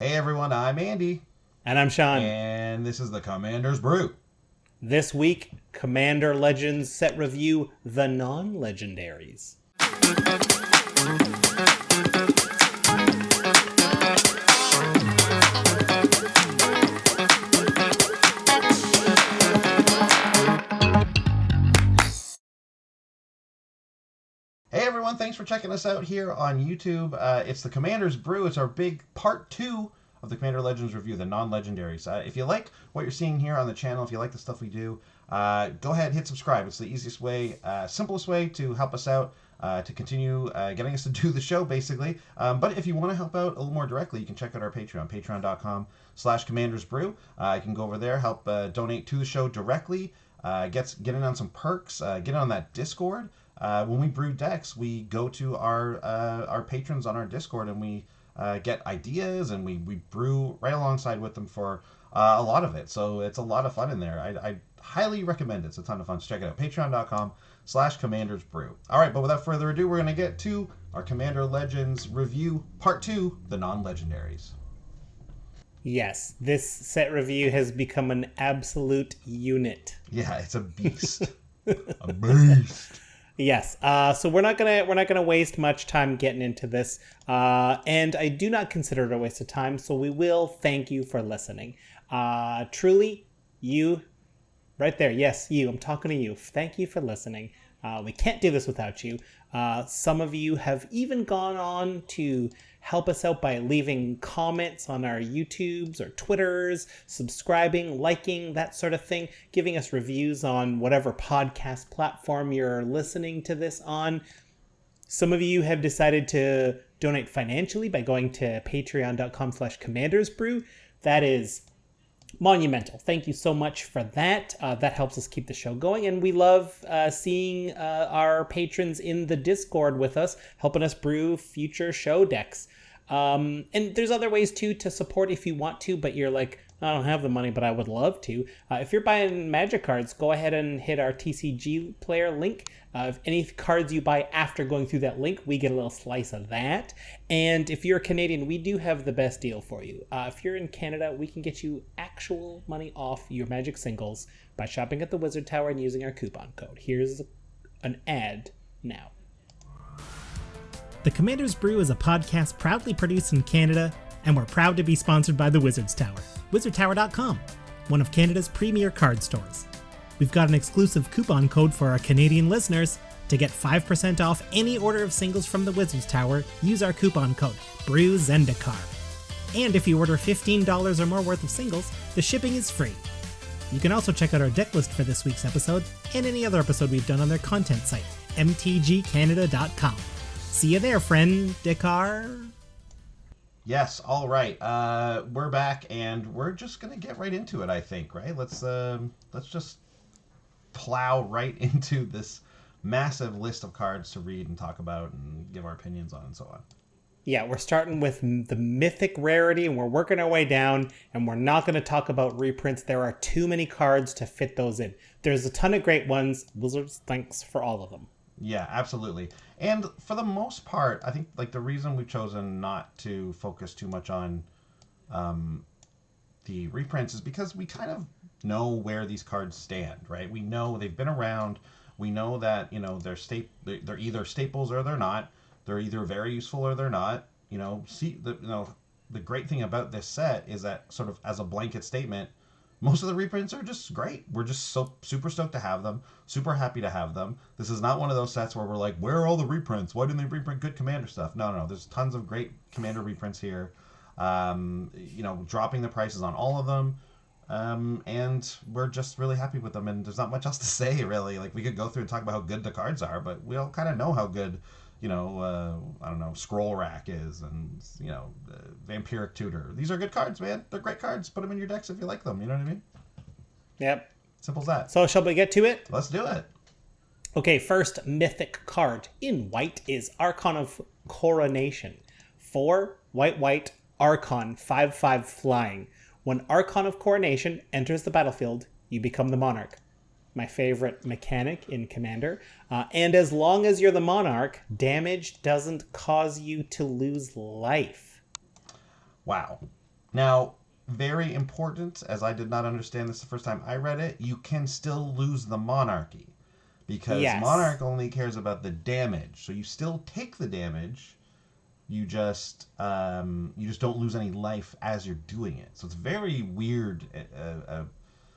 Hey everyone, I'm Andy. And I'm Sean. And this is the Commander's Brew. This week, Commander Legends set review the Non-Legendaries. Hey everyone, thanks for checking us out here on YouTube. It's the Commander's Brew. It's our big part 2 of the Commander Legends review, the Non-Legendaries. If you like what you're seeing here on the channel, if you like the stuff we do, go ahead and hit subscribe. It's the easiest way, simplest way to help us out, to continue getting us to do the show, basically. But if you want to help out a little more directly, you can check out our Patreon, patreon.com/commandersbrew. You can go over there, help donate to the show directly, get in on some perks, get in on that Discord. When we brew decks, we go to our patrons on our Discord and we get ideas and we brew right alongside with them for a lot of it. So it's a lot of fun in there. I highly recommend it. It's a ton of fun. So check it out. Patreon.com/commandersbrew. All right, but without further ado, we're going to get to our Commander Legends review, part 2, the Non-Legendaries. Yes, this set review has become an absolute unit. Yeah, it's a beast. A beast. Yes, so we're not gonna waste much time getting into this, and I do not consider it a waste of time. So we will thank you for listening. Truly, you, right there. Yes, you. I'm talking to you. Thank you for listening. We can't do this without you. Some of you have even gone on to help us out by leaving comments on our YouTubes or Twitters, subscribing, liking, that sort of thing, giving us reviews on whatever podcast platform you're listening to this on. Some of you have decided to donate financially by going to patreon.com/commandersbrew. That is monumental. Thank you so much for that. That helps us keep the show going, and we love seeing our patrons in the Discord with us, helping us brew future show decks. And there's other ways too to support if you want to, but you're like, I don't have the money, but I would love to. If you're buying Magic cards, go ahead and hit our TCG player link. If any cards you buy after going through that link, we get a little slice of that. And if you're Canadian, we do have the best deal for you. If you're in Canada, we can get you actual money off your Magic singles by shopping at the Wizard Tower and using our coupon code. Here's an ad now. The Commander's Brew is a podcast proudly produced in Canada, and we're proud to be sponsored by the Wizards Tower, wizardtower.com, one of Canada's premier card stores. We've got an exclusive coupon code for our Canadian listeners. To get 5% off any order of singles from the Wizards Tower, use our coupon code BREWZENDAKAR. And if you order $15 or more worth of singles, the shipping is free. You can also check out our deck list for this week's episode and any other episode we've done on their content site, mtgcanada.com. See you there, friend Dakar. Yes, all right. We're back, and we're just gonna get right into it. I think, right? Let's just plow right into this massive list of cards to read and talk about and give our opinions on and so on. Yeah, we're starting with the Mythic Rarity, and we're working our way down, and we're not going to talk about reprints. There are too many cards to fit those in. There's a ton of great ones. Wizards thanks for all of them. Yeah, absolutely. And for the most part, I think like the reason we've chosen not to focus too much on the reprints is because we kind of know where these cards stand, right? We know they've been around. We know that, they're either staples or they're not. They're either very useful or they're not. The great thing about this set is that, sort of as a blanket statement, most of the reprints are just great. We're just so super stoked to have them, super happy to have them. This is not one of those sets where we're like, where are all the reprints? Why didn't they reprint good Commander stuff? No. There's tons of great Commander reprints here. Dropping the prices on all of them. And we're just really happy with them. And there's not much else to say, really. Like, we could go through and talk about how good the cards are, but we all kind of know how good, Scroll Rack is, and, Vampiric Tutor. These are good cards, man. They're great cards. Put them in your decks if you like them. You know what I mean? Yep. Simple as that. So shall we get to it? Let's do it. Okay, first mythic card in white is Archon of Coronation. 4 white, Archon, 5/5 flying. When Archon of Coronation enters the battlefield, you become the Monarch. My favorite mechanic in Commander. And as long as you're the Monarch, damage doesn't cause you to lose life. Wow. Now, very important, as I did not understand this the first time I read it, you can still lose the monarchy. Because Yes. Monarch only cares about the damage. So you still take the damage, you just don't lose any life as you're doing it. So it's very weird.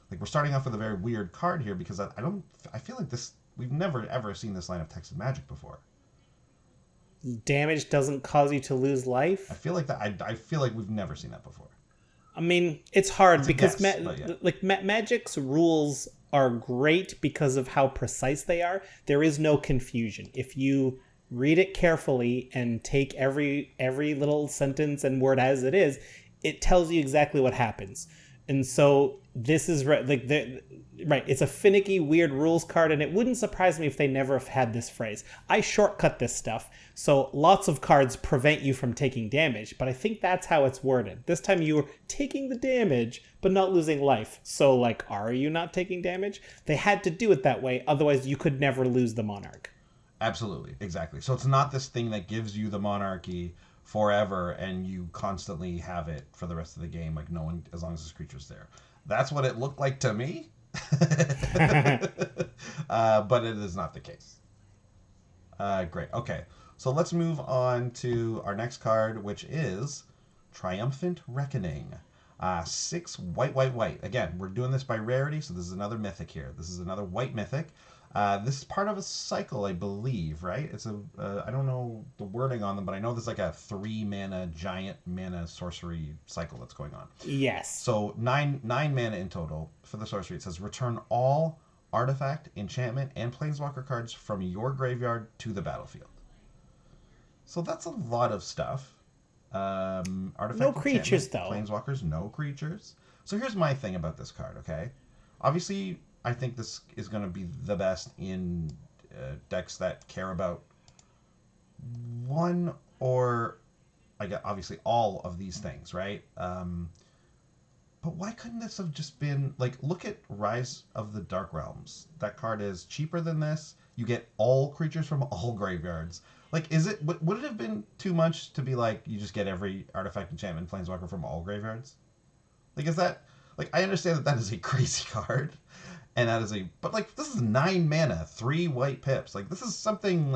Like we're starting off with a very weird card here because I feel like this we've never ever seen this line of text in Magic before. Damage doesn't cause you to lose I life. feel like I feel like we've never seen that before. I mean, it's hard It's a because guess, but yeah. Magic's rules are great because of how precise they are. There is no confusion. If you read it carefully and take every little sentence and word as it is, it tells you exactly what happens. And so this is right. It's a finicky, weird rules card, and it wouldn't surprise me if they never have had this phrase. I shortcut this stuff, so lots of cards prevent you from taking damage, but I think that's how it's worded. This time you're taking the damage, but not losing life. So, like, are you not taking damage? They had to do it that way, otherwise you could never lose the Monarch. Absolutely, exactly. So it's not this thing that gives you the monarchy forever and you constantly have it for the rest of the game, like no one, as long as this creature's there. That's what it looked like to me, but it is not the case. Great. Okay, so let's move on to our next card, which is Triumphant Reckoning. 6 white, white, white. Again, we're doing this by rarity, so this is another mythic here. This is another white mythic. This is part of a cycle, I believe, right? It's I don't know the wording on them, but I know there's like a 3 mana giant mana sorcery cycle that's going on. Yes. So nine mana in total for the sorcery. It says return all artifact, enchantment, and planeswalker cards from your graveyard to the battlefield. So that's a lot of stuff. Artifact, No creatures, though. planeswalkers, no creatures. So here's my thing about this card, okay? Obviously, I think this is going to be the best in decks that care about one or, I guess, obviously all of these things, right? But why couldn't this have just been, like, look at Rise of the Dark Realms. That card is cheaper than this. You get all creatures from all graveyards. Like, would it have been too much to be like, you just get every artifact, enchantment, planeswalker from all graveyards? Like, is that, like, I understand that is a crazy card, and but like, this is 9 mana, 3 white pips. Like, this is something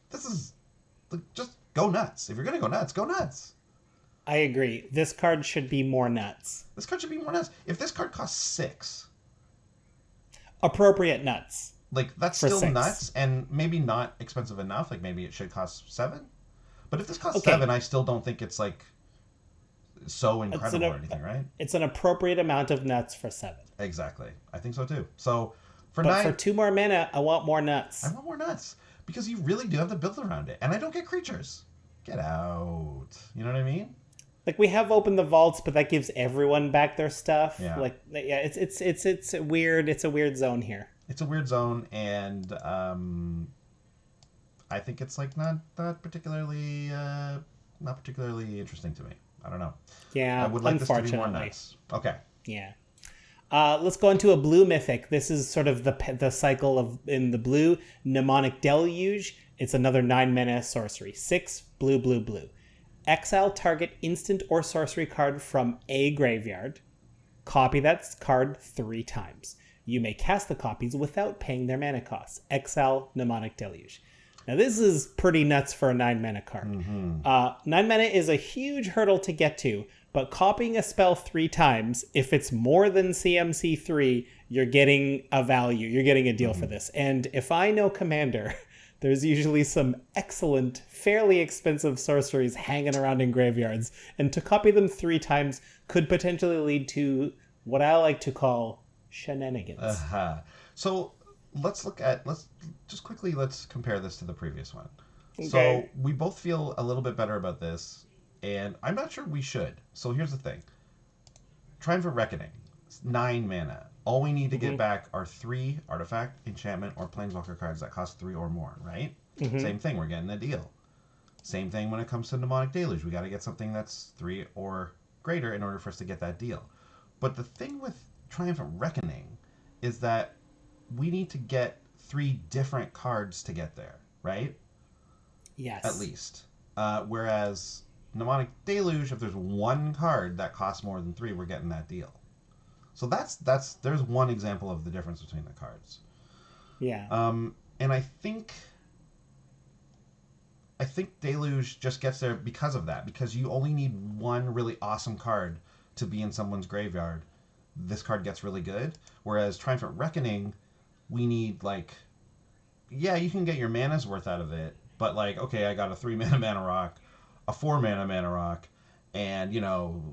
this is, like, just go nuts. If you're gonna go nuts, go nuts. I agree. This card should be more nuts. This card should be more nuts. If this card costs 6, Appropriate nuts. like, that's For still 6. nuts, and maybe not expensive enough. Like, maybe it should cost 7. But if this costs Okay. 7, I still don't think it's, like, so incredible or anything, right? It's an appropriate amount of nuts for 7. Exactly. I think so too. So for But 9, for 2 more mana, I want more nuts. I want more nuts because you really do have to build around it, and I don't get creatures. Get out. You know what I mean? Like, we have opened the vaults, but that gives everyone back their stuff. Yeah. Like, yeah, it's weird. It's a weird zone here. It's a weird zone, and I think it's like not particularly interesting to me. I don't know. Yeah, I would like this to be unfortunately. more nuts. Okay. Yeah. Let's go into a blue mythic. This is sort of the cycle of in the blue mnemonic deluge. It's another 9 mana sorcery. 6 blue, blue, blue. Exile target instant or sorcery card from a graveyard. Copy that card 3 times. You may cast the copies without paying their mana costs. Exile mnemonic deluge. Now this is pretty nuts for a 9 mana card. 9 mana is a huge hurdle to get to, but copying a spell 3 times, if it's more than CMC 3, you're getting a value. You're getting a deal for this. And if I know Commander, there's usually some excellent, fairly expensive sorceries hanging around in graveyards, and to copy them 3 times could potentially lead to what I like to call shenanigans. So let's compare this to the previous one. Okay. So we both feel a little bit better about this, and I'm not sure we should. So here's the thing. Triumphant Reckoning, 9 mana. All we need to get back are 3 artifact, enchantment, or planeswalker cards that cost 3 or more, right? Same thing, we're getting a deal. Same thing when it comes to Mnemonic Deluge. We got to get something that's 3 or greater in order for us to get that deal. But the thing with Triumphant Reckoning is that we need to get 3 different cards to get there, right? Yes. At least. Whereas Mnemonic Deluge, if there's one card that costs more than 3, we're getting that deal. So there's one example of the difference between the cards. Yeah. And I think Deluge just gets there because of that, because you only need one really awesome card to be in someone's graveyard. This card gets really good. Whereas Triumphant Reckoning, we need, like, yeah, you can get your mana's worth out of it, but, like, okay, I got a 3-mana mana rock, a 4-mana mana rock, and, you know,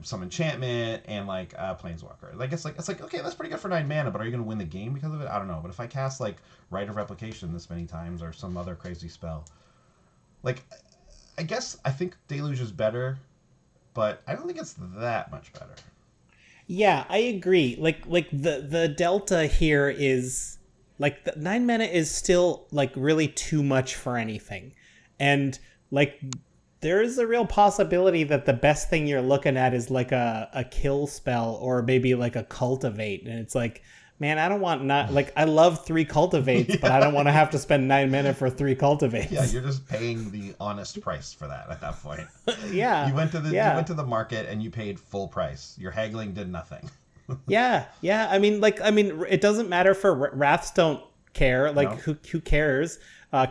some enchantment, and, like, a planeswalker. Like, it's like, okay, that's pretty good for 9 mana, but are you going to win the game because of it? I don't know. But if I cast, like, Rite of Replication this many times, or some other crazy spell, like, I think Deluge is better, but I don't think it's that much better. Yeah, I agree. Like the delta here is, like, the 9 mana is still, like, really too much for anything. And, like, there is a real possibility that the best thing you're looking at is, like, a kill spell, or maybe, like, a cultivate. And it's like, man, I don't want I love 3 cultivates, but I don't want to have to spend 9 mana for 3 cultivates. Yeah, you're just paying the honest price for that at that point. Yeah. You went to the market and you paid full price. Your haggling did nothing. Yeah. I mean, it doesn't matter for Wraths don't care. Like, no. Who cares?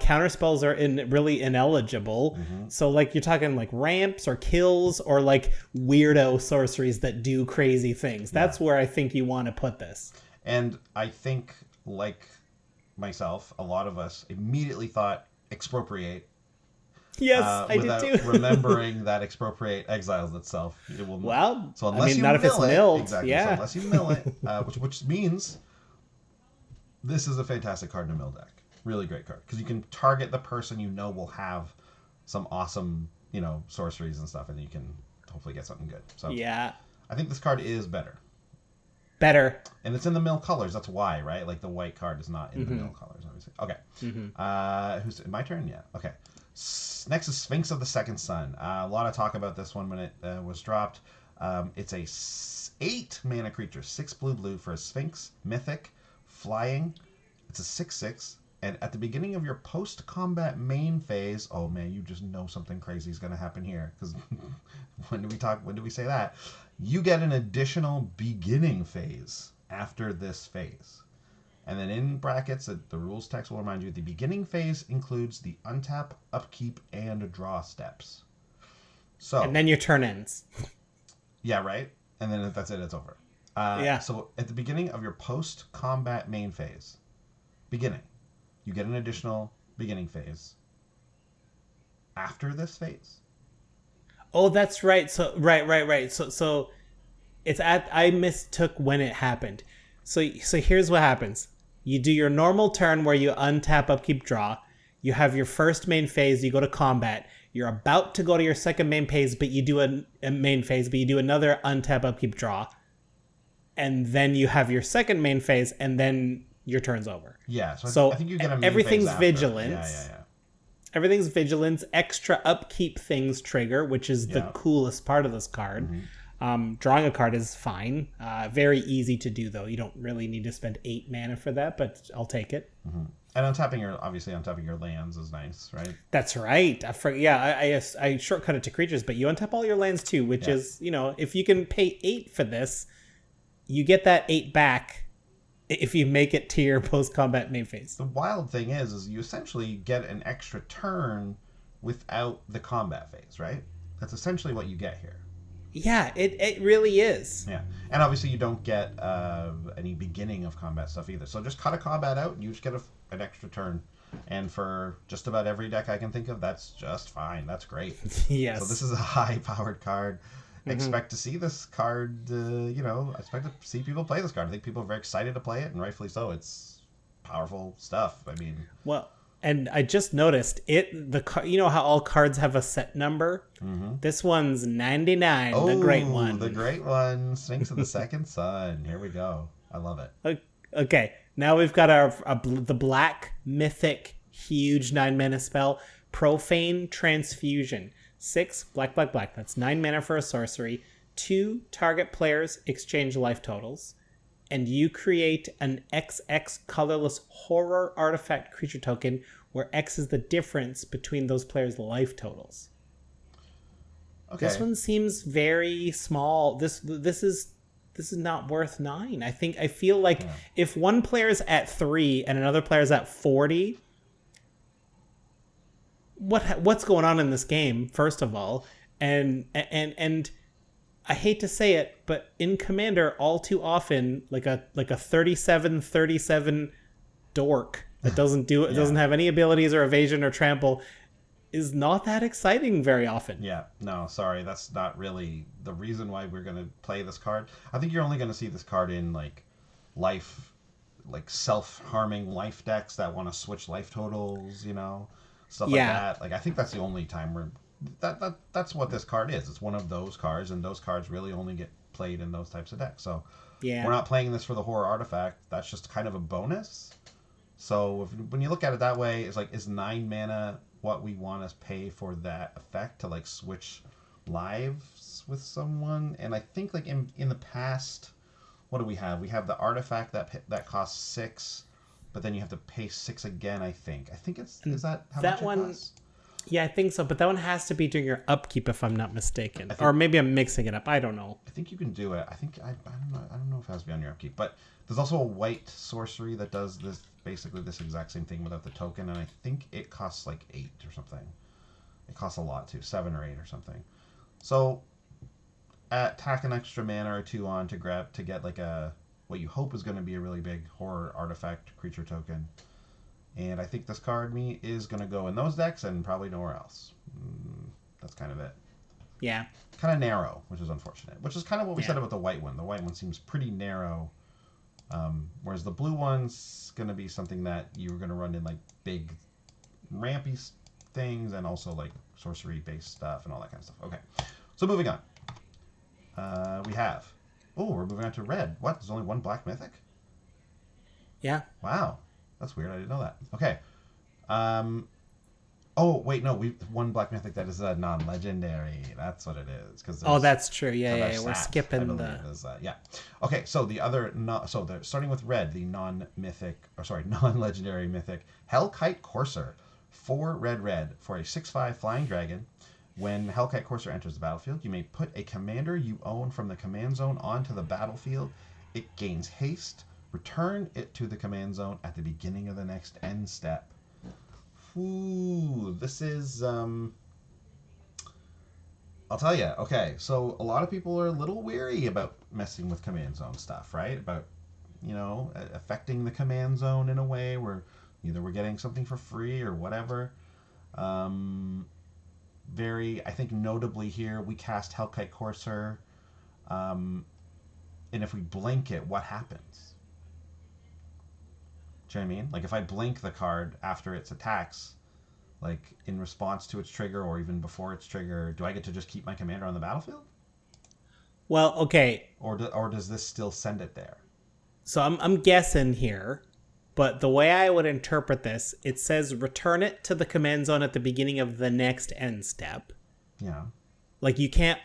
Counter spells are really ineligible. Mm-hmm. So, like, you're talking, like, ramps or kills or, like, weirdo sorceries that do crazy things. That's where I think you want to put this. And I think, like myself, a lot of us immediately thought expropriate. Yes, I did too. Remembering that expropriate exiles itself. It will, so unless not if it's milled. Exactly. Yeah. So unless you mill it, which means this is a fantastic card in a mill deck. Really great card, because you can target the person you know will have some awesome, you know, sorceries and stuff, and you can hopefully get something good. So yeah, I think this card is better. And it's in the mill colors. That's why, right? Like, the white card is not in the mill colors, obviously. Okay. Who's my turn? Yeah. Okay. Nexus, Sphinx of the Second Sun. A lot of talk about this one when it was dropped. It's a 8 mana creature, 6 blue for a Sphinx, mythic, flying. It's a 6/6. And at the beginning of your post-combat main phase, oh man, you just know something crazy is going to happen here. Because when do we say that? You get an additional beginning phase after this phase. And then in brackets, the rules text will remind you, the beginning phase includes the untap, upkeep, and draw steps. So, and then your turn ends. Yeah, right? And then if that's it, it's over. So at the beginning of your post-combat main phase, you get an additional beginning phase after this phase. Oh, that's right. So right. So it's I mistook when it happened. So here's what happens. You do your normal turn where you untap, upkeep, draw. You have your first main phase, you go to combat. You're about to go to your second main phase, but you do a main phase, but you do another untap, upkeep, draw. And then you have your second main phase, and then your turn's over. Yeah, so I think you get a main everything's phase vigilance. Yeah. Everything's vigilance. Extra upkeep things trigger, which is the coolest part of this card. Mm-hmm. Drawing a card is fine. Very easy to do, though. You don't really need to spend 8 mana for that, but I'll take it. Mm-hmm. And untapping your lands is nice, right? That's right. I shortcut it to creatures, but you untap all your lands too, which is, you know, if you can pay 8 for this, you get that 8 back if you make it to your post-combat main phase. The wild thing is you essentially get an extra turn without the combat phase, right? That's essentially what you get here. Yeah, it really is. Yeah, and obviously you don't get any beginning of combat stuff either. So just cut a combat out, and you just get an extra turn. And for just about every deck I can think of, that's just fine. That's great. Yes. So this is a high-powered card. Expect to see this card, I expect to see people play this card. I think people are very excited to play it, and rightfully so. It's powerful stuff. I mean... Well, and I just noticed, you know how all cards have a set number? Mm-hmm. This one's 99, the great one. The great one. Sphinx of the Second Sun. Here we go. I love it. Okay, now we've got the black, mythic, huge 9-mana spell, Profane Transfusion. 6, black. That's 9 mana for a sorcery. 2, target players exchange life totals. And you create an XX colorless horror artifact creature token where X is the difference between those players' life totals. Okay. This one seems very small. This is not worth 9. I feel like if one player's at 3 and another player's at 40, what's going on in this game, first of all? And I hate to say it, but in Commander, all too often, like a 37 dork that doesn't have any abilities or evasion or trample is not that exciting very often. Yeah, no, sorry, that's not really the reason why we're gonna play this card. I think you're only gonna see this card in like self-harming life decks that want to switch life totals, stuff like that. Like I think that's the only time where that's what this card is. It's one of those cards, and those cards really only get played in those types of decks. So we're not playing this for the horror artifact. That's just kind of a bonus. So when you look at it that way, it's like, is 9 mana what we want to pay for that effect to like switch lives with someone? And I think like in the past, what do we have? We have the artifact that costs 6, but then you have to pay 6 again. I think is that how much it costs? Yeah, I think so, but that one has to be during your upkeep, if I'm not mistaken. Or maybe I'm mixing it up. I don't know. I think you can do it. I don't know if it has to be on your upkeep, but there's also a white sorcery that does basically this exact same thing without the token, and I think it costs like 8 or something. It costs a lot too, 7 or 8 or something. So tack an extra mana or 2 on to get like what you hope is going to be a really big horror artifact creature token. And I think this card is going to go in those decks and probably nowhere else. That's kind of it. Yeah. Kind of narrow, which is unfortunate. Which is kind of what we said about the white one. The white one seems pretty narrow. Whereas the blue one's going to be something that you're going to run in like big rampy things and also like sorcery-based stuff and all that kind of stuff. Okay. So moving on. We're moving on to red. What? There's only one black mythic? Yeah. Wow. That's weird. I didn't know that. Okay. Oh, wait, no. One black mythic that is a non-legendary. That's what it is. That's true. Yeah. We're skipping the... yeah. Okay, so they're starting with red, the non-legendary mythic. Hellkite Courser. 4 red for a 6/5 flying dragon. When Hellkite Courser enters the battlefield, you may put a commander you own from the command zone onto the battlefield. It gains haste. Return it to the command zone at the beginning of the next end step. Ooh, this is... I'll tell you. Okay, so a lot of people are a little weary about messing with command zone stuff, right? About, affecting the command zone in a way where either we're getting something for free or whatever. I think notably here, we cast Hellkite Courser. And if we blink it, what happens? Do you know what I mean? Like if I blink the card after its attacks, like in response to its trigger or even before its trigger, do I get to just keep my commander on the battlefield? Well, okay. Or does this still send it there? So I'm guessing here, but the way I would interpret this, it says return it to the command zone at the beginning of the next end step. Yeah. Like you can't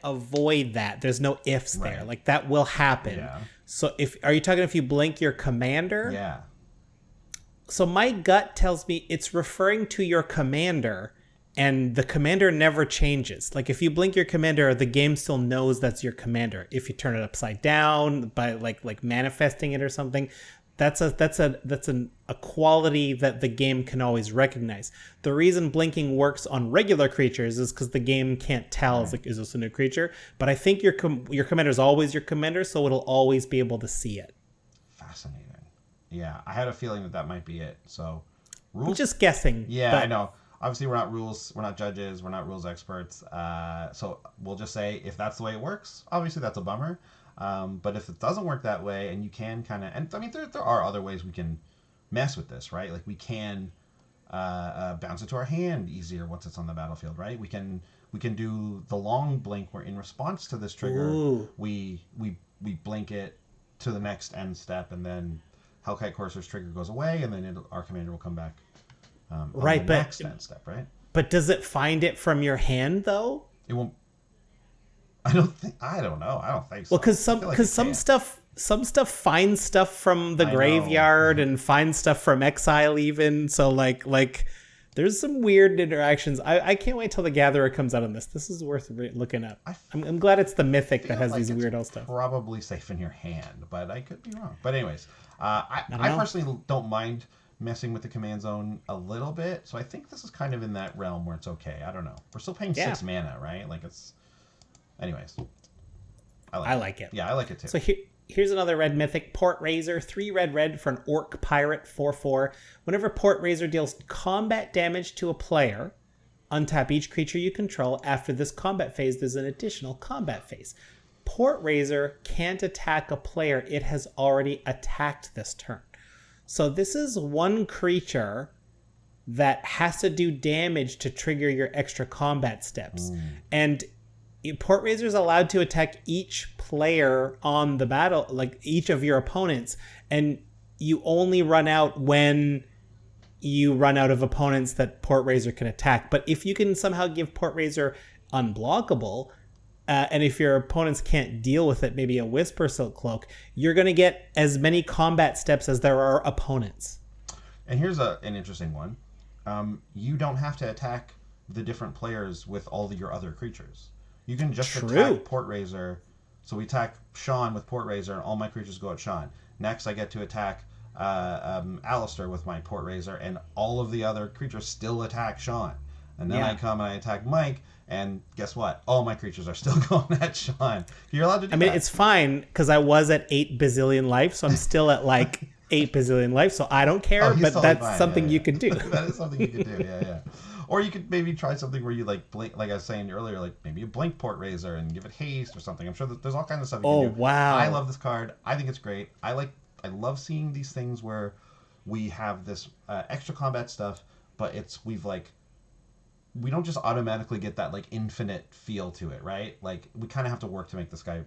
avoid that. There's no ifs there. Like that will happen. Yeah. So are you talking if you blink your commander? Yeah. So my gut tells me it's referring to your commander, and the commander never changes. Like if you blink your commander, the game still knows that's your commander. If you turn it upside down by like manifesting it or something, that's a quality that the game can always recognize. The reason blinking works on regular creatures is because the game can't tell is this a new creature. But I think your commander is always your commander, so it'll always be able to see it. Fascinating. Yeah, I had a feeling that might be it. So, rules. I'm just guessing. Yeah, I know. Obviously, we're not judges, we're not rules experts. So we'll just say if that's the way it works, obviously that's a bummer. But if it doesn't work that way, and you can kind of, and I mean, there are other ways we can mess with this, right? Like we can bounce it to our hand easier once it's on the battlefield, right? We can do the long blink where in response to this trigger, we blink it to the next end step, and then Hellkite Courser's trigger goes away, and then our commander will come back on the next end step, right? But does it find it from your hand though? It won't. I don't think so. Well, because some stuff finds stuff from the graveyard and finds stuff from exile even. So like There's some weird interactions. I can't wait till the Gatherer comes out on this. This is worth looking up. I'm glad it's the Mythic that has these weirdo stuff. Probably safe in your hand, but I could be wrong. But anyways, I personally don't mind messing with the command zone a little bit, so I think this is kind of in that realm where it's okay. I don't know. We're still paying 6 mana, right? Like it's... Anyways. I like it. Yeah, I like it too. So here's another red Mythic. Port Razor, 3 red for an Orc Pirate, 4/4. Whenever Port Razor deals combat damage to a player, untap each creature you control. After this combat phase, there's an additional combat phase. Port Razor can't attack a player it has already attacked this turn. So this is one creature that has to do damage to trigger your extra combat steps. And Port Razor is allowed to attack each player on the battle, like each of your opponents, and you only run out when you run out of opponents that Port Razor can attack. But if you can somehow give Port Razor unblockable, and if your opponents can't deal with it, maybe a Whisper Silk Cloak, you're going to get as many combat steps as there are opponents. And here's an interesting one. You don't have to attack the different players with all your other creatures. You can just attack Port Razor. So we attack Sean with Port Razor, and all my creatures go at Sean. Next, I get to attack Alistair with my Port Razor, and all of the other creatures still attack Sean. And then I come and I attack Mike, and guess what? All my creatures are still going at Sean. You're allowed to do that. I mean, it's fine, because I was at 8 bazillion life, so I'm still at like 8 bazillion life, so I don't care, but totally that's something you can do. That is something you can do, yeah. Or you could maybe try something where you like blink, like I was saying earlier, like maybe you blink Port Razor and give it haste or something. I'm sure that there's all kinds of stuff you can do. Oh, wow. I love this card. I think it's great. I love seeing these things where we have this extra combat stuff, but we don't just automatically get that like infinite feel to it, right? Like we kind of have to work to make this guy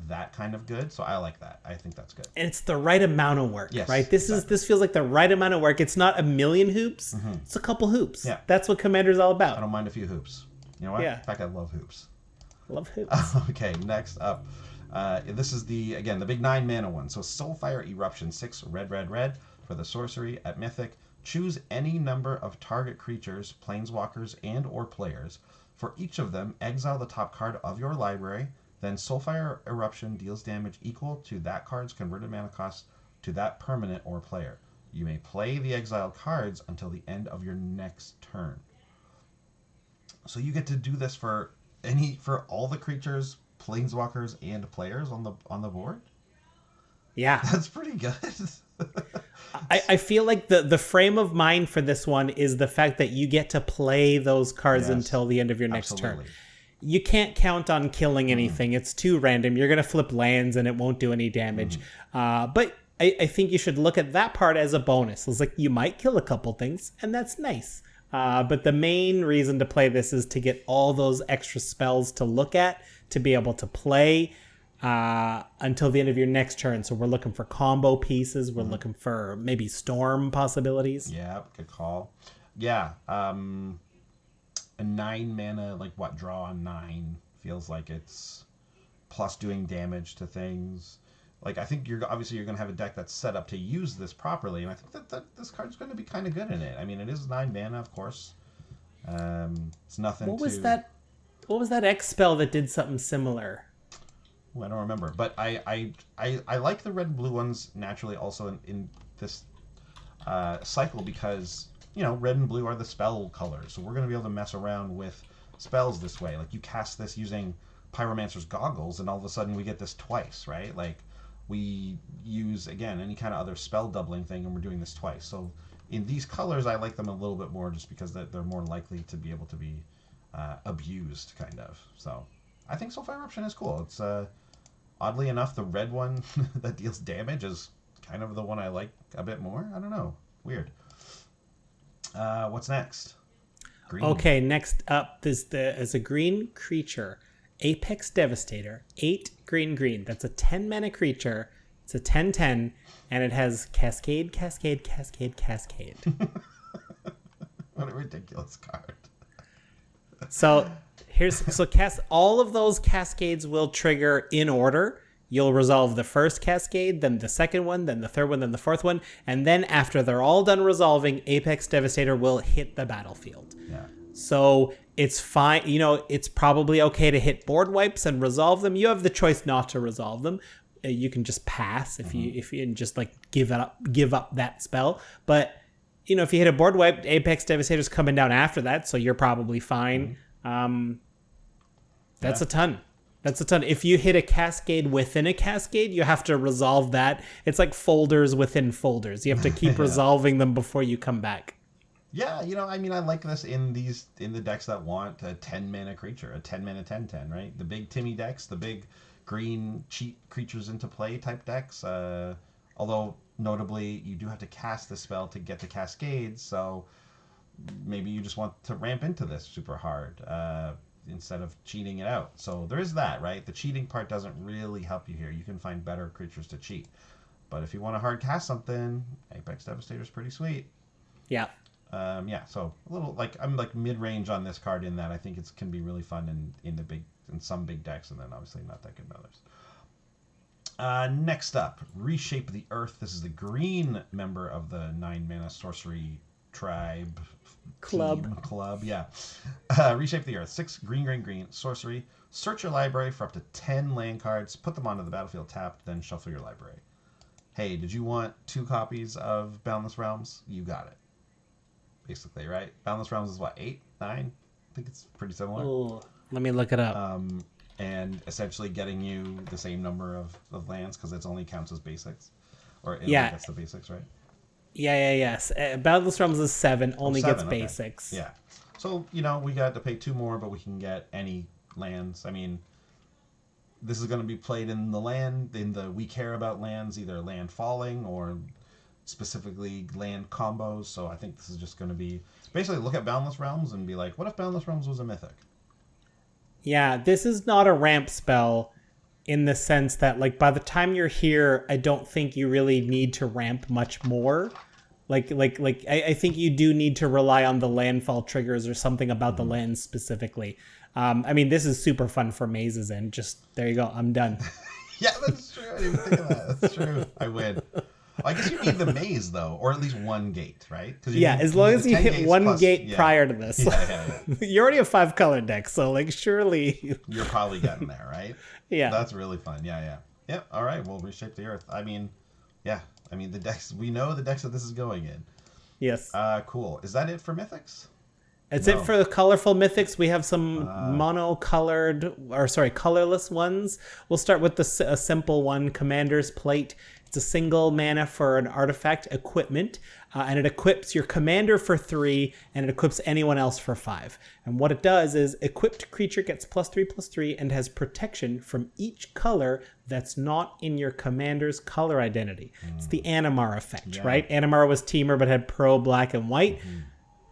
that kind of good. So I like that. I think that's good. And it's the right amount of work, right? This feels like the right amount of work. It's not a million hoops. Mm-hmm. It's a couple hoops. Yeah. That's what Commander's all about. I don't mind a few hoops. You know what? Yeah. In fact, I love hoops. Love hoops. Okay, next up. This is the big 9 mana one. So Soulfire Eruption, 6 red for the sorcery at Mythic. Choose any number of target creatures, planeswalkers, and or players. For each of them, exile the top card of your library. Then Soulfire Eruption deals damage equal to that card's converted mana cost to that permanent or player. You may play the exiled cards until the end of your next turn. So you get to do this for all the creatures, planeswalkers, and players on the board? Yeah. That's pretty good. I feel like the frame of mind for this one is the fact that you get to play those cards until the end of your next turn. You can't count on killing anything. It's too random. You're going to flip lands and it won't do any damage. But I think you should look at that part as a bonus. It's like you might kill a couple things, and that's nice. But the main reason to play this is to get all those extra spells to look at, to be able to play until the end of your next turn. So we're looking for combo pieces. We're looking for maybe storm possibilities. Yeah, good call. Yeah, a 9 mana, draw on 9 feels like it's plus doing damage to things. Like, I think you're going to have a deck that's set up to use this properly, and I think that this card's going to be kind of good in it. I mean, it is 9 mana, of course. It's nothing. What was that X spell that did something similar? I don't remember, but I like the red and blue ones naturally also in this cycle because, red and blue are the spell colors, so we're going to be able to mess around with spells this way. Like, you cast this using Pyromancer's Goggles, and all of a sudden we get this twice, right? Like, we use, again, any kind of other spell doubling thing, and we're doing this twice. So in these colors, I like them a little bit more just because they're more likely to be able to be abused, kind of. So I think Soulfire Eruption is cool. It's oddly enough, the red one that deals damage is kind of the one I like a bit more. I don't know. Weird. What's next? Green. Okay, next up is a green creature, Apex Devastator, 8 green. That's a 10 mana creature. It's a 10/10, and it has Cascade. What a ridiculous card. So all of those cascades will trigger in order. you'll resolve the first cascade, then the second one, then the third one, then the fourth one, and then after they're all done resolving, Apex Devastator will hit the battlefield. Yeah. So it's fine. It's probably okay to hit board wipes and resolve them. You have the choice not to resolve them. You can just pass if you just like give up that spell. But if you hit a board wipe, Apex Devastator's coming down after that, so you're probably fine. That's a ton. That's a ton. If you hit a cascade within a cascade, you have to resolve that. It's like folders within folders. You have to keep resolving them before you come back. Yeah, I like this in the decks that want a 10-mana creature, a 10-mana 10/10, right? The big Timmy decks, the big green cheat creatures into play type decks. Although, notably, you do have to cast the spell to get the cascades, so maybe you just want to ramp into this super hard instead of cheating it out. So there is that, right? The cheating part doesn't really help you here. You can find better creatures to cheat. But if you want to hard cast something, Apex Devastator is pretty sweet. Yeah. So a little I'm mid-range on this card in that I think it can be really fun in some big decks, and then obviously not that good in others. Next up, Reshape the Earth. This is the green member of the 9-mana sorcery tribe club. Yeah. Reshape the Earth. 6 green sorcery. Search your library for up to 10 land cards. Put them onto the battlefield tapped. Then shuffle your library. Hey, did you want 2 copies of Boundless Realms? You got it. Basically, right? Boundless Realms is what, 8, 9? I think it's pretty similar. Ooh, let me look it up. And essentially getting you the same number of lands because it only counts as basics, or it only gets the basics, right? Yes. Boundless Realms is 7, only gets basics. Yeah. So we got to pay 2 more, but we can get any lands. I mean, this is going to be played in the we care about lands, either land falling or specifically land combos. So I think this is just going to be basically look at Boundless Realms and be like, what if Boundless Realms was a mythic? Yeah, this is not a ramp spell in the sense that by the time you're here, I don't think you really need to ramp much more. I think you do need to rely on the landfall triggers or something about the lands specifically. This is super fun for mazes, and just there you go. I'm done. Yeah, that's true. I didn't even think of that. That's true. I win. I guess you need the maze, though, or at least one gate, right? As long as you hit one gate prior to this. Yeah. You're already a 5-color deck, so surely... You're probably getting there, right? Yeah. That's really fun. Yeah. Yep, all right, we'll Reshape the Earth. The decks, we know the decks that this is going in. Yes. Cool. Is that it for Mythics? It's it for the colorful Mythics. We have some colorless ones. We'll start with a simple one, Commander's Plate. It's a single mana for an artifact equipment, and it equips your commander for 3, and it equips anyone else for 5. And what it does is equipped creature gets +3/+3 and has protection from each color that's not in your commander's color identity. It's the Anamar Effect, right? Anamar was Teamer but had pro black and white.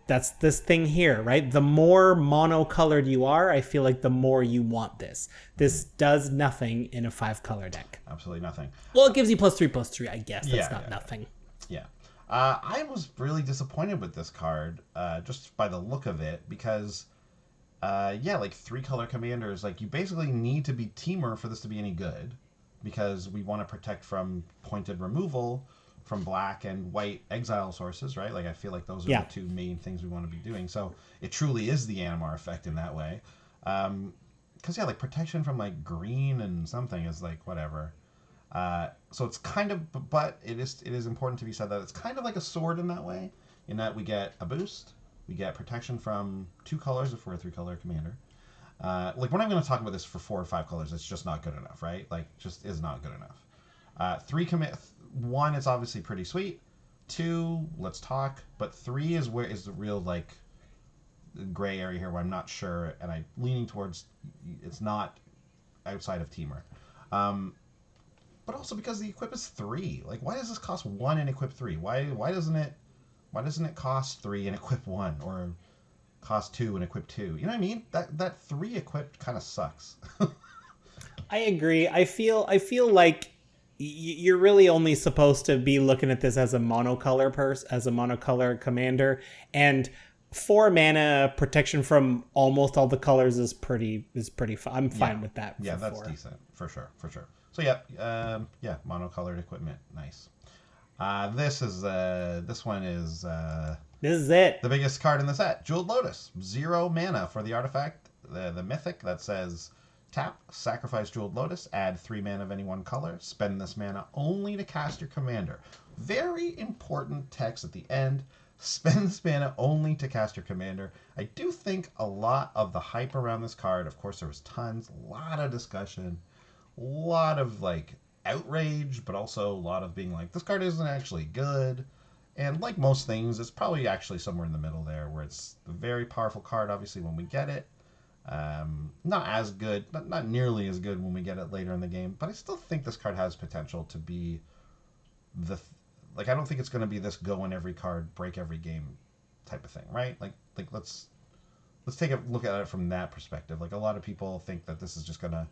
That's this thing here, right? The more monocolored you are, I feel like the more you want this. This does nothing in a 5-color deck. Absolutely nothing. Well, it gives you +3/+3, I guess. That's not nothing. Yeah. I was really disappointed with this card, just by the look of it, because, 3-color commanders, you basically need to be Teamer for this to be any good, because we want to protect from pointed removal from black and white exile sources, right? I feel like those are the 2 main things we want to be doing. So it truly is the Anamar Effect in that way. Because, protection from, green and something is, whatever. So it's kind of, but it is important to be said that it's kind of like a sword in that way, in that we get a boost, we get protection from 2 colors if we're a 3-color commander. We're not going to talk about this for 4 or 5 colors. It's just not good enough, right? Just is not good enough. 1, it's obviously pretty sweet. 2, let's talk. But 3 is the real gray area here where I'm not sure, and I'm leaning towards it's not outside of Teamer. But also because the equip is 3. Why does this cost 1 and equip 3? Why doesn't it cost 3 and equip 1, or cost 2 and equip 2? You know what I mean? That 3 equipped kind of sucks. I agree. I feel like you're really only supposed to be looking at this as a monocolor commander, and 4 mana protection from almost all the colors is pretty fun. I'm fine with that. Yeah, that's 4. decent for sure. So yeah, monocolored equipment, nice. This one is This is it. the biggest card in the set. Jeweled Lotus, 0 mana for the artifact, the mythic that says tap, sacrifice Jeweled Lotus, add 3 mana of any one color, spend this mana only to cast your commander. Very important text at the end. Spend this mana only to cast your commander. I do think a lot of the hype around this card, of course there was tons, a lot of discussion, a lot of like outrage, but also a lot of being like, this card isn't actually good. And like most things, it's probably actually somewhere in the middle there, where it's a very powerful card, obviously, when we get it. Not as good, not nearly as good when we get it later in the game, but I still think this card has potential to be I don't think it's going to be this go in every card, break every game type of thing, right? Like let's take a look at it from that perspective. Like, a lot of people think that this is just going to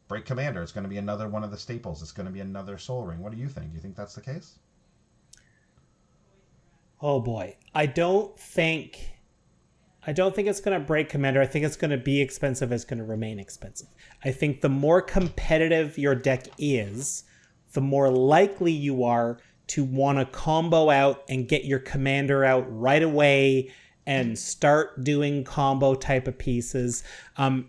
break Commander. It's going to be another one of the staples. It's going to be another Soul Ring. What do you think? Do you think that's the case? Oh boy. I don't think it's going to break Commander. I think it's going to be expensive. It's going to remain expensive. I think the more competitive your deck is, the more likely you are to want to combo out and get your commander out right away and start doing combo type of pieces.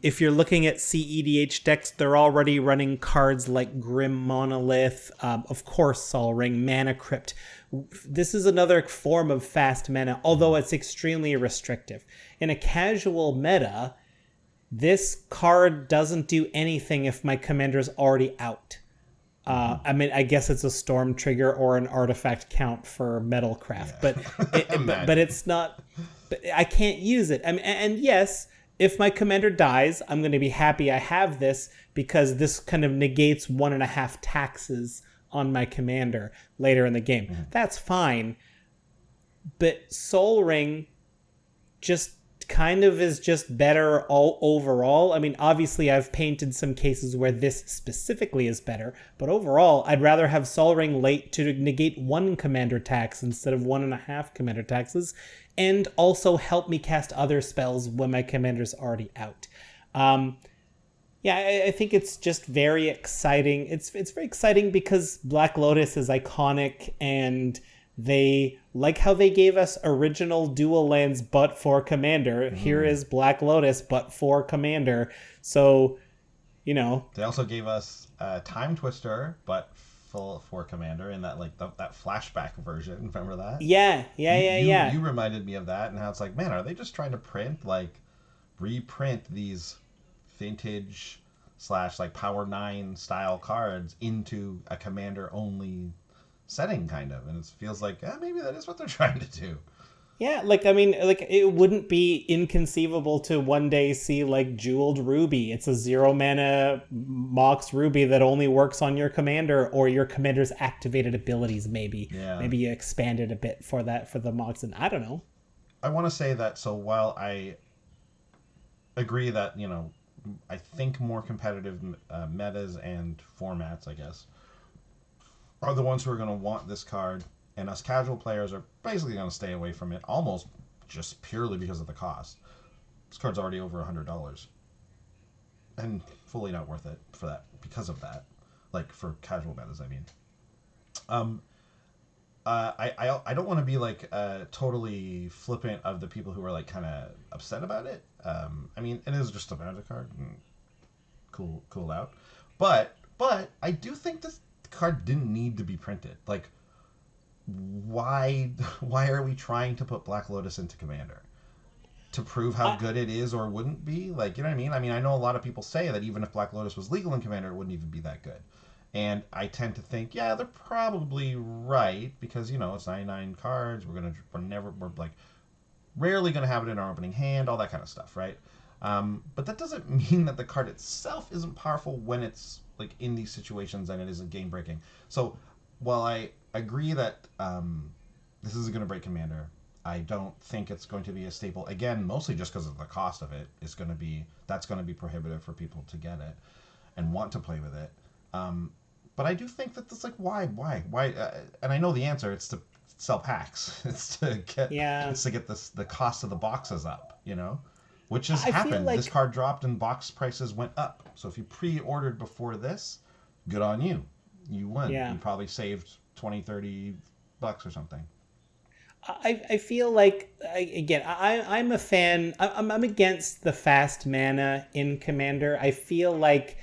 If you're looking at CEDH decks, they're already running cards like Grim Monolith, of course Sol Ring, Mana Crypt. This is another form of fast mana, although it's extremely restrictive. In a casual meta, this card doesn't do anything if my commander's already out. I mean, I guess it's a storm trigger or an artifact count for Metalcraft, but it's not. But I can't use it. I mean, and yes, if my commander dies, I'm going to be happy I have this, because this kind of negates 1.5 taxes on my commander later in the game. Mm-hmm. That's fine, but Soul Ring just kind of is just better all overall. I mean, obviously I've painted some cases where this specifically is better, but overall I'd rather have Sol Ring late to negate 1 commander tax instead of 1.5 commander taxes, and also help me cast other spells when my commander's already out. I think it's just very exciting. It's very exciting because Black Lotus is iconic, and they like how they gave us original dual lands but for commander. Here is Black Lotus but for commander. So, they also gave us Time Twister but for commander in that that flashback version. Remember that? Yeah. You reminded me of that, and how it's like, man, are they just trying to reprint these vintage / Power 9 style cards into a commander only setting, kind of? And it feels like maybe that is what they're trying to do. Yeah, it wouldn't be inconceivable to one day see Jeweled Ruby. It's a 0 mana Mox Ruby that only works on your commander or your commander's activated abilities. Maybe you expand it a bit for the Mox, and I don't know. I want to say that, so while I agree that I think more competitive metas and formats, I guess, are the ones who are going to want this card, and us casual players are basically going to stay away from it, almost just purely because of the cost. This card's already over $100, and fully not worth it for that, because of that. For casual metas, I mean. I don't want to be totally flippant of the people who are kind of upset about it. I mean, it is just a magic card, and cool out. But I do think this card didn't need to be printed. Why are we trying to put Black Lotus into Commander? To prove how good it is or wouldn't be? You know what I mean? I mean, I know a lot of people say that even if Black Lotus was legal in Commander, it wouldn't even be that good. And I tend to think, yeah, they're probably right, because, it's 99 cards. We're rarely going to have it in our opening hand, all that kind of stuff, right? But that doesn't mean that the card itself isn't powerful when it's in these situations and it isn't game breaking. So while I agree that this isn't going to break Commander, I don't think it's going to be a staple. Again, mostly just because of the cost of it. That's going to be prohibitive for people to get it and want to play with it. But I do think that why? And I know the answer. It's to sell packs. It's to get Yeah. it's to get the cost of the boxes up, you know, which has I feel happened. like This card dropped and box prices went up. So if you pre-ordered before this, good on you. You won. Yeah. You probably saved 20, 30 bucks or something. I feel like I'm a fan. I'm against the fast mana in Commander. I feel like,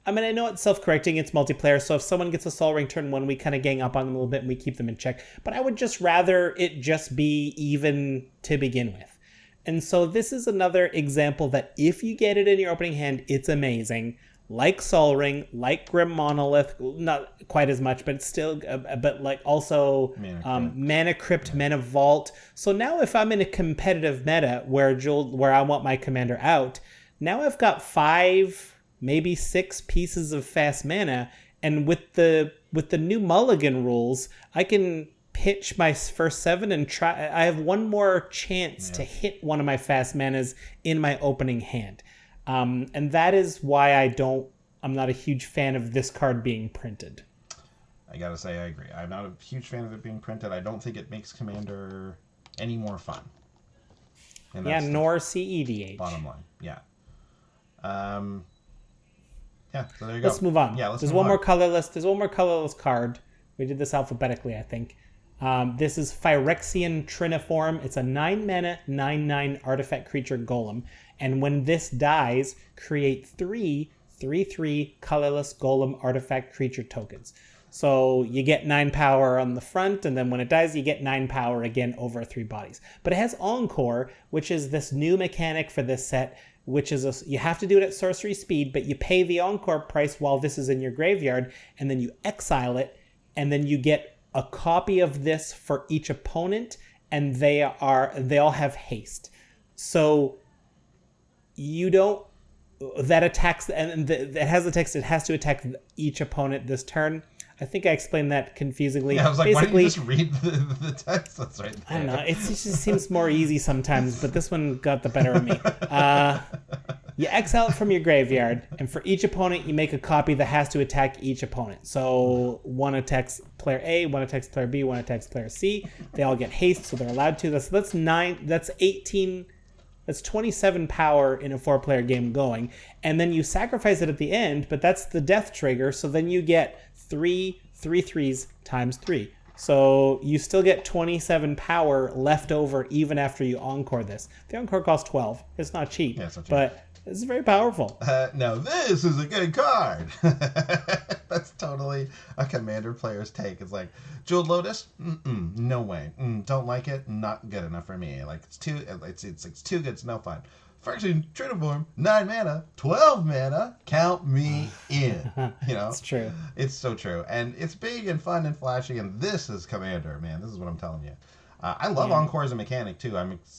I mean, I know it's self-correcting, it's multiplayer, so if someone gets a Soul Ring turn 1, we kind of gang up on them a little bit and we keep them in check. But I would just rather it just be even to begin with. And so this is another example that if you get it in your opening hand, it's amazing. Like Soul Ring, like Grim Monolith, not quite as much, but still, but like also Mana Crypt, Mana Vault. So now if I'm in a competitive meta where I want my commander out, now I've got 5, maybe 6 pieces of fast mana, and with the new Mulligan rules, I can pitch my first 7 and try. I have one more chance to hit one of my fast manas in my opening hand. And that is why I'm not a huge fan of this card being printed. I gotta say, I agree. I'm not a huge fan of it being printed. I don't think it makes Commander any more fun. And that's nor CEDH. bottom line. Yeah. So there you go. Let's move on. Yeah, let's There's move one on. more colorless. There's one more colorless card. We did this alphabetically, I think. This is Phyrexian Triniform. It's a 9 mana, 9/9 artifact creature golem. And when this dies, create 3/3 colorless golem artifact creature tokens. So you get 9 power on the front, and then when it dies, you get 9 power again over 3 bodies. But it has Encore, which is this new mechanic for this set, which is you have to do it at sorcery speed, but you pay the Encore price while this is in your graveyard, and then you exile it, and then you get a copy of this for each opponent, and they all have haste. So you don't, that attacks, and it has the text, it has to attack each opponent this turn. I think I explained that confusingly. Yeah, I was like, basically, why don't you just read the text that's right there? I don't know, it just seems more easy sometimes, but this one got the better of me. You exile it from your graveyard, and for each opponent, you make a copy that has to attack each opponent. So one attacks player A, one attacks player B, one attacks player C. They all get haste, so they're allowed to. That's 9. That's 18. That's 27 power in a 4-player game going. And then you sacrifice it at the end, but that's the death trigger. So then you get 3/3s times 3. So you still get 27 power left over even after you Encore this. The Encore costs 12. It's not cheap, Yeah, it's not cheap. but it's very powerful. Now this is a good card. That's totally a Commander player's take. It's like, Jeweled Lotus? No way. Don't like it. Not good enough for me. Like it's too good. It's no fun. Phyrexian Triniform, 9 mana, 12 mana. Count me in. You know, It's true. It's so true, and it's big and fun and flashy. And this is Commander, man. This is what I'm telling you. I love Encore as a mechanic too.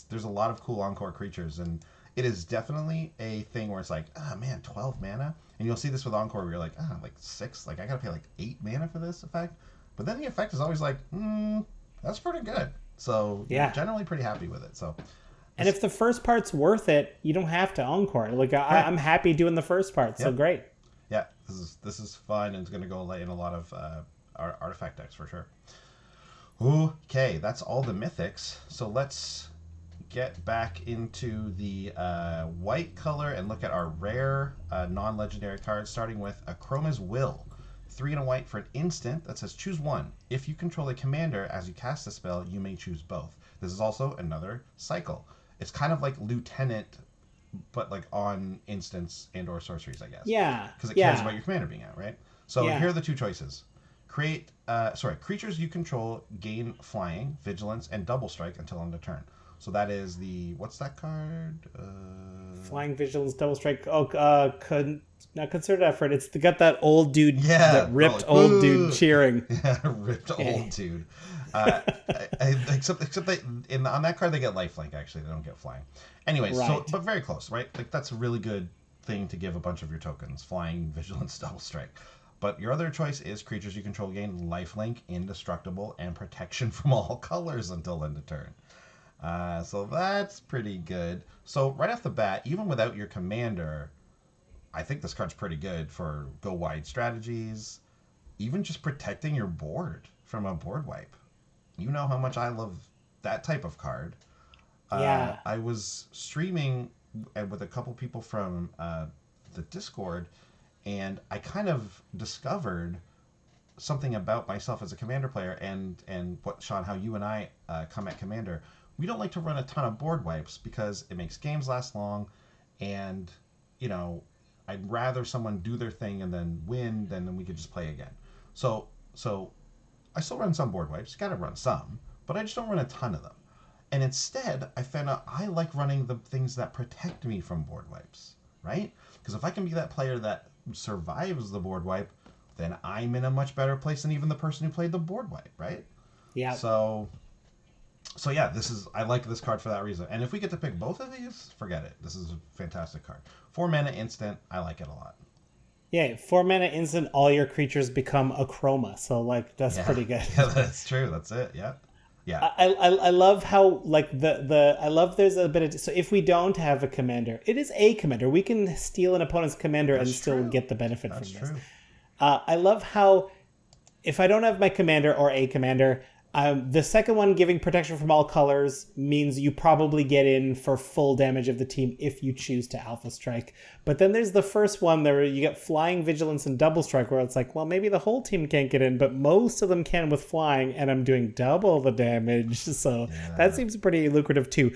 There's a lot of cool Encore creatures, and it is definitely a thing where it's like, man, 12 mana. And you'll see this with Encore where you're like, like 6. Like, I gotta pay like 8 mana for this effect. But then the effect is always like, that's pretty good. So, Yeah. generally pretty happy with it. So, And if the first part's worth it, you don't have to Encore. Like, I'm happy doing the first part. So great. yeah, this is fun, and it's gonna go in a lot of artifact decks for sure. Okay, that's all the mythics. So let's get back into the white color and look at our rare non-legendary cards, starting with a Chroma's Will. 3 and a white for an instant that says choose one. If you control a commander as you cast the spell, you may choose both. This is also another cycle. It's kind of like Lieutenant, but like on instants and or sorceries, I guess. Yeah. Because it cares about your commander being out, right? So Yeah. here are the 2 choices. Creatures you control gain flying, vigilance, and double strike until end of turn. So that is what's that card? Flying Vigilance, Double Strike. Not concerted effort. It's got that old dude, that ripped like, old dude cheering. Yeah, ripped old dude. Except that on that card they get lifelink. Actually, they don't get flying. Anyway, Right. but very close, right? Like that's a really good thing to give a bunch of your tokens: flying, vigilance, double strike. But your other choice is creatures you control gain lifelink, indestructible, and protection from all colors until end of turn. So that's pretty good. So right off the bat, even without your commander, I think this card's pretty good for go wide strategies, even just protecting your board from a board wipe. You know how much I love that type of card. Yeah. I was streaming with a couple people from the Discord, and I kind of discovered something about myself as a Commander player, and what, Sean, how you and I come at Commander. We don't like to run a ton of board wipes because it makes games last long, and you know, I'd rather someone do their thing and then win than we could just play again. So I still run some board wipes. Got to run some, but I just don't run a ton of them. And instead, I found out I like running the things that protect me from board wipes, right? Because if I can be that player that survives the board wipe, then I'm in a much better place than even the person who played the board wipe, right? Yeah. So yeah, I like this card for that reason. And if we get to pick both of these, forget it. This is a fantastic card. 4 mana instant, I like it a lot. Yeah, 4 mana instant, all your creatures become a Chroma. So like that's pretty good. Yeah, that's true. That's it. Yeah. Yeah. I love how like I love there's a bit of, so if we don't have a commander, it is a commander. We can steal an opponent's commander and still get the benefit from this. I love how if I don't have my commander or a commander, the second one, giving protection from all colors, means you probably get in for full damage of the team if you choose to Alpha Strike. But then there's the first one where you get Flying, Vigilance, and Double Strike, where it's like, well, maybe the whole team can't get in, but most of them can with Flying, and I'm doing double the damage. So that seems pretty lucrative too.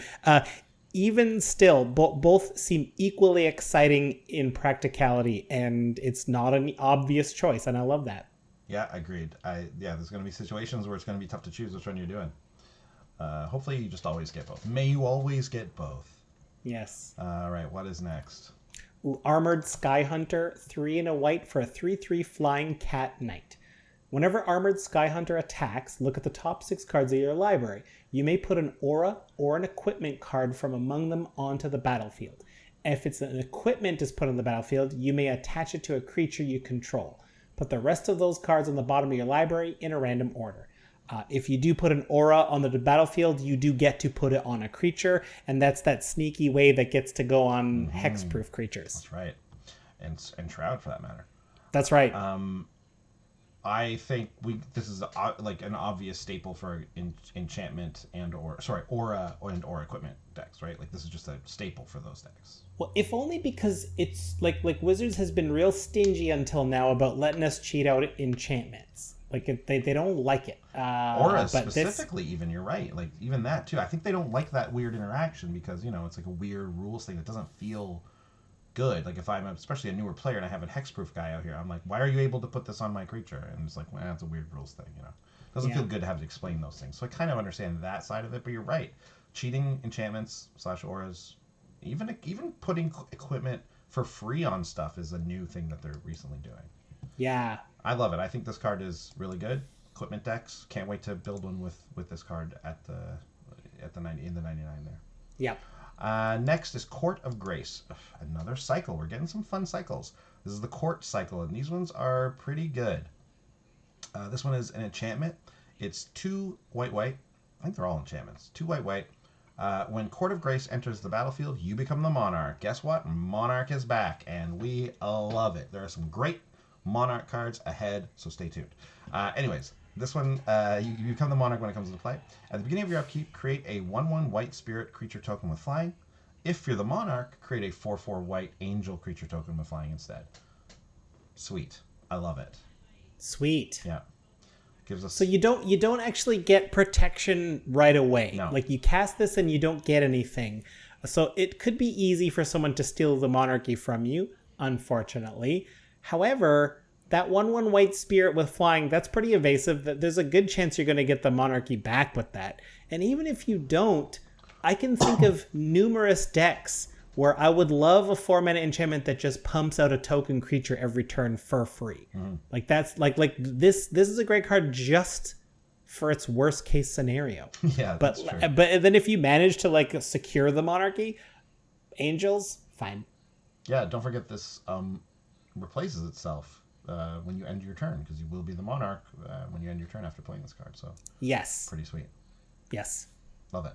Even still, both seem equally exciting in practicality, and it's not an obvious choice, and I love that. Yeah, agreed. There's going to be situations where it's going to be tough to choose which one you're doing. Hopefully you just always get both. May you always get both. Yes. All right, what is next? Armored Sky Hunter, 3 and a white for a 3/3 flying cat knight. Whenever Armored Sky Hunter attacks, look at the top 6 cards of your library. You may put an aura or an equipment card from among them onto the battlefield. If it's an equipment is put on the battlefield, you may attach it to a creature you control. Put the rest of those cards on the bottom of your library in a random order. If you do put an aura on the battlefield, you do get to put it on a creature, and that's that sneaky way that gets to go on hexproof creatures. That's right. And Shroud, for that matter. That's right. I think this is like an obvious staple for enchantment aura and or equipment decks, right? Like this is just a staple for those decks. Well, if only because it's like Wizards has been real stingy until now about letting us cheat out enchantments. Like they don't like it. Aura specifically, even you're right. Like even that too. I think they don't like that weird interaction because it's like a weird rules thing that doesn't feel good. Like if I'm especially a newer player and I have a hexproof guy out here, I'm like, why are you able to put this on my creature? And it's like, well, that's a weird rules thing, It doesn't feel good to have to explain those things. So I kind of understand that side of it, but you're right. Cheating enchantments / auras, even putting equipment for free on stuff is a new thing that they're recently doing. Yeah. I love it. I think this card is really good. Equipment decks. Can't wait to build one with this card at the 99 there. Yeah. Next is Court of Grace. Another cycle. We're getting some fun cycles. This is the Quartz Cycle, and these ones are pretty good. This one is an enchantment. It's 2 white. I think they're all enchantments. 2 white. When Court of Grace enters the battlefield, you become the Monarch. Guess what? Monarch is back, and we love it. There are some great Monarch cards ahead, so stay tuned. Anyways, this one, you become the Monarch when it comes into play. At the beginning of your upkeep, create a 1/1 white spirit creature token with flying. If you're the Monarch, create a 4/4 white angel creature token with flying instead. Sweet. I love it. Sweet. Yeah. Gives us... So you don't actually get protection right away. No. Like you cast this and you don't get anything. So it could be easy for someone to steal the monarchy from you, unfortunately. However, that 1/1 white spirit with flying, that's pretty evasive. There's a good chance you're going to get the monarchy back with that. And even if you don't, I can think of numerous decks where I would love a 4-mana enchantment that just pumps out a token creature every turn for free. Like that's like this is a great card just for its worst case scenario. Yeah, that's true. But then if you manage to like secure the monarchy, angels, fine. Yeah, don't forget this replaces itself when you end your turn, because you will be the Monarch when you end your turn after playing this card. So yes, pretty sweet. Yes, love it.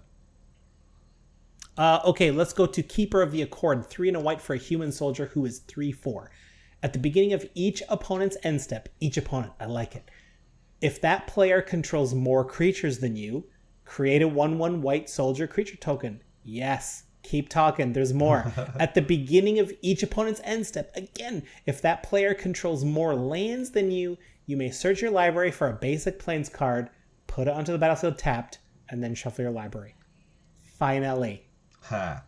Okay, let's go to Keeper of the Accord, 3 and a white for a human soldier who is 3/4. At the beginning of each opponent's end step, each opponent, I like it, If that player controls more creatures than you, create a 1/1 white soldier creature token. Yes, keep talking. There's more. At the beginning of each opponent's end step, again, if that player controls more lands than you, you may search your library for a basic plains card, put it onto the battlefield tapped, and then shuffle your library. Finally. Ha.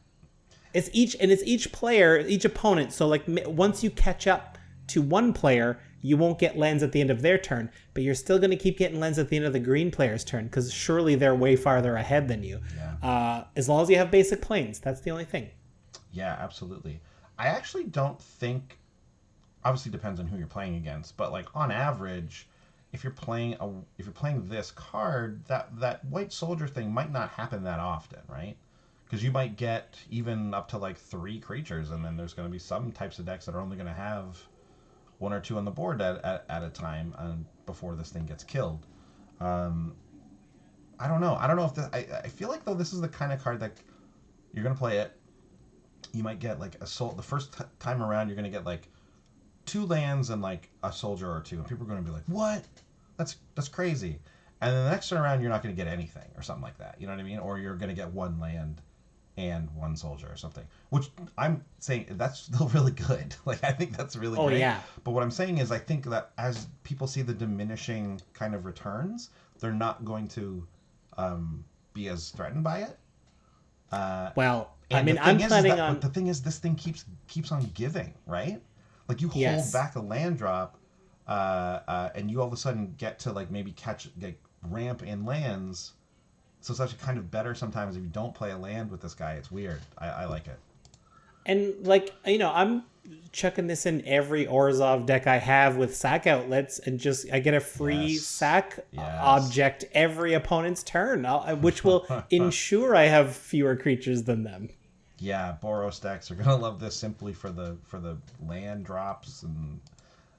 It's each player, each opponent. So like once you catch up to one player, you won't get lands at the end of their turn, but you're still going to keep getting lands at the end of the green player's turn because surely they're way farther ahead than you. Yeah. As long as you have basic plains, that's the only thing. Yeah, absolutely. I actually don't think. Obviously, depends on who you're playing against, but like on average, if you're playing this card, that white soldier thing might not happen that often, right? Because you might get even up to like 3 creatures, and then there's going to be some types of decks that are only going to have 1 or 2 on the board at a time before this thing gets killed. I don't know. I don't know if I feel like though this is the kind of card that you're going to play it. You might get like the first time around you're going to get like 2 lands and like a soldier or 2, and people are going to be like, "What? That's crazy." And then the next turn around you're not going to get anything or something like that. You know what I mean? Or you're going to get 1 land and 1 soldier or something, which I'm saying that's still really good. Like I think that's really great. Yeah. But what I'm saying is I think that as people see the diminishing kind of returns, they're not going to be as threatened by it. Well, I And mean, the thing I'm planning on. But the thing is, this thing keeps on giving, right? Like you hold Yes. back a land drop, and you all of a sudden get to like maybe ramp in lands. So it's actually kind of better sometimes if you don't play a land with this guy. It's weird. I like it. And like, I'm chucking this in every Orzhov deck I have with sack outlets, and I get a free Yes. sack Yes. object every opponent's turn, which will ensure I have fewer creatures than them. Yeah, Boros decks are gonna love this simply for the land drops, and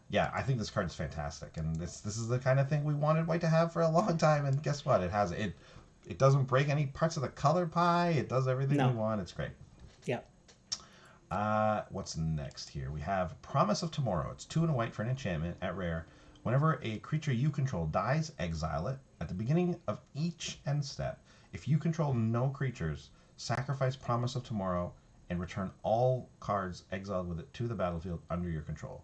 yeah, I think this card is fantastic, and this is the kind of thing we wanted White to have for a long time, and guess what? It has it. It doesn't break any parts of the color pie. It does everything we want. It's great. Yeah. What's next here? We have Promise of Tomorrow. It's 2 and a white for an enchantment at rare. Whenever a creature you control dies, exile it. At the beginning of each end step, if you control no creatures, sacrifice Promise of Tomorrow and return all cards exiled with it to the battlefield under your control.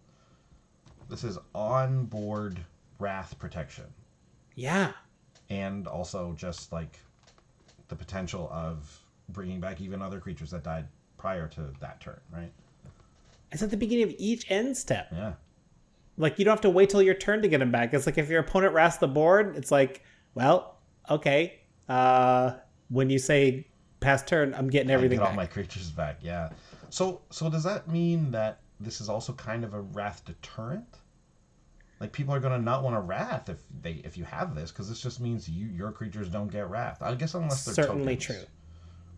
This is on-board Wrath protection. Yeah. And also just like the potential of bringing back even other creatures that died prior to that turn, right? It's at the beginning of each end step. Yeah. Like, you don't have to wait till your turn to get them back. It's like if your opponent wraths the board, it's like, well, okay. When you say past turn, I'm getting everything I get back. all my creatures back, yeah. So does that mean that this is also kind of a Wrath deterrent? Like, people are going to not want to Wrath if you have this, because this just means your creatures don't get Wrath. I guess unless they're Certainly tokens. true.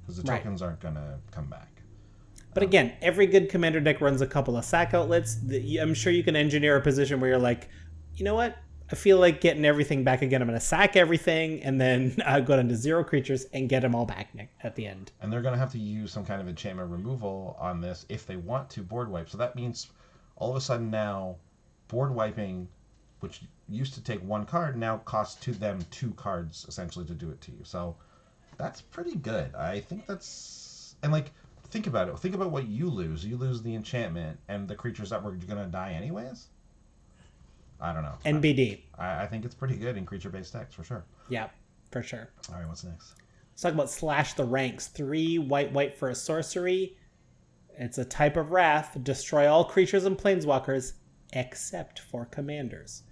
Because the tokens aren't going to come back. But again, every good commander deck runs a couple of sack outlets. I'm sure you can engineer a position where you're like, you know what? I feel like getting everything back again. I'm going to sack everything and then go down to 0 creatures and get them all back at the end. And they're going to have to use some kind of enchantment removal on this if they want to board wipe. So that means all of a sudden now board wiping, which used to take 1 card, now costs to them 2 cards essentially to do it to you. So that's pretty good. I think that's... And like, think about it. Think about what you lose. You lose the enchantment and the creatures that were going to die anyways. I don't know. NBD. I think it's pretty good in creature-based decks, for sure. Yeah, for sure. All right, what's next? Let's talk about Slash the Ranks. 3 white for a sorcery. It's a type of Wrath. Destroy all creatures and planeswalkers except for commanders.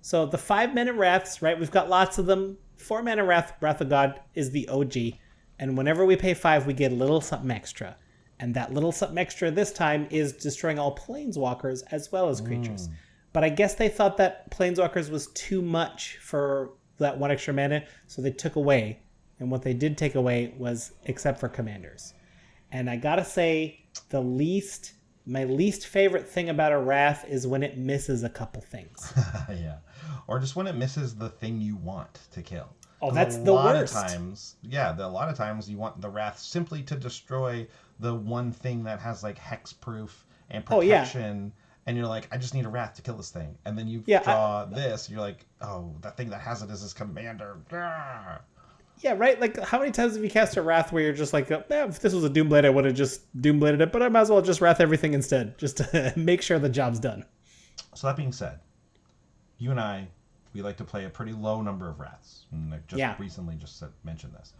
So the 5-mana Wraths, right? We've got lots of them. 4-mana Wrath of God is the OG. And whenever we pay 5, we get a little something extra. And that little something extra this time is destroying all planeswalkers as well as creatures. But I guess they thought that planeswalkers was too much for that 1 extra mana, so they took away. And what they did take away was except for commanders. And I gotta say, my least favorite thing about a Wrath is when it misses a couple things. Yeah. Or just when it misses the thing you want to kill. Oh, that's the worst. A lot of times you want the Wrath simply to destroy the one thing that has like hexproof and protection and you're like, I just need a Wrath to kill this thing. And then you Yeah, draw this, you're like, oh, that thing that has it is his commander. Yeah, right? Like, how many times have you cast a Wrath where you're just like, if this was a Doomblade, I would have just Doombladed it, but I might as well just Wrath everything instead, just to make sure the job's done. So that being said, you and I, we like to play a pretty low number of Wraths. And I just recently just mentioned this.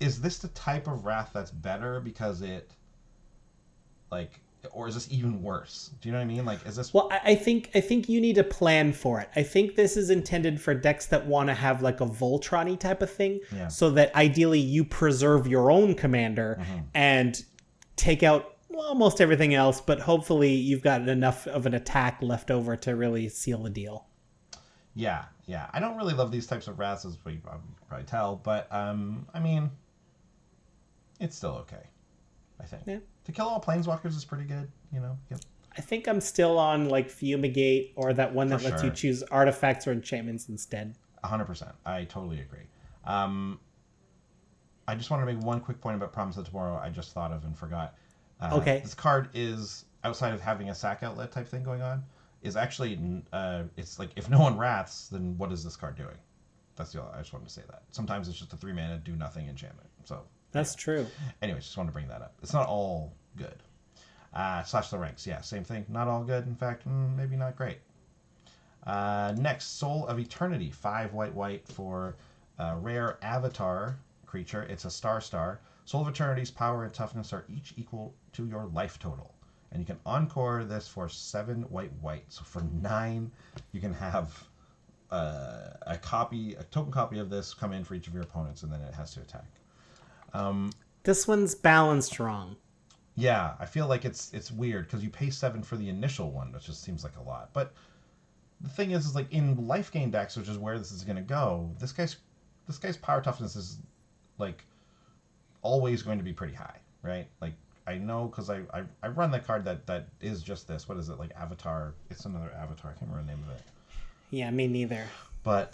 Is this the type of Wrath that's better because it, like, or is this even worse? Do you know what I mean? Like, is this... Well, I think you need to plan for it. I think this is intended for decks that want to have like a Voltron-y type of thing, so that ideally you preserve your own commander and take out almost everything else, but hopefully you've got enough of an attack left over to really seal the deal. Yeah. I don't really love these types of Wraths, as you probably tell, but I mean, it's still okay, I think. Yeah. To kill all Planeswalkers is pretty good, you know. Yep. I think I'm still on like Fumigate or that one that lets you choose artifacts or enchantments instead. 100%. I totally agree. I just want to make one quick point about Promise of Tomorrow I just thought of and forgot. Okay. This card is, outside of having a sack outlet type thing going on, is actually, it's like, if no one Wraths, then what is this card doing? That's the I just wanted to say that. Sometimes it's just a 3-mana do nothing enchantment. So that's true. Anyways, just wanted to bring that up. It's not all good. Slash the ranks. Yeah, same thing. Not all good. In fact, maybe not great. Next, Soul of Eternity. 5 white for rare avatar creature. It's a star. Soul of Eternity's power and toughness are each equal to your life total. And you can encore this for 7 white. So for 9, you can have a token copy of this come in for each of your opponents, and then it has to attack. This one's balanced wrong. Yeah, I feel like it's weird because you pay 7 for the initial one, which just seems like a lot. But the thing is like in life gain decks, which is where this is going to go, this guy's power toughness is like always going to be pretty high, right? Like I know because I run that card that is just this. What is it, like Avatar? It's another Avatar. I can't remember the name of it. Yeah, me neither. But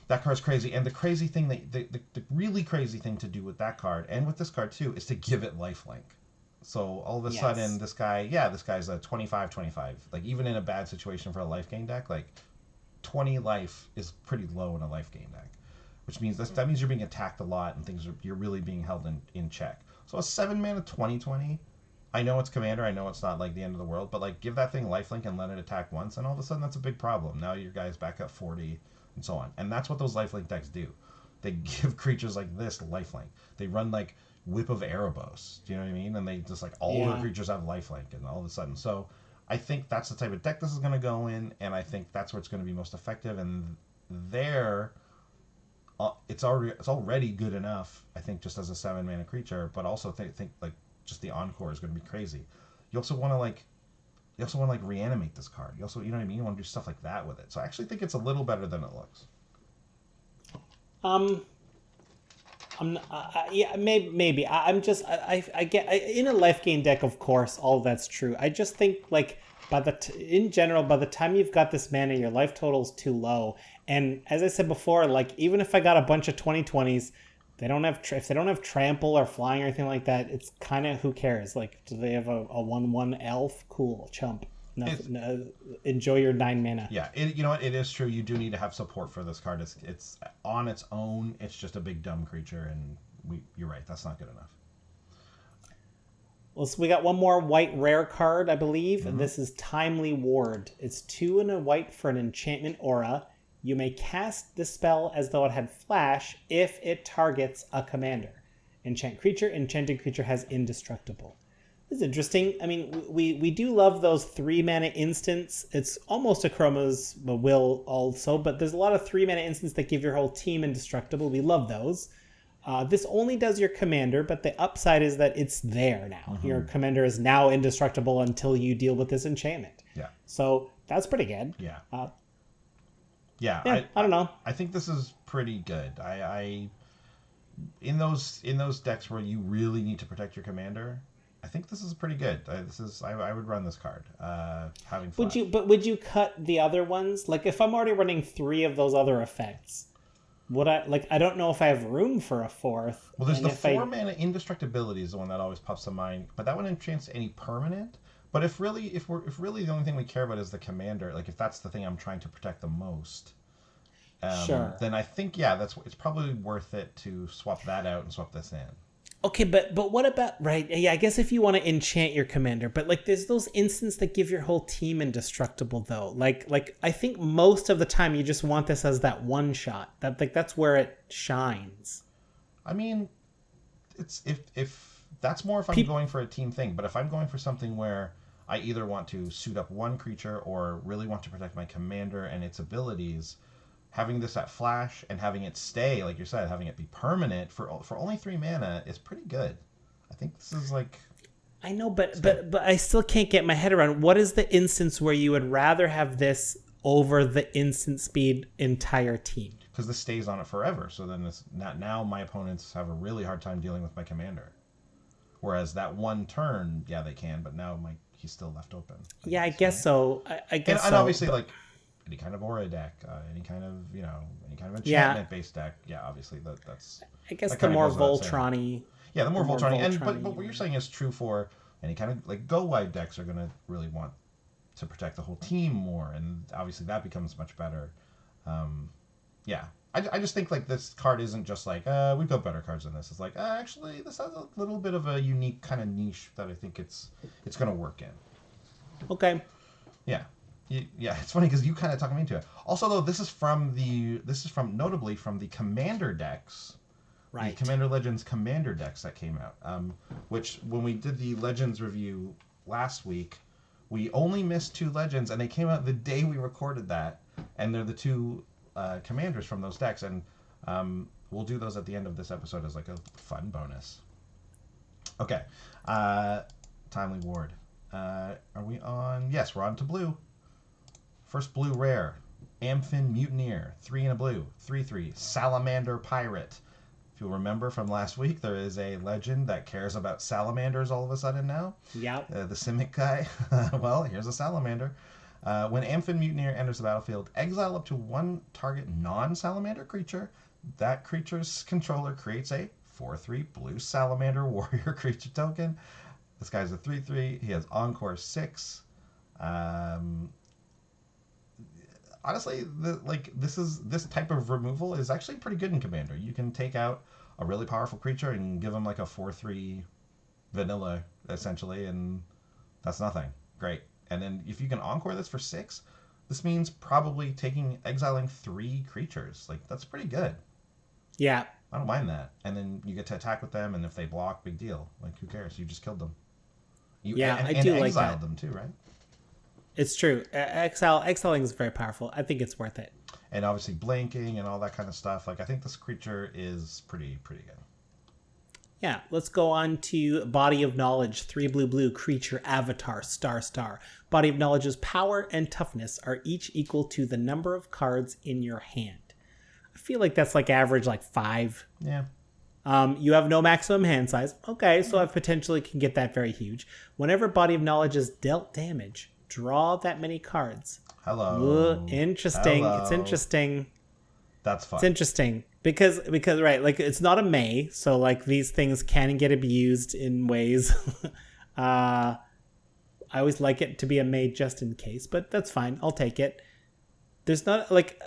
that card's crazy, and the crazy thing the really crazy thing to do with that card and with this card too is to give it lifelink. So all of a sudden, this guy's a 25. Like even in a bad situation for a life gain deck, like 20 life is pretty low in a life gain deck, which means that means you're being attacked a lot and you're really being held in check. So a 7-mana 20/20. I know it's commander, I know it's not like the end of the world, but like give that thing lifelink and let it attack once, and all of a sudden that's a big problem. Now your guy's back at 40 and so on. And that's what those lifelink decks do. They give creatures like this lifelink. They run like Whip of Erebos. Do you know what I mean? And they just like all their creatures have lifelink, and all of a sudden. So I think that's the type of deck this is going to go in, and I think that's where it's going to be most effective. And there, it's already good enough, I think, just as a 7-mana creature. But also think like just the encore is going to be crazy. You also want to reanimate this card. You know what I mean? You want to do stuff like that with it. So I actually think it's a little better than it looks. Yeah, maybe. I'm just I get in a life gain deck, of course, all that's true. I just think like in general, by the time you've got this mana, your life total's too low. And as I said before, like even if I got a bunch of 20/20s, if they don't have trample or flying or anything like that, it's kind of who cares? Like, do they have a 1/1 elf? Cool, chump. No, enjoy your 9 mana. Yeah, you know what? It is true. You do need to have support for this card. It's on its own. It's just a big dumb creature, and you're right. That's not good enough. Well, so we got one more white rare card, I believe. And this is Timely Ward. It's 2 and a white for an enchantment aura. You may cast this spell as though it had flash if it targets a commander. Enchant creature. Enchanted creature has indestructible. This is interesting. I mean, we do love those 3-mana instants. It's almost a Chromas will also, but there's a lot of 3-mana instants that give your whole team indestructible. We love those. This only does your commander, but the upside is that it's there now. Your commander is now indestructible until you deal with this enchantment. Yeah. So that's pretty good. Yeah. Yeah, I don't know. I think this is pretty good. I in those decks where you really need to protect your commander, I think this is pretty good. I would run this card. Having flash. Would you cut the other ones? Like if I'm already running 3 of those other effects, would I don't know if I have room for a 4th. Well, there's the 4-mana indestructibility is the one that always pops to mind, but that one enchants any permanent. But if really the only thing we care about is the commander, like if that's the thing I'm trying to protect the most, Sure. then I think it's probably worth it to swap that out and swap this in. Okay, but what about, right? Yeah, I guess if you want to enchant your commander, but like there's those instants that give your whole team indestructible though. Like I think most of the time you just want this as that one shot. That's where it shines. I mean, it's if that's more if I'm going for a team thing, but if I'm going for something where I either want to suit up one creature or really want to protect my commander and its abilities, having this at flash and having it stay, like you said, having it be permanent for only 3 mana is pretty good. I think this is like. I know, but I still can't get my head around what is the instance where you would rather have this over the instant speed entire team. Because this stays on it forever, so then now my opponents have a really hard time dealing with my commander. Whereas that one turn, yeah, they can, but now he's still left open. Yeah, I guess so. I guess and so. Obviously, like any kind of aura deck, any kind of enchantment based deck. Yeah, obviously that's. I guess the more Voltron-y. Yeah, the more Voltron-y, and but what you're saying is true for any kind of like go wide decks are gonna really want to protect the whole team more, and obviously that becomes much better. Yeah, I just think like this card isn't just like we've got better cards than this. It's like actually this has a little bit of a unique kind of niche that I think it's gonna work in. Okay. Yeah. Yeah, it's funny because you kind of talked me into it. Also, though, this is notably from the Commander decks, right? The Commander Legends Commander decks that came out. Which when we did the Legends review last week, we only missed 2 Legends, and they came out the day we recorded that, and they're the 2 Commanders from those decks, and we'll do those at the end of this episode as like a fun bonus. Okay, Timely Ward. Are we on? Yes, we're on to blue. First blue rare, Amphin Mutineer, 3 and a blue, 3/3, Salamander Pirate. If you'll remember from last week, there is a legend that cares about salamanders all of a sudden now. Yeah. The Simic guy. Well, here's a salamander. When Amphin Mutineer enters the battlefield, exile up to 1 target non-salamander creature. That creature's controller creates a 4/3 blue salamander warrior creature token. This guy's a 3/3. He has Encore 6. Honestly, this type of removal is actually pretty good in Commander. You can take out a really powerful creature and give him like a 4/3 vanilla essentially, and that's nothing. Great. And then if you can Encore this for 6, this means probably exiling 3 creatures. Like that's pretty good. Yeah. I don't mind that. And then you get to attack with them, and if they block, big deal. Like who cares? You just killed them. I do like that. Exiled them too, right? It's true. Exiling is very powerful. I think it's worth it. And obviously blinking and all that kind of stuff. Like I think this creature is pretty good. Yeah, let's go on to Body of Knowledge, 3 blue creature avatar star. Body of Knowledge's power and toughness are each equal to the number of cards in your hand. I feel like that's like average like 5. Yeah. You have no maximum hand size. Okay, so I potentially can get that very huge. Whenever Body of Knowledge is dealt damage, draw that many cards. Hello. Interesting. Hello. It's interesting. That's fun. It's interesting because right, like it's not a May, so like these things can get abused in ways. I always like it to be a May just in case, but that's fine. I'll take it. There's not like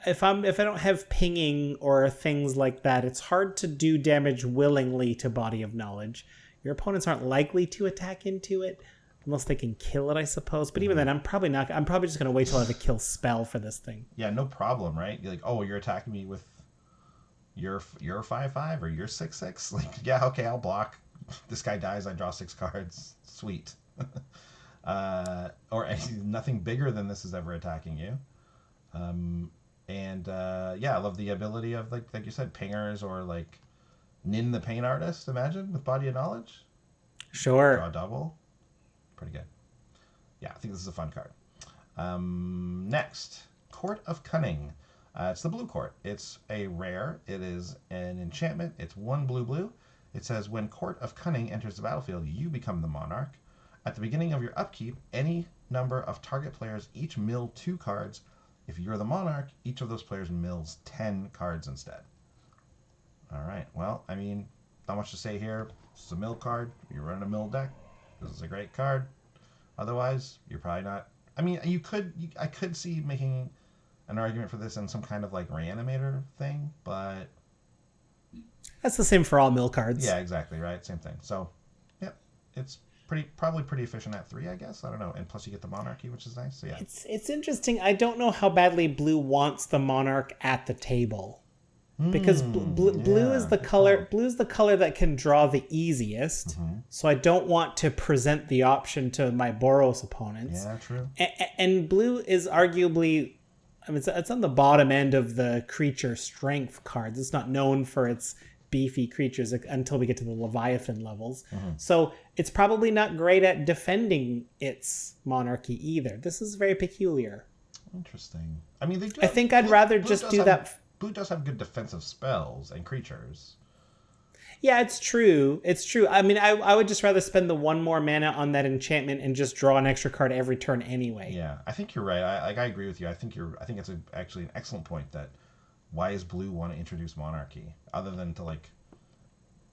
if I don't have pinging or things like that, it's hard to do damage willingly to Body of Knowledge. Your opponents aren't likely to attack into it. Unless they can kill it, I suppose. But even then, I'm probably just going to wait till I have a kill spell for this thing. Yeah, no problem, right? You're like, oh, you're attacking me with your 5/5 or your 6/6? Like, yeah, okay, I'll block. This guy dies, I draw 6 cards. Sweet. Or nothing bigger than this is ever attacking you. Yeah, I love the ability of, like you said, pingers or, like, Nin the Pain Artist, imagine, with Body of Knowledge. Sure. Draw double. Pretty good. Yeah, I think this is a fun card. Next, Court of Cunning. It's the blue court. It's a rare. It is an enchantment. It's 1 blue. It says when Court of Cunning enters the battlefield, you become the monarch. At the beginning of your upkeep, any number of target players each mill 2 cards. If you're the monarch, each of those players mills 10 cards instead. All right. Well, I mean, not much to say here. It's a mill card. You're running a mill deck. This is a great card. Otherwise, you're probably not. I mean, I could see making an argument for this in some kind of like reanimator thing, but That's the same for all mill cards. yeah, exactly, right? Same thing. So, yeah, it's probably pretty efficient at 3, I guess. I don't know. And plus you get the monarchy, which is nice. So yeah. It's interesting. I don't know how badly blue wants the monarch at the table. Because blue is the color. Blue is the color that can draw the easiest. So I don't want to present the option to my Boros opponents. Yeah, true. And blue is arguably, I mean, it's on the bottom end of the creature strength cards. It's not known for its beefy creatures until we get to the Leviathan levels. So it's probably not great at defending its monarchy either. This is very peculiar. Interesting. I mean, I think I'd rather just do that. Blue does have good defensive spells and creatures. Yeah, it's true. It's true. I mean, I would just rather spend the 1 more mana on that enchantment and just draw an extra card every turn anyway. Yeah, I think you're right. I agree with you. I think it's actually an excellent point that why does blue want to introduce monarchy other than to like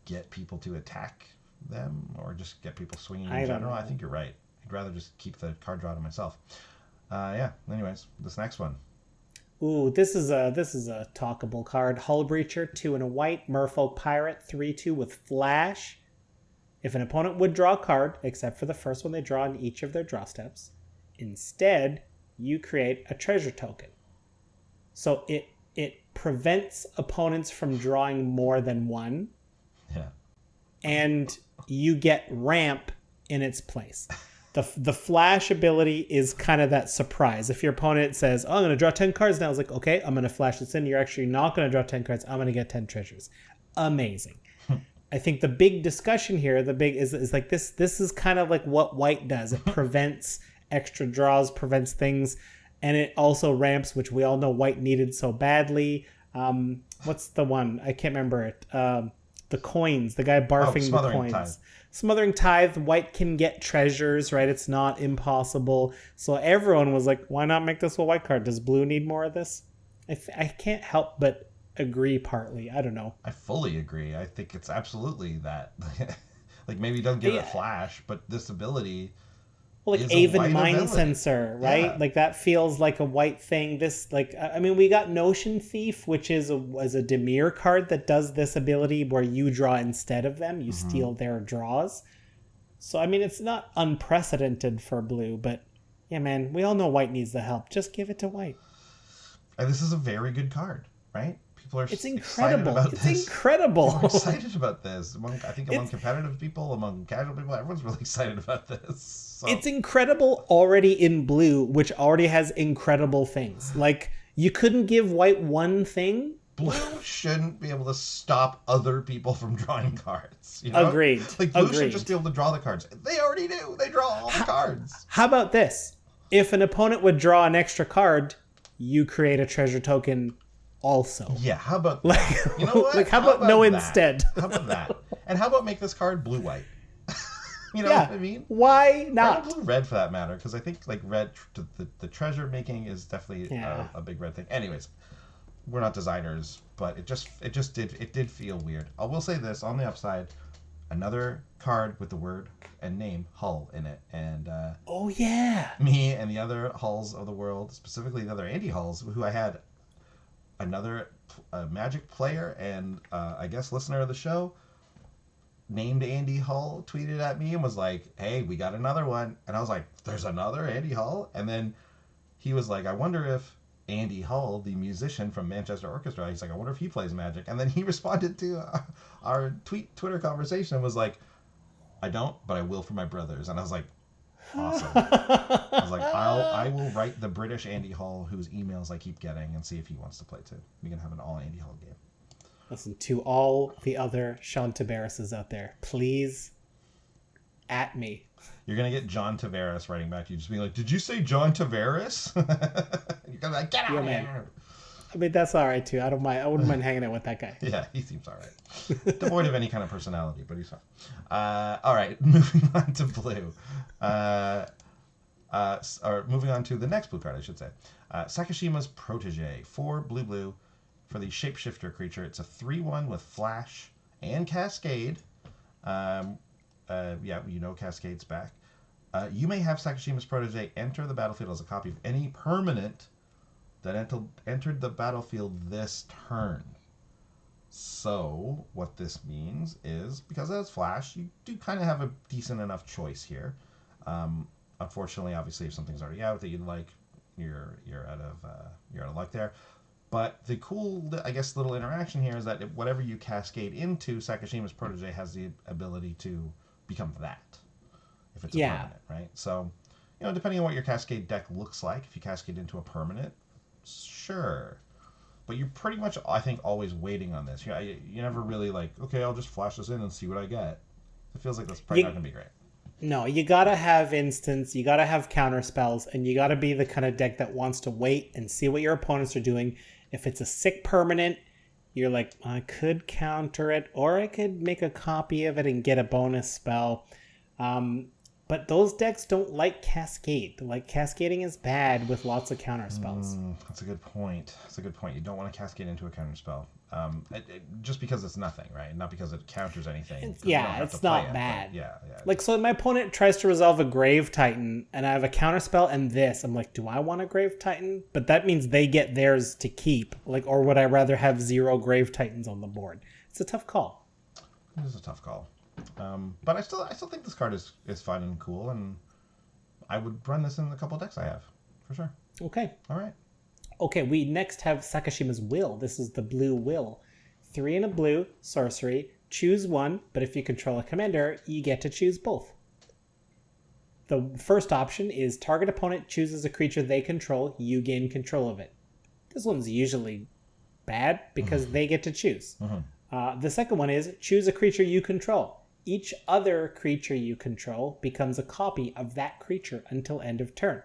get people to attack them or just get people swinging in general? I think you're right. I'd rather just keep the card draw to myself. Yeah. Anyways, this next one. Ooh, this is a talkable card. Hull Breacher, 2 and a white. Merfolk Pirate, 3/2 with Flash. If an opponent would draw a card, except for the first one they draw in each of their draw steps, instead you create a treasure token. So it prevents opponents from drawing more than one. Yeah. And you get ramp in its place. The flash ability is kind of that surprise. If your opponent says, oh, I'm going to draw 10 cards now, it's like, okay, I'm going to flash this in. You're actually not going to draw 10 cards. I'm going to get 10 treasures. Amazing. I think the big discussion here, is like this is kind of like what white does. It prevents extra draws, prevents things, and it also ramps, which we all know white needed so badly. What's the one? I can't remember it. The coins, the guy barfing the coins. Tithe. Smothering Tithe, white can get treasures, right? It's not impossible. So everyone was like, why not make this a white card? Does blue need more of this? I can't help but agree partly. I don't know. I fully agree. I think it's absolutely that. Like maybe don't give it flash, but this ability... Well, like Aven Mind Sensor, right? Yeah. Like that feels like a white thing. This, like, I mean, we got Notion Thief, which is a Dimir card that does this ability where you draw instead of them. You steal their draws. So, I mean, it's not unprecedented for blue, but yeah, man, we all know white needs the help. Just give it to white. And this is a very good card, right? People are incredible. It's incredible. People are excited about this. Among competitive people, among casual people, everyone's really excited about this. So. It's incredible already in blue, which already has incredible things. Like, you couldn't give white one thing. Blue shouldn't be able to stop other people from drawing cards. You know? Agreed. Like, blue should just be able to draw the cards. They already do. They draw all the cards. How about this? If an opponent would draw an extra card, you create a treasure token also. Yeah, how about that? You know what? Like, how about no instead? How about that? And how about make this card blue-white? You know what I mean? Why not? Or blue-red for that matter, because I think like red, the treasure making is definitely a big red thing. Anyways, we're not designers, but it did feel weird. I will say this on the upside, another card with the word and name Hull in it, and oh yeah, me and the other Hulls of the world, specifically the other Andy Hulls, who I had another Magic player and I guess listener of the show named Andy Hull tweeted at me and was like, hey, we got another one. And I was like, there's another Andy Hull? And then he was like, I wonder if Andy Hull, the musician from Manchester Orchestra, he's like, I wonder if he plays Magic. And then he responded to our Twitter conversation and was like, I don't, but I will for my brothers. And I was like, awesome. I was like, I will write the British Andy Hull whose emails I keep getting and see if he wants to play too. We can have an all Andy Hull game. Listen, to all the other Sean Tavareses out there, please at me. You're going to get John Tavares writing back to you, just being like, did you say John Tavares? You're going to be like, get out of here. I mean, that's all right, too. I wouldn't mind hanging out with that guy. Yeah, he seems all right. Devoid of any kind of personality, but he's fine. All right, moving on to blue. Or moving on to the next blue card, I should say. Sakashima's Protege, 4 blue, for the Shapeshifter creature. It's a 3/1 with Flash and Cascade. Yeah, you know Cascade's back. You may have Sakashima's Protege enter the battlefield as a copy of any permanent that entered the battlefield this turn. So, what this means is, because it has flash, you do kind of have a decent enough choice here. Unfortunately, obviously, if something's already out that you'd like, you're out of luck there. But the cool, I guess, little interaction here is that whatever you cascade into, Sakashima's Protege has the ability to become that, if it's a permanent, right? So, depending on what your cascade deck looks like, if you cascade into a permanent, sure. But you're pretty much, I think, always waiting on this. You never really like, okay, I'll just flash this in and see what I get. It feels like that's probably not going to be great. No, you gotta have instants, you gotta have counter spells, and you gotta be the kind of deck that wants to wait and see what your opponents are doing. If it's a sick permanent, you're like, I could counter it, or I could make a copy of it and get a bonus spell. But those decks don't like Cascade. Like, cascading is bad with lots of counter spells. That's a good point. You don't want to cascade into a counter spell. Just because it's nothing, right? Not because it counters anything. It's not bad. Yeah. Like, so my opponent tries to resolve a Grave Titan, and I have a counter spell and this. I'm like, do I want a Grave Titan? But that means they get theirs to keep. Like, or would I rather have 0 Grave Titans on the board? It's a tough call. It is a tough call. But I still think this card is fun and cool, and I would run this in a couple decks I have, for sure. Okay. All right. Okay, we next have Sakashima's Will. This is the blue Will. 3 and a blue, sorcery. Choose one, but if you control a commander, you get to choose both. The first option is target opponent chooses a creature they control, you gain control of it. This one's usually bad because they get to choose. The second one is choose a creature you control. Each other creature you control becomes a copy of that creature until end of turn.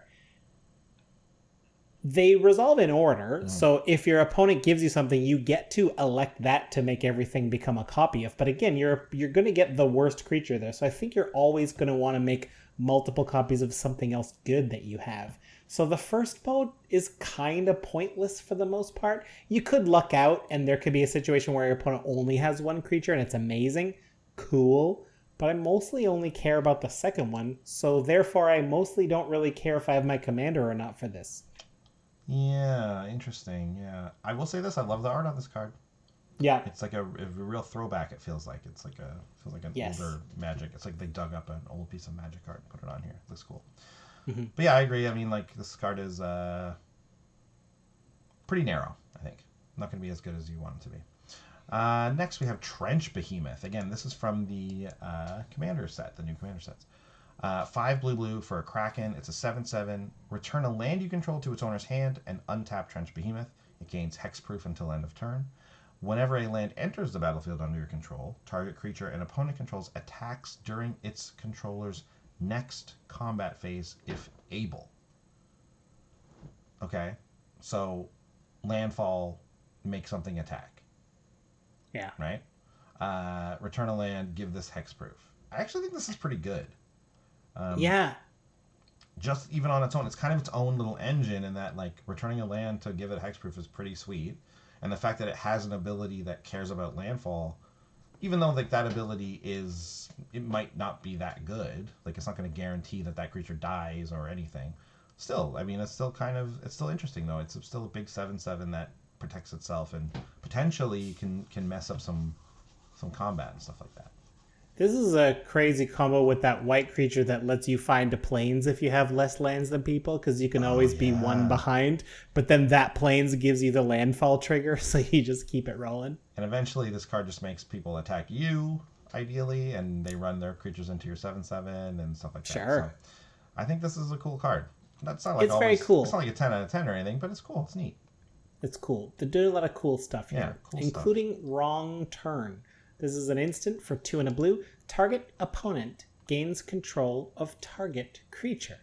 They resolve in order, so if your opponent gives you something, you get to elect that to make everything become a copy of. But again, you're going to get the worst creature there, so I think you're always going to want to make multiple copies of something else good that you have. So the first mode is kind of pointless for the most part. You could luck out, and there could be a situation where your opponent only has one creature, and it's amazing. Cool. But I mostly only care about the second one, so therefore I mostly don't really care if I have my commander or not for this. Yeah, interesting. Yeah, I will say this: I love the art on this card. Yeah, it's like a real throwback. It feels like an older Magic. It's like they dug up an old piece of Magic art and put it on here. It looks cool. But yeah, I agree. I mean, like, this card is pretty narrow. I think not going to be as good as you want it to be. Next, we have Trench Behemoth. Again, this is from the Commander set, the new Commander sets. 5 blue for a Kraken. It's a 7/7. Return a land you control to its owner's hand and untap Trench Behemoth. It gains hexproof until end of turn. Whenever a land enters the battlefield under your control, target creature and opponent controls attacks during its controller's next combat phase if able. Okay, so landfall, make something attack. Yeah. Right? Return a land, give this hexproof. I actually think this is pretty good. Yeah. Just even on its own, it's kind of its own little engine in that, like, returning a land to give it hexproof is pretty sweet. And the fact that it has an ability that cares about landfall, even though, like, that ability it might not be that good. Like, it's not going to guarantee that creature dies or anything. Still, I mean, it's still interesting, though. It's still a big 7/7 that protects itself and potentially can mess up some combat and stuff like that. This is a crazy combo with that white creature that lets you find a plains if you have less lands than people, because you can always be one behind, but then that plains gives you the landfall trigger, so you just keep it rolling. And eventually this card just makes people attack you, ideally, and they run their creatures into your 7/7 and stuff like that. Sure. So I think this is a cool card. That's not like it's very cool. It's not like a 10 out of 10 or anything, but it's cool. It's neat. It's cool. They're doing a lot of cool stuff here, Yeah, cool including Wrong Turn. This is an instant for 2 and a blue. Target opponent gains control of target creature.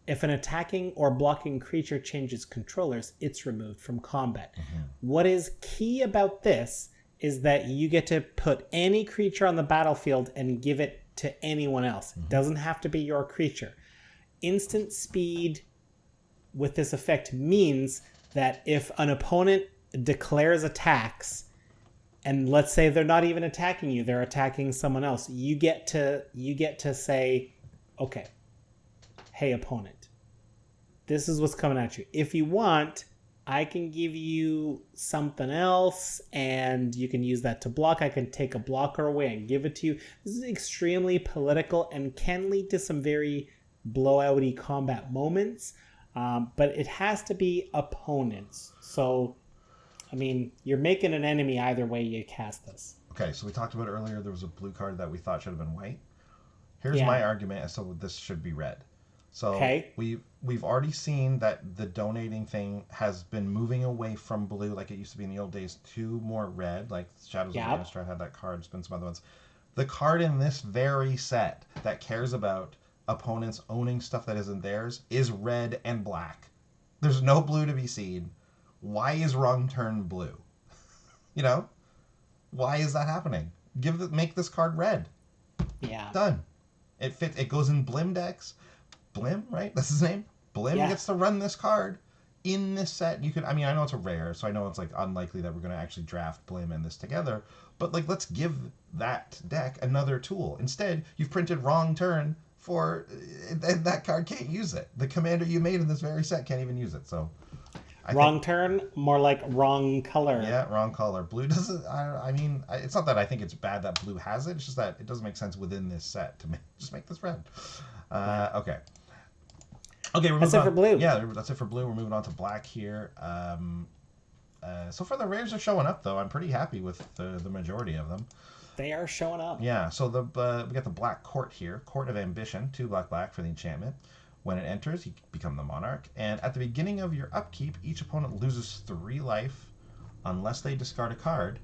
If an attacking or blocking creature changes controllers, it's removed from combat. What is key about this is that you get to put any creature on the battlefield and give it to anyone else. It doesn't have to be your creature. Instant speed with this effect means that if an opponent declares attacks, and let's say they're not even attacking you, they're attacking someone else, you get to say, okay, hey, opponent, this is what's coming at you. If you want, I can give you something else, and you can use that to block. I can take a blocker away and give it to you. This is extremely political and can lead to some very blowout-y combat moments, but it has to be opponents. So, I mean, you're making an enemy either way you cast this. Okay, so we talked about earlier there was a blue card that we thought should have been white. Here's my argument as to this should be red. So we've already seen that the donating thing has been moving away from blue like it used to be in the old days to more red, like Shadows of the Innistrad had that card, it's been some other ones. The card in this very set that cares about opponents owning stuff that isn't theirs is red and black. There's no blue to be seen. Why is Wrong Turn blue? You know? Why is that happening? Make this card red. Yeah. Done. It goes in Blim decks. Blim, right? That's his name? Blim gets to run this card in this set. I know it's a rare, so I know it's like unlikely that we're going to actually draft Blim in this together, but like let's give that deck another tool. Instead, you've printed Wrong Turn and that card can't use it. The commander you made in this very set can't even use it. So wrong turn, more like wrong color. Yeah, wrong color. Blue doesn't. It's not that I think it's bad that blue has it. It's just that it doesn't make sense within this set to just make this red. Okay. Okay, that's it for blue. Yeah, that's it for blue. We're moving on to black here. So far the rares are showing up though. I'm pretty happy with the majority of them. They are showing up. Yeah. So we got the black court here. Court of Ambition, 2 black for the enchantment. When it enters, you become the Monarch. And at the beginning of your upkeep, each opponent loses 3 life unless they discard a card.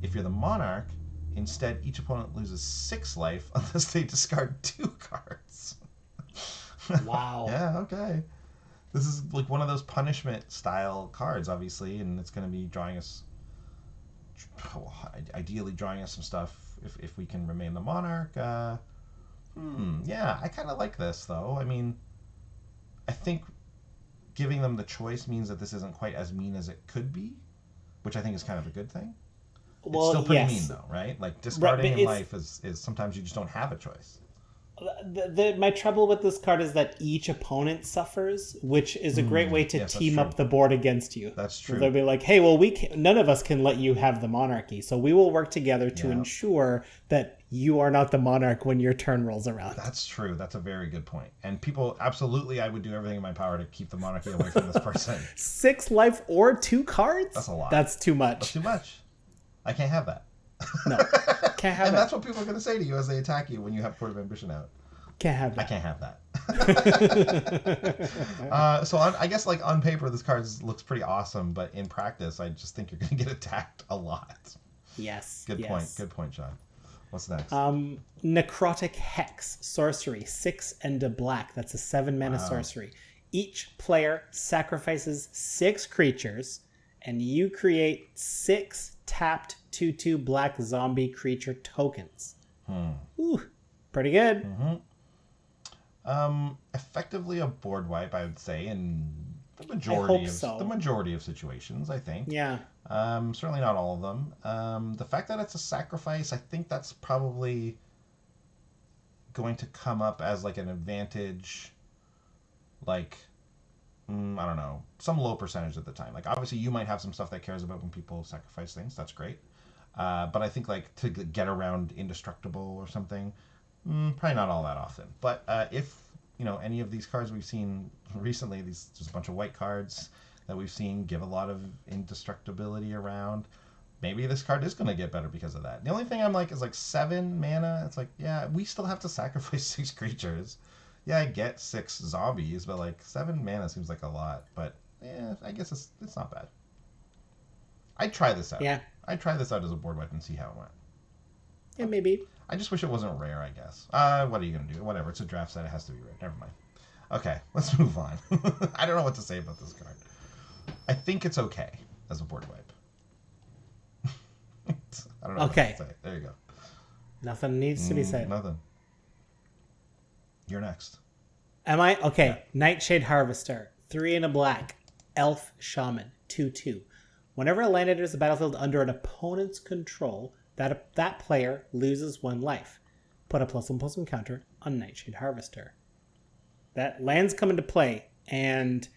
If you're the Monarch, instead, each opponent loses 6 life unless they discard 2 cards. Wow. Yeah, okay. This is like one of those punishment style cards, obviously, and it's going to be drawing us, ideally drawing us some stuff if we can remain the Monarch. Yeah, I kind of like this, though. I mean, I think giving them the choice means that this isn't quite as mean as it could be, which I think is kind of a good thing. Well, it's still pretty mean, though, right? Like, discarding in life is sometimes you just don't have a choice. My trouble with this card is that each opponent suffers, which is a great way to team up the board against you. That's true. They'll be like, hey, well, none of us can let you have the monarchy, so we will work together to ensure that you are not the monarch when your turn rolls around. That's true. That's a very good point. And people, absolutely, I would do everything in my power to keep the monarchy away from this person. 6 life or 2 cards? That's a lot. That's too much. That's too much. I can't have that. No, can't have and it. that's what people are going to say to you as they attack you when you have Court of Ambition out. Can't have that. I can't have that. So I guess like on paper this card looks pretty awesome, but in practice I just think you're going to get attacked a lot. Yes. Good point. Good point, John. What's next? Necrotic Hex, sorcery, 6 and a black. That's a 7 mana sorcery. Each player sacrifices 6 creatures, and you create 6 tapped 2/2 black zombie creature tokens. Ooh, pretty good. Effectively a board wipe, I would say, in the majority of situations, I think. Yeah. Certainly not all of them. The fact that it's a sacrifice, I think that's probably going to come up as like an advantage, like, I don't know, some low percentage at the time. Like, obviously you might have some stuff that cares about when people sacrifice things. That's great. But I think like to get around indestructible or something, probably not all that often. But if any of these cards we've seen recently, these just a bunch of white cards that we've seen give a lot of indestructibility around, maybe this card is going to get better because of that. The only thing I'm like is like 7 mana. It's like, yeah, we still have to sacrifice 6 creatures. Yeah, I get 6 zombies, but like 7 mana seems like a lot. But yeah, I guess it's not bad. I'd try this out. Yeah. I'd try this out as a board wipe and see how it went. Yeah, maybe. I just wish it wasn't rare, I guess. What are you going to do? Whatever, it's a draft set. It has to be rare. Never mind. Okay, let's move on. I don't know what to say about this card. I think it's okay as a board wipe. I don't know what to say. There you go. Nothing needs to be said. Nothing. You're next. Am I? Okay. Yeah. Nightshade Harvester, 3 and a black. Elf Shaman, 2/2. Whenever a land enters the battlefield under an opponent's control, that player loses 1 life. Put a +1/+1 counter on Nightshade Harvester. that land's come into play, and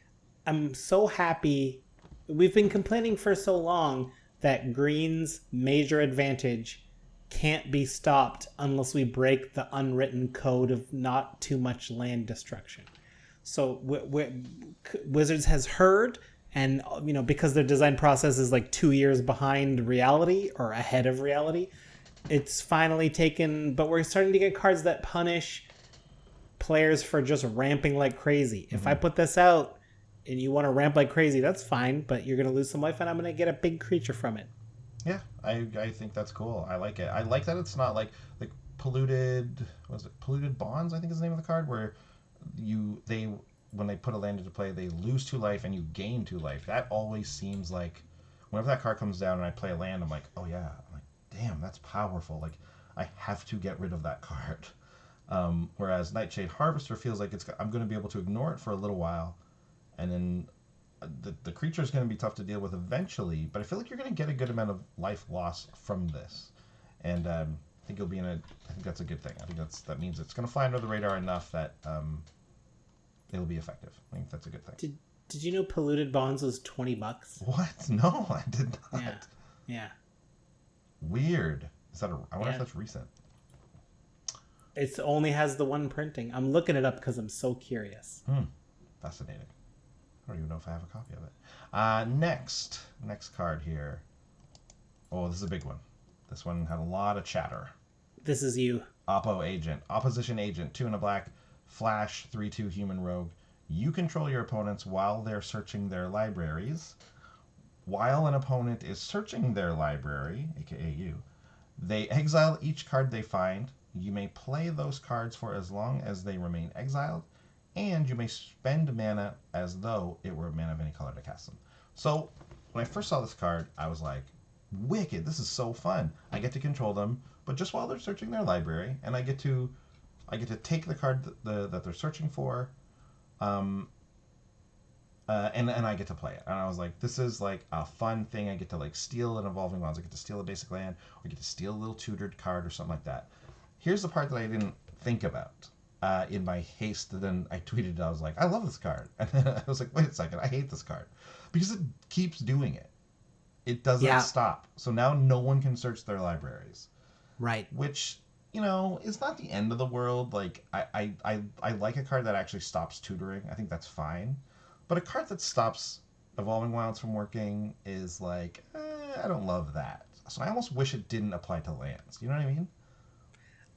I'm so happy. We've been complaining for so long that green's major advantage can't be stopped unless we break the unwritten code of not too much land destruction. So Wizards has heard, and because their design process is like 2 years behind reality or ahead of reality, it's finally taken. But we're starting to get cards that punish players for just ramping like crazy. If I put this out and you want to ramp like crazy, that's fine, but you're going to lose some life and I'm going to get a big creature from it. Yeah, I think that's cool. I like it. I like that it's not like polluted bonds, I think is the name of the card, where when they put a land into play, they lose 2 life and you gain 2 life. That always seems like whenever that card comes down and I play a land, I'm like, oh yeah, I'm like, damn, that's powerful. Like I have to get rid of that card. Whereas Nightshade Harvester feels like I'm going to be able to ignore it for a little while, and then the creature is going to be tough to deal with eventually. But I feel like you're going to get a good amount of life loss from this, and I think you'll be I think that's a good thing. I think that means it's going to fly under the radar enough that it'll be effective. I think that's a good thing. Did you know Polluted Bonds was $20? What? No, I did not. Yeah. Weird. Is that I wonder if that's recent. It only has the one printing. I'm looking it up because I'm so curious. Fascinating. I don't even know if I have a copy of it. Next card here. Oh, this is a big one. This one had a lot of chatter. This is you. Opposition Agent, 2 and a black, flash, 3/2 human rogue. You control your opponents while they're searching their libraries. While an opponent is searching their library, aka you, they exile each card they find. You may play those cards for as long as they remain exiled, and you may spend mana as though it were mana of any color to cast them. So when I first saw this card, I was like, wicked, this is so fun. I get to control them, but just while they're searching their library, and I get to take the card that they're searching for, and I get to play it. And I was like, this is like a fun thing. I get to like steal an Evolving Bonds. I get to steal a basic land, or I get to steal a little tutored card or something like that. Here's the part that I didn't think about in my haste. Then I tweeted it. I was like, I love this card. And then I was like, wait a second, I hate this card. Because it keeps doing it. It doesn't stop. So now no one can search their libraries. Right. Which, is not the end of the world. Like, I like a card that actually stops tutoring. I think that's fine. But a card that stops Evolving Wilds from working is like, I don't love that. So I almost wish it didn't apply to lands. You know what I mean?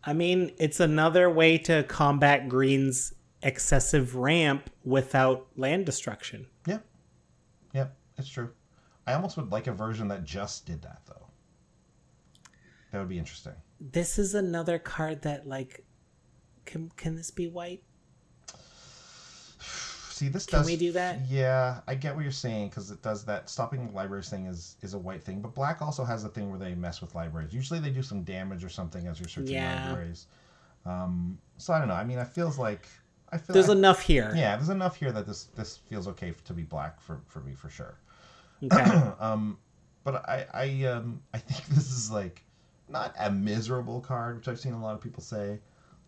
I mean, it's another way to combat green's excessive ramp without land destruction. Yep, it's true. I almost would like a version that just did that, though. That would be interesting. This is another card that, like, can this be white? See, this Can we do that? Yeah, I get what you're saying, because it does that. Stopping the libraries thing is a white thing, but black also has a thing where they mess with libraries. Usually they do some damage or something as you're searching libraries. So I don't know. I mean, it feels like... There's enough here. Yeah, there's enough here that this feels okay to be black for me, for sure. Okay. But I think this is like not a miserable card, which I've seen a lot of people say,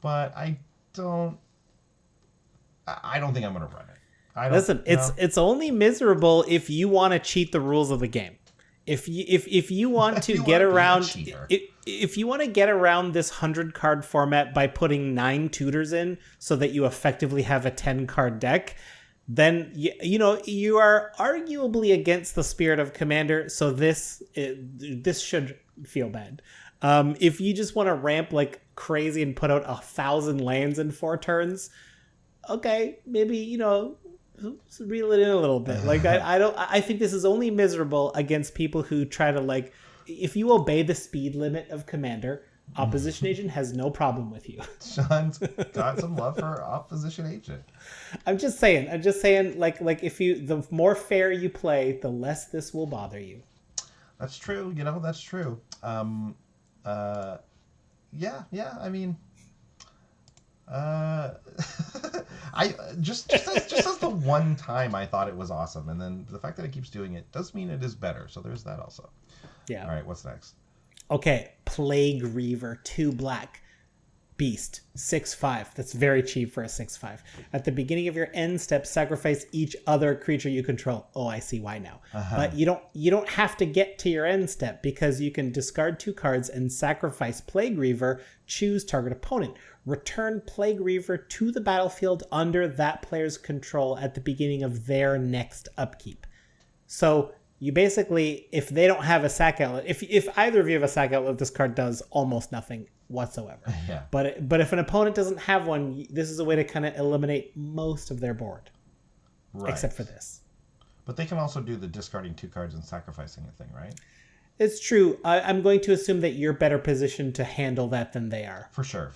but I don't think I'm gonna run it. Listen, it's only miserable if you want to cheat the rules of the game. If you want to get around, if you want to get around this 100 card format by putting 9 tutors in so that you effectively have a 10 card deck, then you are arguably against the spirit of Commander. So this should feel bad. If you just want to ramp like crazy and put out 1,000 lands in 4 turns, okay, maybe reel it in a little bit. Like I think this is only miserable against people who try to, like, if you obey the speed limit of Commander, Opposition Agent has no problem with you. Sean's got some love for Opposition Agent. I'm just saying, like if the more fair you play, the less this will bother you. That's true. That's true. Yeah. I mean, I just as the one time I thought it was awesome, and then the fact that it keeps doing it does mean it is better. So there's that also. Yeah. All right. What's next? Okay, Plague Reaver, 2 black. Beast, 6/5. That's very cheap for a 6/5. At the beginning of your end step, sacrifice each other creature you control. Oh, I see why now. But you don't have to get to your end step, because you can discard 2 cards and sacrifice Plague Reaver, choose target opponent. Return Plague Reaver to the battlefield under that player's control at the beginning of their next upkeep. So you basically, if they don't have a sack outlet, if either of you have a sack outlet, this card does almost nothing whatsoever. Yeah. But if an opponent doesn't have one, this is a way to kind of eliminate most of their board. Right. Except for this. But they can also do the discarding 2 cards and sacrificing a thing, right? It's true. I'm going to assume that you're better positioned to handle that than they are. For sure.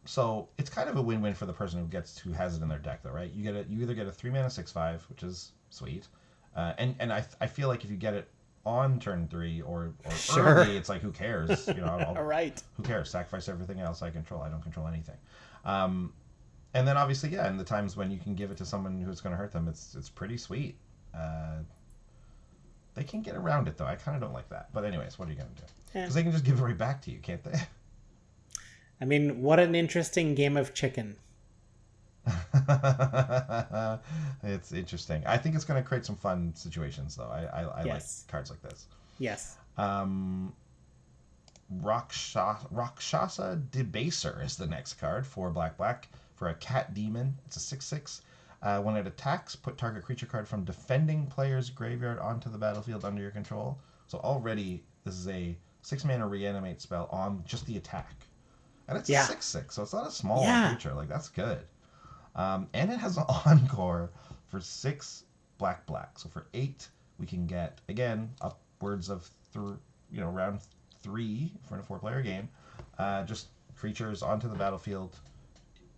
So it's kind of a win-win for the person who has it in their deck, though, right? You either get a 3-mana 6/5, which is sweet, and I feel like if you get it on turn 3 or sure. early, it's like, who cares? Right. Who cares? Sacrifice everything else I control. I don't control anything. And then obviously, yeah, in the times when you can give it to someone who's going to hurt them, it's pretty sweet. They can get around it, though. I kind of don't like that. But anyways, what are you going to do? Because they can just give it right back to you, can't they? I mean, what an interesting game of chicken. It's interesting. I think it's going to create some fun situations, though. I Yes. like cards like this. Yes. Rakshasa Debaser is the next card for black for a cat demon. It's a 6/6. When it attacks, put target creature card from defending player's graveyard onto the battlefield under your control. So already, this is a 6-mana reanimate spell on just the attack. And it's a 6/6, so it's not a small creature. Like, that's good. And it has an encore for 6 black. So for 8, we can get, again, upwards of round 3 for a 4-player game. Just creatures onto the battlefield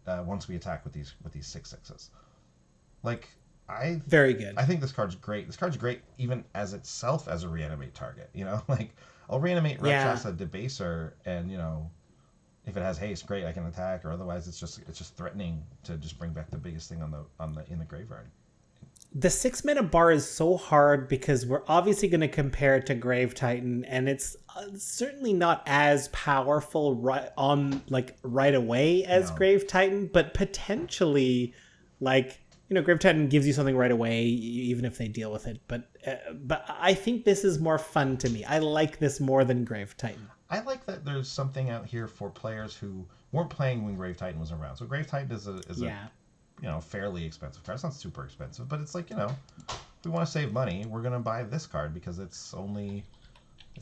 once we attack with these 6/6s. Like, very good. I think this card's great. This card's great even as itself as a reanimate target. Like, I'll reanimate Rakshasa Debaser, and if it has haste, great, I can attack. Or otherwise, it's just threatening to just bring back the biggest thing in the graveyard. The 6-mana bar is so hard because we're obviously going to compare it to Grave Titan, and it's certainly not as powerful right away as Grave Titan, but potentially, Grave Titan gives you something right away, even if they deal with it. But I think this is more fun to me. I like this more than Grave Titan. I like that there's something out here for players who weren't playing when Grave Titan was around. So Grave Titan is a fairly expensive card. It's not super expensive, but it's like, if we want to save money, we're going to buy this card because it's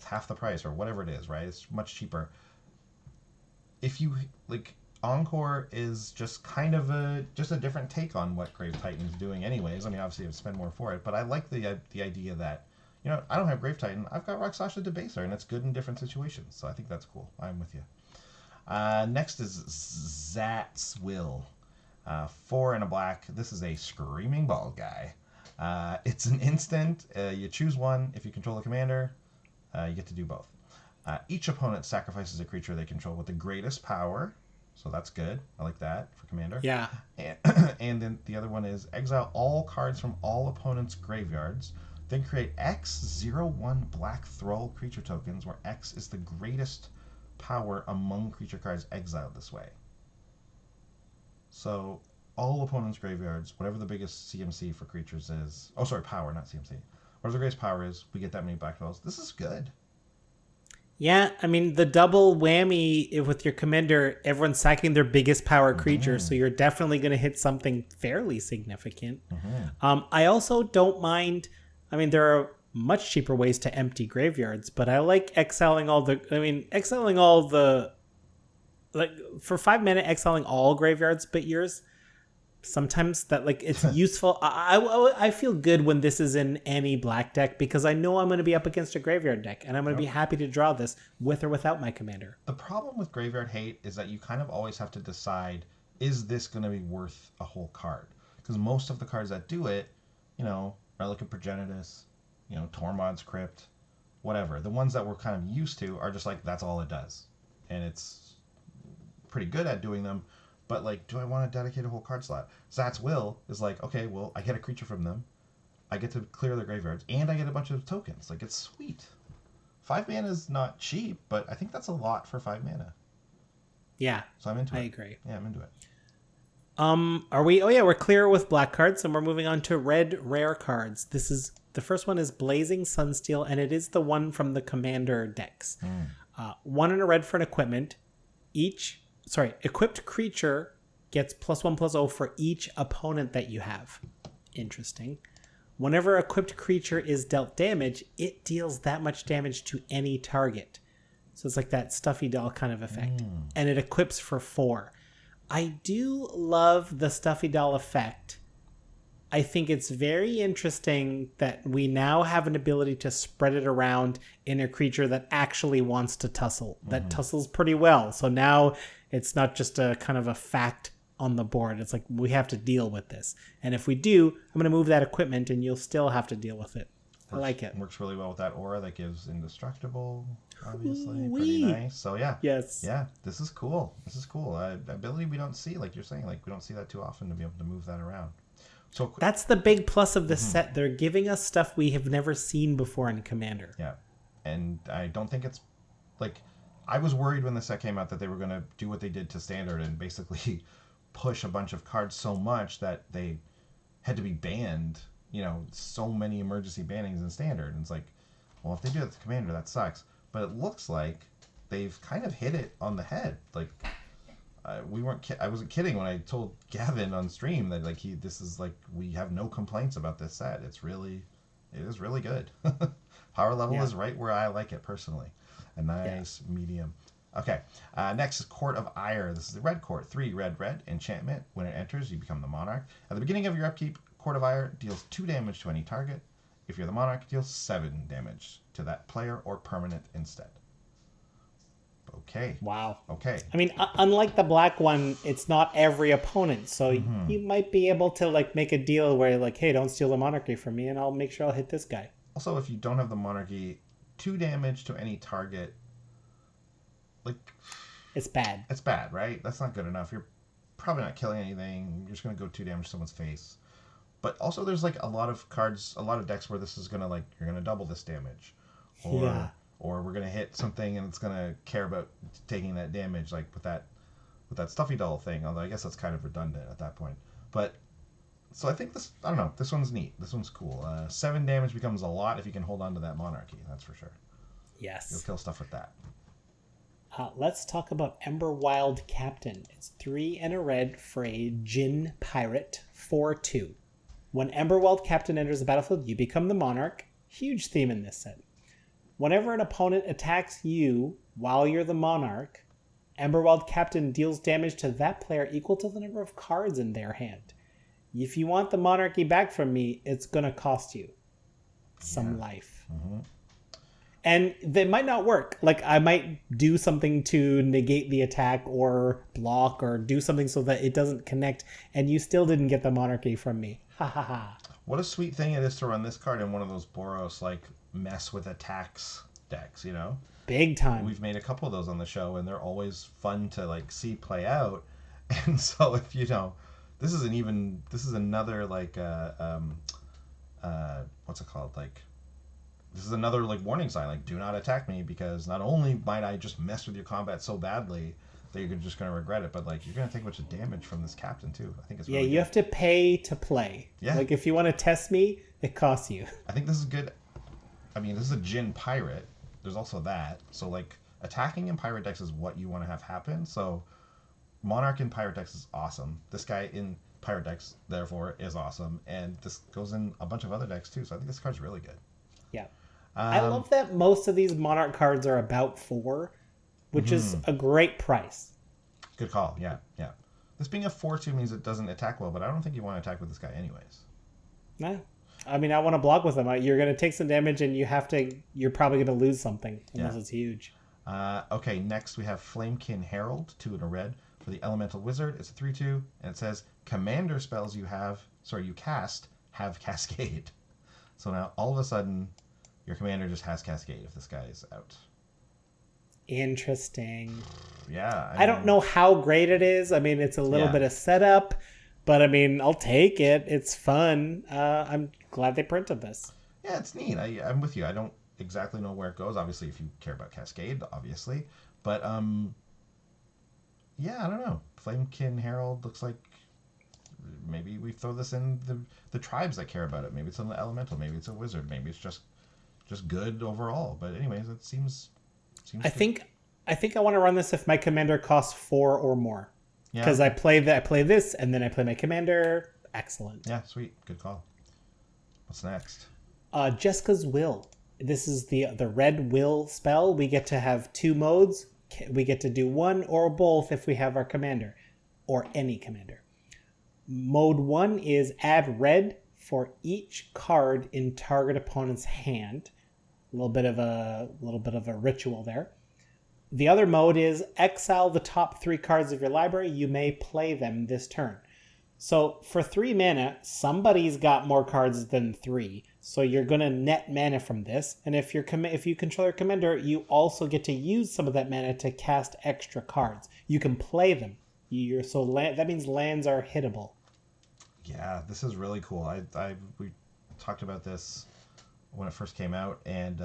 half the price or whatever it is, right? It's much cheaper. If you, Encore is just kind of a different take on what Grave Titan is doing anyways. I mean, obviously you have to spend more for it, but I like the idea that, I don't have Grave Titan. I've got Rakshasa Debaser, and it's good in different situations. So I think that's cool. I'm with you. Next is Zat's Will. 4 and a black. This is a Screaming Bald guy. It's an instant. You choose one. If you control the commander, you get to do both. Each opponent sacrifices a creature they control with the greatest power. So that's good. I like that for commander. Yeah. And then the other one is exile all cards from all opponents' graveyards. Then create X01 black Thrall creature tokens, where X is the greatest power among creature cards exiled this way. So all opponents' graveyards, whatever the biggest CMC for creatures is... Oh, sorry, power, not CMC. Whatever the greatest power is, we get that many black Thralls. This is good. Yeah, I mean, the double whammy with your commander, everyone's sacking their biggest power creature, so you're definitely going to hit something fairly significant. I also don't mind... I mean, there are much cheaper ways to empty graveyards, but I like exiling all the... for 5 mana, exiling all graveyards but yours, sometimes that, it's useful. I feel good when this is in any black deck because I know I'm going to be up against a graveyard deck, and I'm going to be happy to draw this with or without my commander. The problem with Graveyard Hate is that you kind of always have to decide, is this going to be worth a whole card? Because most of the cards that do it, Relic of Progenitus, Tormod's Crypt, whatever. The ones that we're kind of used to are just that's all it does. And it's pretty good at doing them, but do I want to dedicate a whole card slot? Zat's Will is okay, well, I get a creature from them, I get to clear their graveyards, and I get a bunch of tokens. It's sweet. 5 mana is not cheap, but I think that's a lot for 5 mana. Yeah, So I'm into it. I agree. Yeah, I'm into it. Are we? Oh yeah, we're clear with black cards, and we're moving on to red rare cards. The first one is Blazing Sunsteel, and it is the one from the Commander decks. 1 and a red for an equipment. Equipped creature gets +1/+0 for each opponent that you have. Interesting. Whenever equipped creature is dealt damage, it deals that much damage to any target. So it's like that stuffy doll kind of effect. And it equips for 4. I do love the stuffy doll effect. I think it's very interesting that we now have an ability to spread it around in a creature that actually wants to tussle, that tussles pretty well. So now it's not just a kind of a fact on the board. It's like we have to deal with this. And if we do, I'm going to move that equipment and you'll still have to deal with it. I like it. Works really well with that aura that gives indestructible, obviously. Ooh-wee. Pretty nice. So yeah. Yes. Yeah, this is cool. This is cool. Ability we don't see, like you're saying, like we don't see that too often to be able to move that around. So that's the big plus of this set. They're giving us stuff we have never seen before in Commander. Yeah. And I don't think it's like I was worried when the set came out that they were going to do what they did to Standard and basically push a bunch of cards so much that they had to be banned, so many emergency bannings in Standard. And it's like, well, if they do that to Commander, that sucks. But it looks like they've kind of hit it on the head. Like, I wasn't kidding when I told Gavin on stream that we have no complaints about this set. It is really good. Power level is right where I like it personally. A nice medium. Okay, next is Court of Ire. This is the red court. 3 red, enchantment. When it enters, you become the Monarch. At the beginning of your upkeep, Court of Ire deals 2 damage to any target. If you're the Monarch, it deals 7 damage to that player or permanent instead. Okay. Wow. Okay. I mean, unlike the black one, it's not every opponent. So you might be able to make a deal where you're like, hey, don't steal the monarchy from me and I'll make sure I'll hit this guy. Also, if you don't have the monarchy, 2 damage to any target, it's bad. It's bad, right? That's not good enough. You're probably not killing anything. You're just going to go 2 damage to someone's face. But also there's a lot of cards, a lot of decks where this is going to you're going to double this damage. Or we're going to hit something and it's going to care about taking that damage, with that stuffy doll thing. Although I guess that's kind of redundant at that point. But, so I think this one's neat. This one's cool. 7 damage becomes a lot if you can hold on to that monarchy, that's for sure. Yes. You'll kill stuff with that. Let's talk about Emberwild Captain. It's 3 and a red for a Djinn Pirate, 4/2. When Emberwild Captain enters the battlefield, you become the Monarch. Huge theme in this set. Whenever an opponent attacks you while you're the Monarch, Emberwild Captain deals damage to that player equal to the number of cards in their hand. If you want the monarchy back from me, it's going to cost you some life. Mm-hmm. And that might not work. I might do something to negate the attack or block or do something so that it doesn't connect, and you still didn't get the monarchy from me. Ha ha ha. What a sweet thing it is to run this card in one of those Boros, mess with attacks decks, Big time. We've made a couple of those on the show, and they're always fun to, see play out. And so if, this is another, what's it called? This is another warning sign, do not attack me, because not only might I just mess with your combat so badly that you're just going to regret it, but you're going to take a bunch of damage from this captain too. I think it's really you have to pay to play. Yeah. If you want to test me, it costs you. I think this is good. I mean, this is a Djinn Pirate. There's also that. So attacking in Pirate decks is what you want to have happen. So Monarch in Pirate decks is awesome. This guy in Pirate decks, therefore, is awesome. And this goes in a bunch of other decks too. So I think this card's really good. Yeah. I love that most of these Monarch cards are about 4, which is a great price. Good call. Yeah, yeah. This being a 4/2 means it doesn't attack well, but I don't think you want to attack with this guy anyways. No. I mean, I want to block with him. You're going to take some damage, and you're probably going to lose something, unless it's huge. Okay, next we have Flamekin Herald, 2 and a red. For the Elemental Wizard, it's a 3/2, and it says, Commander spells you cast have Cascade. So now, all of a sudden, your commander just has Cascade if this guy is out. Interesting. Yeah. I don't know how great it is. I mean, it's a little bit of setup, but I mean, I'll take it. It's fun. I'm glad they printed this. Yeah, it's neat. I'm with you. I don't exactly know where it goes. Obviously, if you care about Cascade, obviously. But Yeah, I don't know. Flamekin Herald looks like maybe we throw this in the tribes that care about it. Maybe it's an elemental. Maybe it's a wizard. Maybe it's just good overall. But anyways, it seems I good. think I want to run this if my commander costs 4 or more. Yeah. Because I play this and then I play my commander. Excellent. Yeah, sweet. Good call. What's next? Jessica's Will. This is the red will spell. We get to have 2 modes. We get to do one or both if we have our commander, or any commander. Mode 1 is add red for each card in target opponent's hand. A little bit of a ritual there. The other mode is exile the top 3 cards of your library. You may play them this turn. So for 3 mana, somebody's got more cards than 3. So you're going to net mana from this. And if you control your commander, you also get to use some of that mana to cast extra cards. You can play them. That means lands are hittable. Yeah, this is really cool. We talked about this when it first came out, and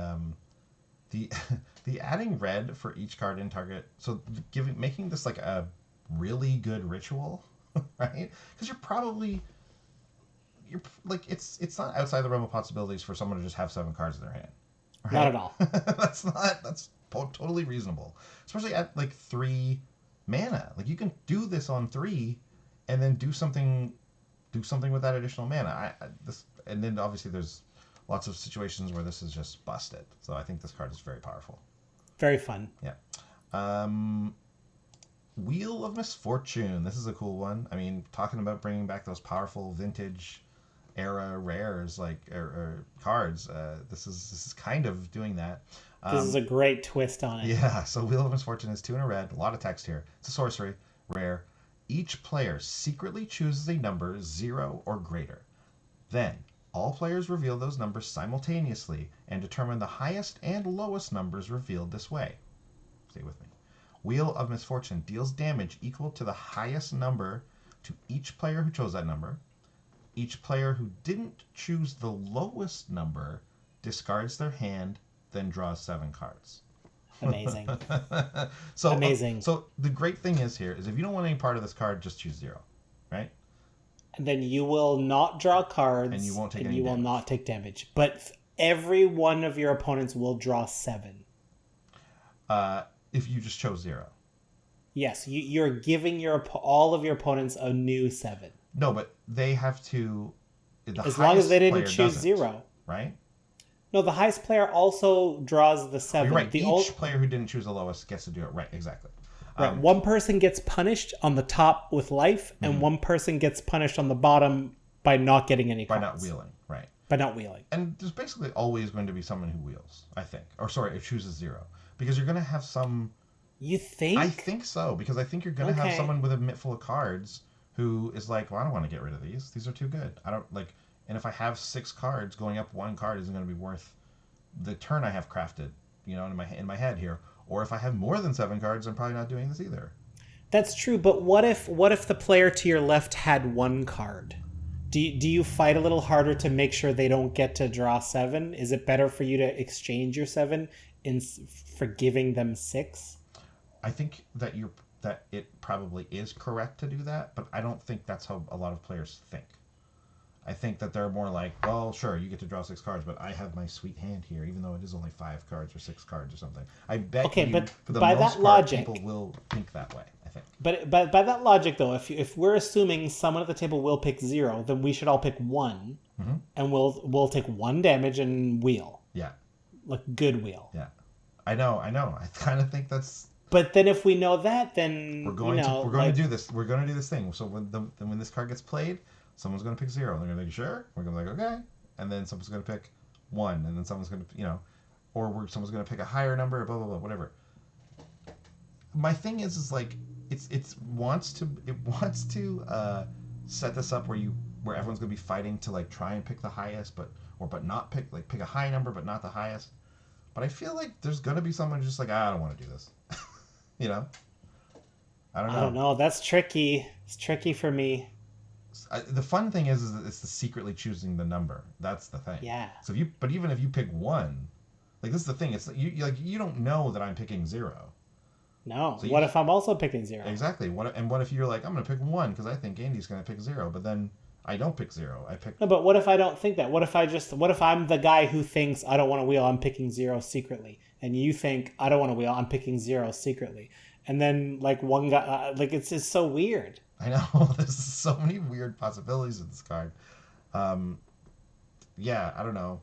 the adding red for each card in target, so making this like a really good ritual, right? Because you're like it's not outside the realm of possibilities for someone to just have 7 cards in their hand. Right? Not at all. that's totally reasonable, especially at like 3 mana. Like you can do this on 3, and then do something with that additional mana. And then obviously there's lots of situations where this is just busted. So I think this card is very powerful. Very fun. Yeah. Wheel of Misfortune. This is a cool one. I mean, talking about bringing back those powerful vintage era rares like cards. This is kind of doing that. This is a great twist on it. Yeah. So Wheel of Misfortune is 2 in a red. A lot of text here. It's a sorcery rare. Each player secretly chooses a number 0 or greater. Then, all players reveal those numbers simultaneously and determine the highest and lowest numbers revealed this way. Stay with me. Wheel of Misfortune deals damage equal to the highest number to each player who chose that number. Each player who didn't choose the lowest number discards their hand, then draws 7 cards. Amazing. So amazing. So the great thing is here is if you don't want any part of this card, just choose 0, right? And then you will not draw cards, and you won't take and any you damage. will not take damage. But every one of your opponents will draw 7. If you just chose 0. Yes, you're giving all of your opponents a new 7. No, but they have to. As long as they didn't choose doesn't, 0, right? No, the highest player also draws the 7. You're right. The Each player who didn't choose the lowest gets to do it. Right, exactly. Right. One person gets punished on the top with life, and one person gets punished on the bottom by not getting any cards. By not wheeling, right. By not wheeling. And there's basically always going to be someone who wheels, I think. Or sorry, it chooses 0. Because you're going to have some... You think? I think so, because I think you're going to have someone with a mitt full of cards who is like, well, I don't want to get rid of these. These are too good. I don't like... And if I have 6 cards, going up 1 card isn't going to be worth the turn I have crafted, in my head here. Or if I have more than 7 cards, I'm probably not doing this either. That's true, but what if the player to your left had 1 card? Do you fight a little harder to make sure they don't get to draw 7? Is it better for you to exchange your 7 for giving them 6? I think that it probably is correct to do that, but I don't think that's how a lot of players think. I think that they're more like, well, sure, you get to draw 6 cards, but I have my sweet hand here, even though it is only 5 cards or 6 cards or something. I bet but for the by most that part, logic, people will think that way, I think. But by that logic, though, if we're assuming someone at the table will pick 0, then we should all pick 1, and we'll take 1 damage and wheel. Yeah. Like good wheel. Yeah. I know. I kind of think that's... But then if we know that, then we're going to do this. We're going to do this thing. So when this card gets played, someone's going to pick 0. They're going to be sure. We're going to be like, okay. And then someone's going to pick 1. And then someone's going to, someone's going to pick a higher number, blah, blah, blah, whatever. My thing is like, it wants to set this up where everyone's going to be fighting to like try and pick the highest, but not pick a high number, but not the highest. But I feel like there's going to be someone just like, I don't want to do this. I don't know. I don't know. That's tricky. It's tricky for me. The fun thing is that it's the secretly choosing the number. That's the thing. Yeah. So even if you pick 1, like this is the thing. It's you don't know that I'm picking 0. No. So What if I'm also picking 0? Exactly. What if you're like, I'm going to pick 1 because I think Andy's going to pick 0, but then I don't pick 0. I pick... No, but what if I don't think that? What if I'm the guy who thinks I don't want to wheel, I'm picking 0 secretly, and you think I don't want to wheel, I'm picking 0 secretly, and then like one guy, like it's just so weird. I know. There's so many weird possibilities with this card. Yeah, I don't know.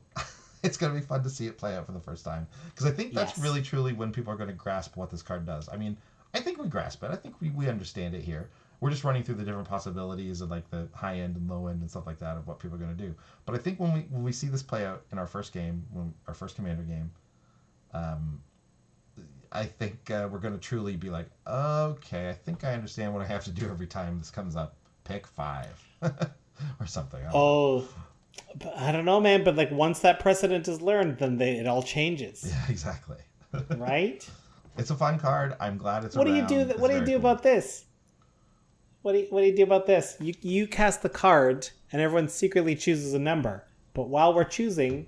It's going to be fun to see it play out for the first time. Because I think that's really, truly when people are going to grasp what this card does. I mean, I think we grasp it. I think we understand it here. We're just running through the different possibilities and like the high end and low end and stuff like that of what people are going to do. But I think when we see this play out in our first game, our first Commander game, I think we're going to truly be like, okay, I think I understand what I have to do every time this comes up. Pick 5 or something. I don't know, man. But like once that precedent is learned, then it all changes. Yeah, exactly. Right? It's a fun card. I'm glad it's what around. Do you do? What do you do about this? What do you do about this? You cast the card, and everyone secretly chooses a number. But while we're choosing,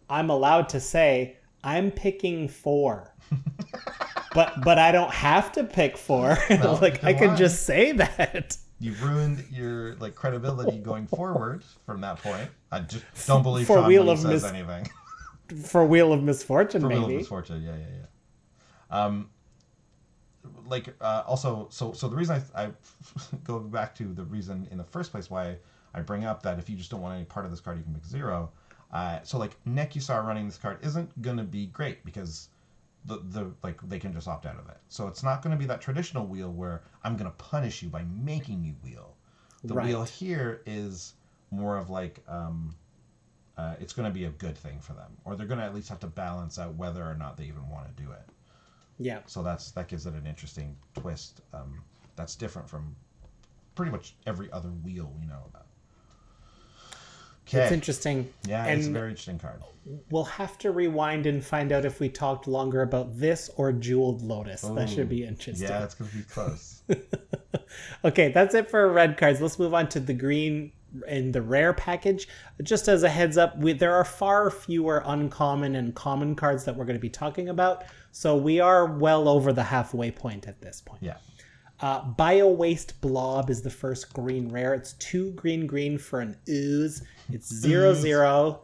I'm allowed to say I'm picking 4. but I don't have to pick 4. No, like I can just say that. You've ruined your like credibility going forward from that point. I just don't believe for Sean Wheel when of he says anything. For Wheel of Misfortune, For maybe. Wheel of Misfortune, yeah. Also, so the reason I go back to the reason in the first place why I bring up that if you just don't want any part of this card, you can pick 0. So like Nexus running this card isn't gonna be great because the like they can just opt out of it. So it's not going to be that traditional wheel where I'm going to punish you by making you wheel. The wheel here is more of like it's going to be a good thing for them, or they're going to at least have to balance out whether or not they even want to do it. Yeah. So that gives it an interesting twist. That's different from pretty much every other wheel we know about. Okay. It's interesting. Yeah, it's a very interesting card. We'll have to rewind and find out if we talked longer about this or Jeweled Lotus. That should be interesting. Yeah, it's going to be close. Okay, that's it for red cards. Let's move on to the green and the rare package. Just as a heads up, there are far fewer uncommon and common cards that we're going to be talking about. So we are well over the halfway point at this point. Yeah. Bio-Waste Blob is the first green rare. It's 2 green for an ooze. It's 0/0.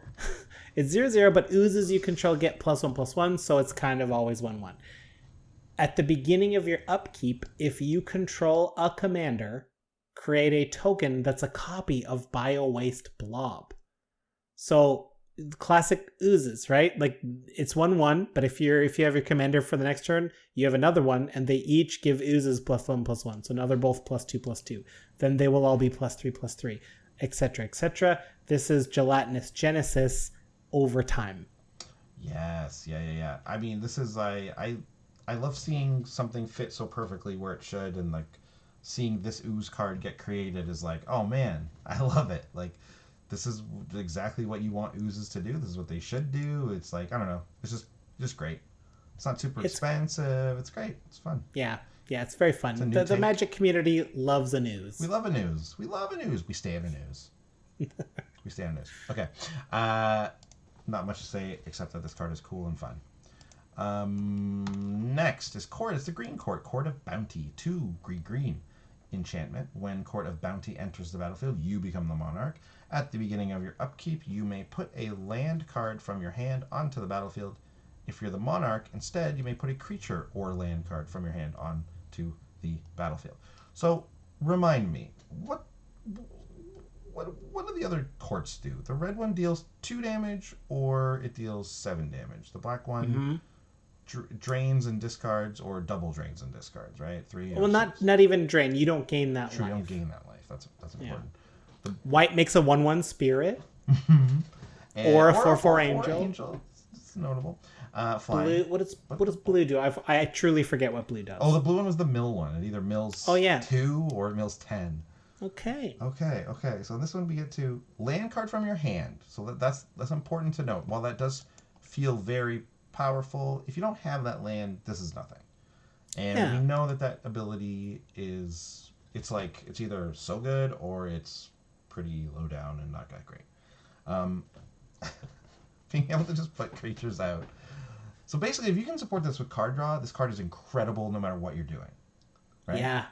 It's 0/0, but oozes you control get +1/+1, so it's kind of always 1/1. At the beginning of your upkeep, if you control a commander, create a token that's a copy of Bio-Waste Blob. So classic oozes, right? Like it's 1/1, but if you have your commander for the next turn, you have another one, and they each give oozes +1/+1. So now they're both +2/+2. Then they will all be +3/+3, etc., etc. This is Gelatinous Genesis over time. Yes, yeah. I mean, this is I love seeing something fit so perfectly where it should, and like seeing this ooze card get created is like, oh man, I love it. Like this is exactly what you want oozes to do. This is what they should do. It's like, I don't know. It's just great. It's not super expensive. It's great. It's fun. Yeah, it's very fun. The Magic community loves a ooze. We love a ooze. We love an ooze. We stay at an ooze. We stay on ooze. Okay. Not much to say except that this card is cool and fun. Next is Court. It's the green Court. Court of Bounty. 2 green. Enchantment. When Court of Bounty enters the battlefield, you become the Monarch. At the beginning of your upkeep, you may put a land card from your hand onto the battlefield. If you're the Monarch, instead, you may put a creature or land card from your hand onto the battlefield. So, remind me, what do the other courts do? The red one deals 2 damage, or it deals 7 damage. The black one drains and discards, or double drains and discards, right? 3. Well, not even drain. You don't gain that life. You don't gain that life. That's important. Yeah. White makes a 1/1 spirit, or a 4/4 angel. It's notable. Blue. What does blue do? I truly forget what blue does. Oh, the blue one was the mill one. It either mills 2 or it mills 10. Okay. So this one we get to land card from your hand. So that's important to note. While that does feel very powerful, if you don't have that land, this is nothing. And we know that ability is it's either so good or it's pretty low down and not that great. Being able to just put creatures out So basically, if you can support this with card draw, this card is incredible no matter what you're doing. Right? Yeah.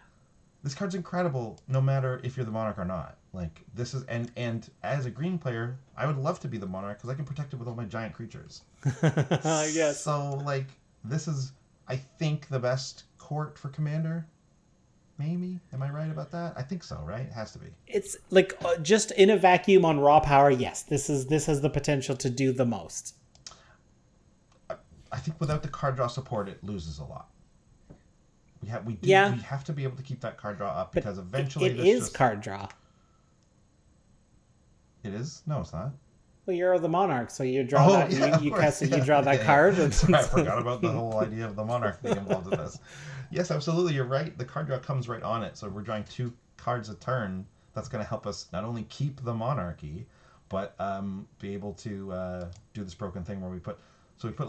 This card's incredible no matter if you're the Monarch or not. Like, this is... And as a green player, I would love to be the Monarch because I can protect it with all my giant creatures. Yes. So, like, this is, I think, the best court for Commander. Maybe? Am I right about that? I think so, right? It has to be. It's like just in a vacuum on raw power. Yes, this has the potential to do the most. I think without the card draw support, it loses a lot. We have to be able to keep that card draw up because eventually it is card draw. It is? No, it's not. Well, you're the Monarch, so you draw you cast it, you draw that card. And I forgot about the whole idea of the Monarch being involved in this. Yes, absolutely, you're right. The card draw comes right on it, so we're drawing 2 cards a turn. That's going to help us not only keep the monarchy, but be able to do this broken thing where we put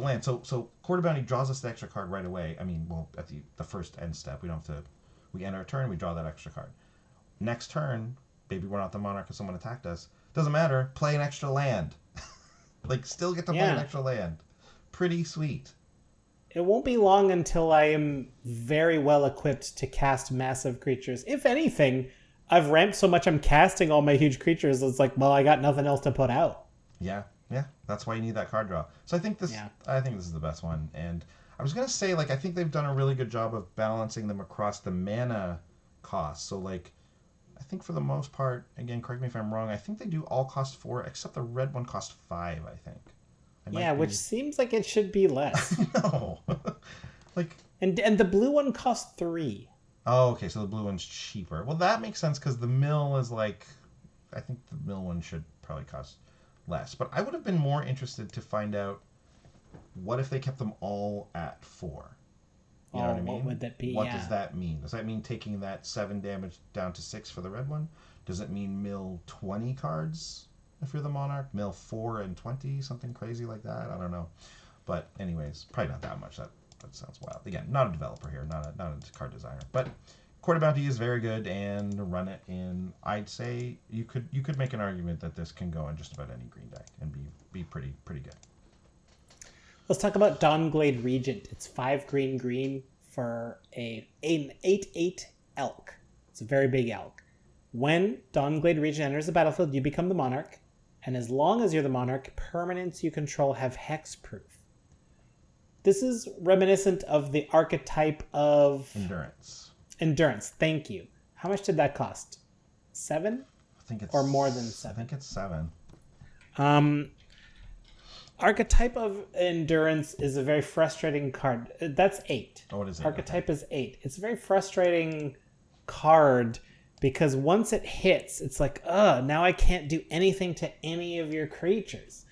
land. So Court of Bounty draws us the extra card right away. I mean, well, at the first end step, we don't have to. We end our turn, we draw that extra card. Next turn, maybe we're not the Monarch because someone attacked us. Doesn't matter. Play an extra land. Like, still get to play an extra land. Pretty sweet. It won't be long until I am very well equipped to cast massive creatures. If anything, I've ramped so much I'm casting all my huge creatures. It's like, well, I got nothing else to put out. Yeah. That's why you need that card draw. So I think this is the best one. And I was gonna say, like, I think they've done a really good job of balancing them across the mana costs. So, like, I think for the most part, again, correct me if I'm wrong, I think they do all cost 4, except the red one cost 5, I think. Which seems like it should be less. No. Like, and the blue one costs 3. Oh, okay, so the blue one's cheaper. Well, that makes sense because the mill is like... I think the mill one should probably cost less. But I would have been more interested to find out what if they kept them all at 4. You know what I mean? What would that be? What does that mean? Does that mean taking that 7 damage down to 6 for the red one? Does it mean mill 20 cards if you're the Monarch? Mill 4 and 20? Something crazy like that? I don't know. But anyways, probably not that much. That sounds wild. Again, not a developer here, not a card designer. But Court of Bounty is very good, and run it in... I'd say you could make an argument that this can go in just about any green deck and be pretty good. Let's talk about Dawnglade Regent. It's 5 green for an 8/8 elk. It's a very big elk. When Dawnglade Regent enters the battlefield, you become the Monarch, and as long as you're the Monarch, permanents you control have hexproof. This is reminiscent of the archetype of... Endurance, thank you. How much did that cost? 7? I think it's... Or more than 7? I think it's 7. Archetype of Endurance is a very frustrating card. That's 8. Oh, what is it? Archetype is 8. It's a very frustrating card because once it hits, it's like, now I can't do anything to any of your creatures.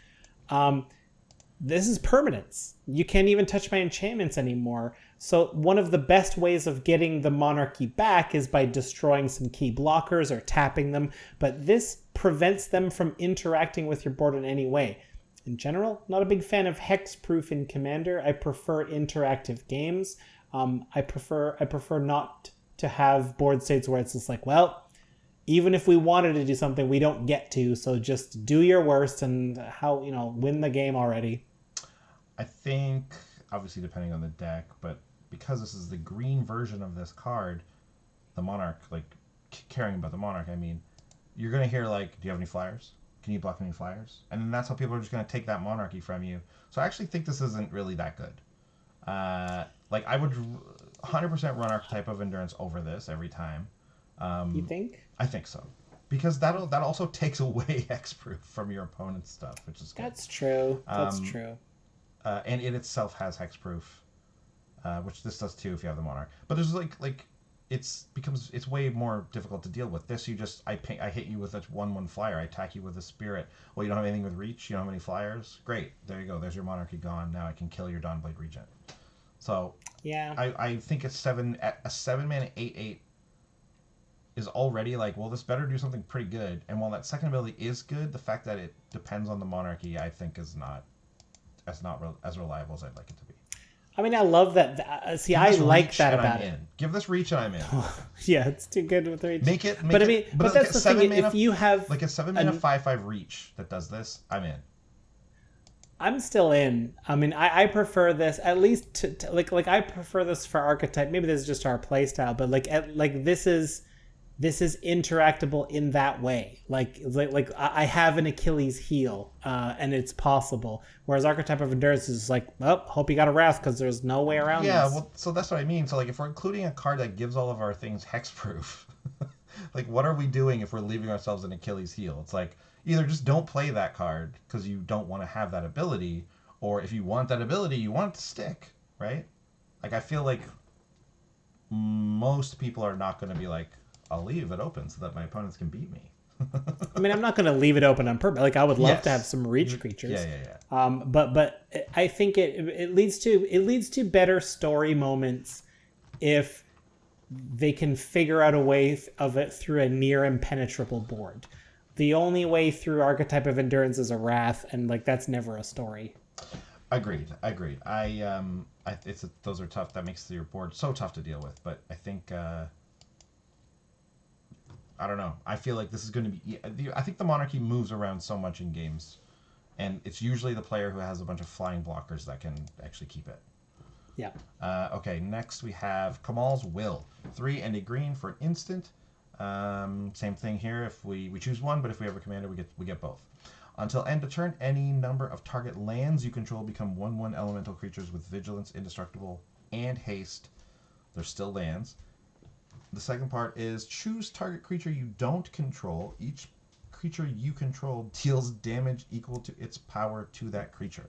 This is permanence. You can't even touch my enchantments anymore. So one of the best ways of getting the monarchy back is by destroying some key blockers or tapping them, but this prevents them from interacting with your board in any way. In general, not a big fan of hexproof in Commander. I prefer interactive games. I prefer not to have board states where it's just like, well, even if we wanted to do something, we don't get to, so just do your worst and win the game already. I think, obviously depending on the deck, but because this is the green version of this card, the Monarch, like, caring about the Monarch, I mean, you're going to hear, like, do you have any flyers? Can you block any flyers? And then that's how people are just going to take that monarchy from you. So I actually think this isn't really that good. Like, I would 100% run Archetype of Endurance over this every time. You think? I think so. Because that also takes away hexproof from your opponent's stuff, which is good. That's true. That's true. And it itself has hexproof, which this does too if you have the Monarch. But there's like it's way more difficult to deal with. This I hit you with a 1/1 flyer. I attack you with a spirit. Well, you don't have anything with reach. You don't have any flyers. Great, there you go. There's your monarchy gone. Now I can kill your Dawnblade Regent. So yeah, I think a 7-mana 8/8 is already like, well, this better do something pretty good. And while that second ability is good, the fact that it depends on the monarchy, I think is not as reliable as I'd like it to be. I mean, I love that. See, I like that about it. Give this reach and I'm in. Yeah, it's too good with reach. But that's the thing. If you have like a 7-mana 5/5 reach that does this, I'm in. I'm still in. I mean, I prefer this at least to like I prefer this for archetype. Maybe this is just our play style, but this is interactable in that way. Like I have an Achilles heel, and it's possible. Whereas Archetype of Endurance is like, well, hope you got a Wrath because there's no way around Yeah, this. well, so that's what I mean. So like, if we're including a card that gives all of our things hexproof, like, what are we doing if we're leaving ourselves an Achilles heel? It's like, either just don't play that card because you don't want to have that ability, or if you want that ability, you want it to stick, right? Like, I feel like most people are not going to be like, I'll leave it open so that my opponents can beat me. I mean, I'm not going to leave it open on purpose. Like, I would love to have some reach creatures. Yeah. But I think it leads to better story moments if they can figure out a way of it through a near impenetrable board. The only way through Archetype of Endurance is a Wrath, and like that's never a story. Agreed. Those are tough. That makes your board so tough to deal with. But I think. I don't know. I feel like this is going to be... I think the Monarchy moves around so much in games, and it's usually the player who has a bunch of flying blockers that can actually keep it. Yeah. Okay, next we have Kamal's Will. 3 and a green for an instant. Same thing here. If we choose one, but if we have a commander, we get both. Until end of turn, any number of target lands you control become 1/1 elemental creatures with vigilance, indestructible, and haste. They're still lands. The second part is choose target creature you don't control. Each creature you control deals damage equal to its power to that creature.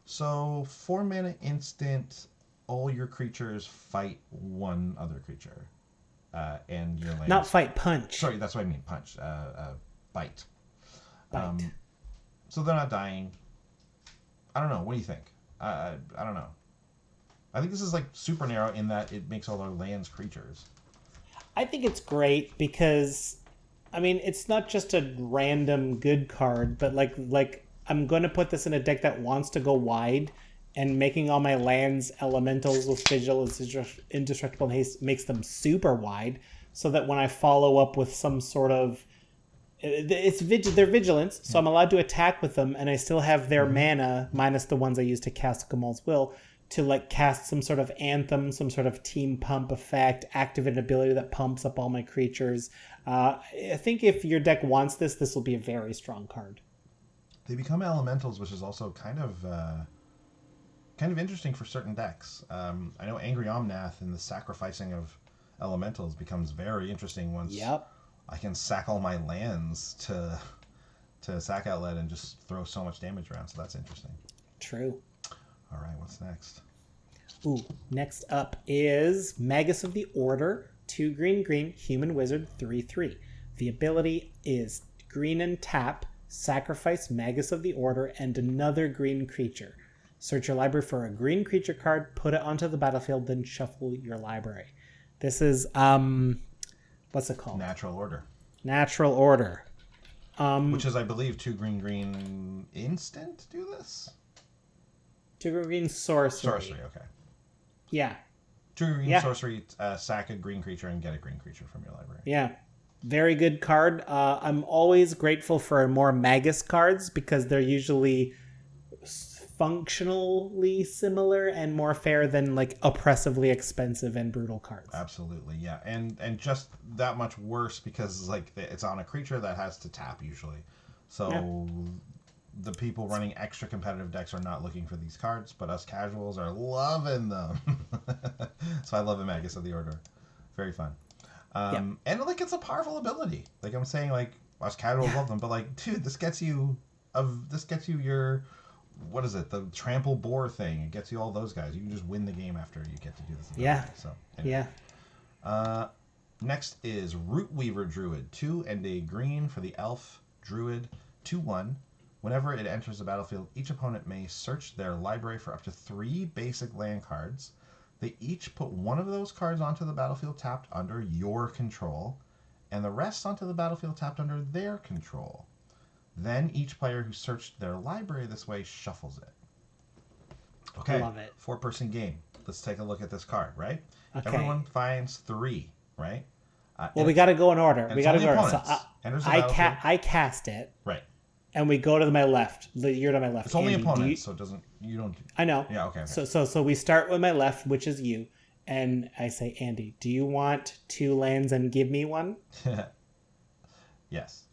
So 4-mana instant, all your creatures fight one other creature. And your lands... Not fight, punch. Sorry, that's what I mean, punch. Bite. Bite. So they're not dying. I don't know. What do you think? I don't know. I think this is like super narrow in that it makes all our lands creatures. I think it's great because, I mean, it's not just a random good card, but like I'm going to put this in a deck that wants to go wide, and making all my lands elementals with vigilance, indestructible, and haste makes them super wide, so that when I follow up with some sort of... They're vigilance, so I'm allowed to attack with them, and I still have their mana, minus the ones I use to cast Kamal's Will, to like cast some sort of anthem, some sort of team pump effect, activate an ability that pumps up all my creatures. I think if your deck wants this, this will be a very strong card. They become elementals, which is also kind of interesting for certain decks. I know Angry Omnath and the sacrificing of elementals becomes very interesting once I can sack all my lands to sack outlet and just throw so much damage around. So that's interesting. True. All right, what's next? Ooh, next up is Magus of the Order, 2 green, human wizard, 3/3. The ability is green and tap, sacrifice Magus of the Order and another green creature. Search your library for a green creature card, put it onto the battlefield, then shuffle your library. This is, what's it called? Natural Order. Natural Order. Which is, I believe, 2 green instant do this? 2 green sorcery. Sorcery, okay. Yeah. 2 green sorcery, sack a green creature and get a green creature from your library. Yeah. Very good card. I'm always grateful for more Magus cards because they're usually functionally similar and more fair than like oppressively expensive and brutal cards. Absolutely, yeah. And just that much worse because like it's on a creature that has to tap usually. So the people running extra competitive decks are not looking for these cards, but us casuals are loving them. So I love the Magus of the Order. Very fun. And like it's a powerful ability. Like I'm saying, like us casuals love them, but like, dude, this gets you your, what is it? The trample boar thing. It gets you all those guys. You can just win the game after you get to do this. So anyway. Next is Root Weaver Druid, 2 and a green for the elf druid, 2/1. Whenever it enters the battlefield, each opponent may search their library for up to 3 basic land cards. They each put one of those cards onto the battlefield tapped under your control, and the rest onto the battlefield tapped under their control. Then each player who searched their library this way shuffles it. Okay, Love it. 4-person game. Let's take a look at this card, right? Okay. Everyone finds 3, right? Well, we got to go in order. We got to go in order. So I I cast it. Right. and we go to my left. You're to my left. It's only Andy, opponents, so it doesn't. You don't. I know. Yeah. Okay. So we start with my left, which is you, and I say, Andy, do you want 2 lands and give me one? Yes.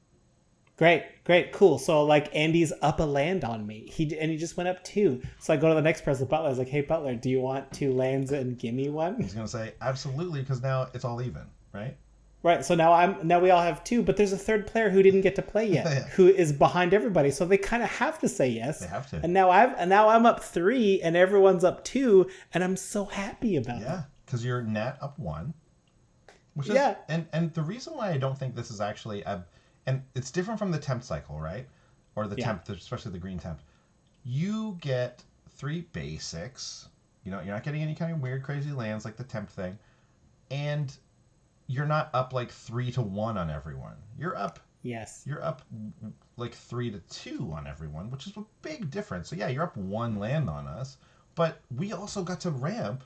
Great, cool. So like Andy's up a land on me. He just went up 2. So I go to the next person, Butler. I was like, hey Butler, do you want 2 lands and give me one? He's gonna say absolutely because now it's all even, right? Right. So now we all have 2, but there's a third player who didn't get to play yet, Yeah. who is behind everybody. So they kind of have to say yes. They have to. And now I'm up 3, and everyone's up 2, and I'm so happy about it. Yeah, because you're net up 1. Which is, Yeah. And the reason why I don't think this is actually and it's different from the temp cycle, right? Or the temp, especially the green temp. You get 3 basics. You know, you're not getting any kind of weird, crazy lands like the temp thing, and you're not up like 3-1 on everyone. You're up. Yes. You're up like 3-2 on everyone, which is a big difference. So yeah, you're up 1 land on us, but we also got to ramp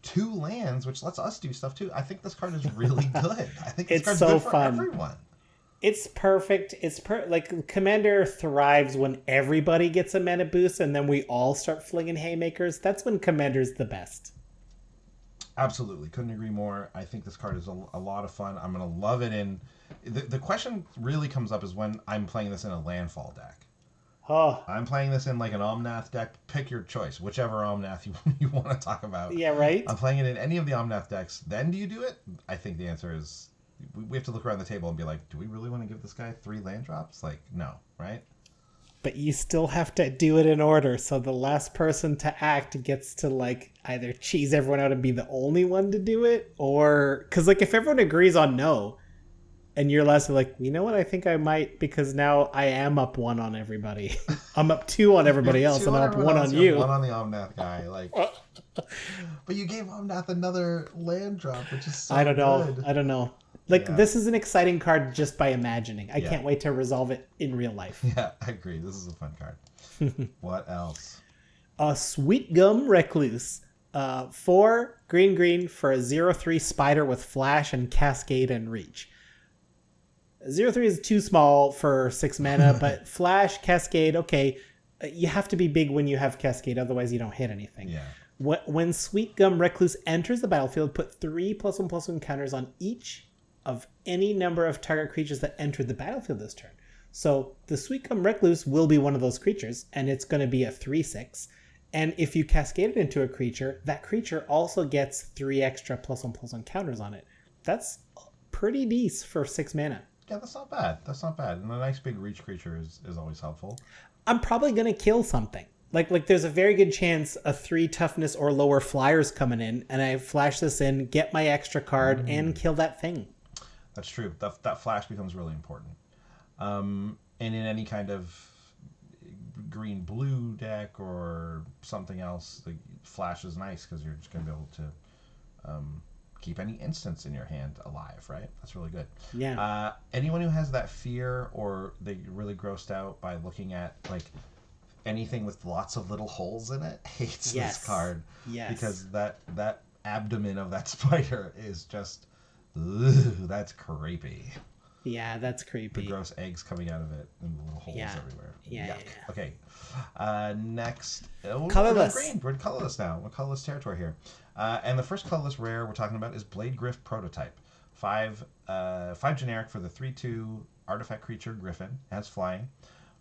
2 lands, which lets us do stuff too. I think this card is really good. I think this card's so good for fun. everyone. It's perfect. Like Commander thrives when everybody gets a mana boost, and then we all start flinging haymakers. That's when Commander's the best. Absolutely, couldn't agree more. I think this card is a lot of fun. I'm gonna love it in. The question really comes up is when I'm playing this in a landfall deck. Oh. I'm playing this in like an Omnath deck. Pick your choice, whichever Omnath you want to talk about. Yeah, right? I'm playing it in any of the Omnath decks. Then do you do it? I think the answer is we have to look around the table and be like, do we really want to give this guy 3 land drops? Like, no, right? But you still have to do it in order, so the last person to act gets to like either cheese everyone out and be the only one to do it, or because like if everyone agrees on no, and you're last like, you know what, I think I might, because now I am up 1 on everybody. I'm up 2 on everybody else, and I'm up 1 on you. 1 on the Omnath guy, like. But you gave Omnath another land drop, which is so I don't know. good. I don't know. Like, this is an exciting card just by imagining. I can't wait to resolve it in real life. Yeah, I agree. This is a fun card. What else? Sweet Gum Recluse. 4 green for a 0/3 spider with flash and cascade and reach. 0/3 is too small for 6 mana, but flash, cascade, okay. You have to be big when you have cascade, otherwise you don't hit anything. Yeah. When Sweet Gum Recluse enters the battlefield, put 3+1/+1 counters on each of any number of target creatures that enter the battlefield this turn. So the Sweet Gum Recluse will be one of those creatures, and it's going to be a 3/6. And if you cascade it into a creature, that creature also gets 3 extra +1/+1 counters on it. That's pretty decent for 6 mana. Yeah, that's not bad. That's not bad. And a nice big reach creature is always helpful. I'm probably going to kill something. Like there's a very good chance a 3 toughness or lower flyer's coming in, and I flash this in, get my extra card, and kill that thing. That's true. That flash becomes really important. And in any kind of green-blue deck or something else, the flash is nice because you're just going to be able to keep any instance in your hand alive, right? That's really good. Yeah. Anyone who has that fear or they get really grossed out by looking at like anything with lots of little holes in it hates this card. Yes. Because that abdomen of that spider is just, that's creepy. Yeah, that's creepy. The gross eggs coming out of it and the little holes everywhere. Yeah. Okay. Next. Colorless. We're green. We're colorless now. We're colorless territory here. And the first colorless rare we're talking about is Blade Griff Prototype. 5 generic for the 3/2 artifact creature Griffin. It has flying.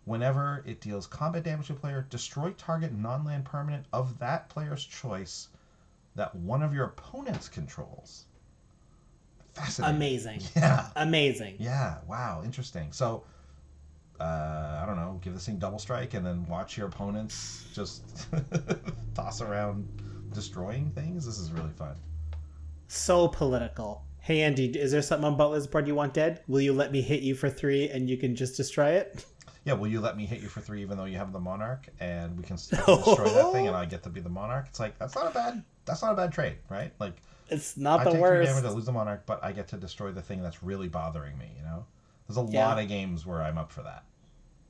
Whenever it deals combat damage to a player, destroy target non-land permanent of that player's choice that one of your opponents controls. Fascinating. Amazing. Yeah. Amazing. Yeah. Wow. Interesting. So, I don't know. Give this thing double strike and then watch your opponents just toss around destroying things. This is really fun. So political. Hey, Andy, is there something on Butler's board you want dead? Will you let me hit you for 3 and you can just destroy it? Yeah, will you let me hit you for 3 even though you have the Monarch and we can destroy that thing and I get to be the Monarch? It's like, that's not a bad trade, right? Like, it's not the I take worst. 3 damage, I lose the Monarch, but I get to destroy the thing that's really bothering me, you know? There's a lot of games where I'm up for that.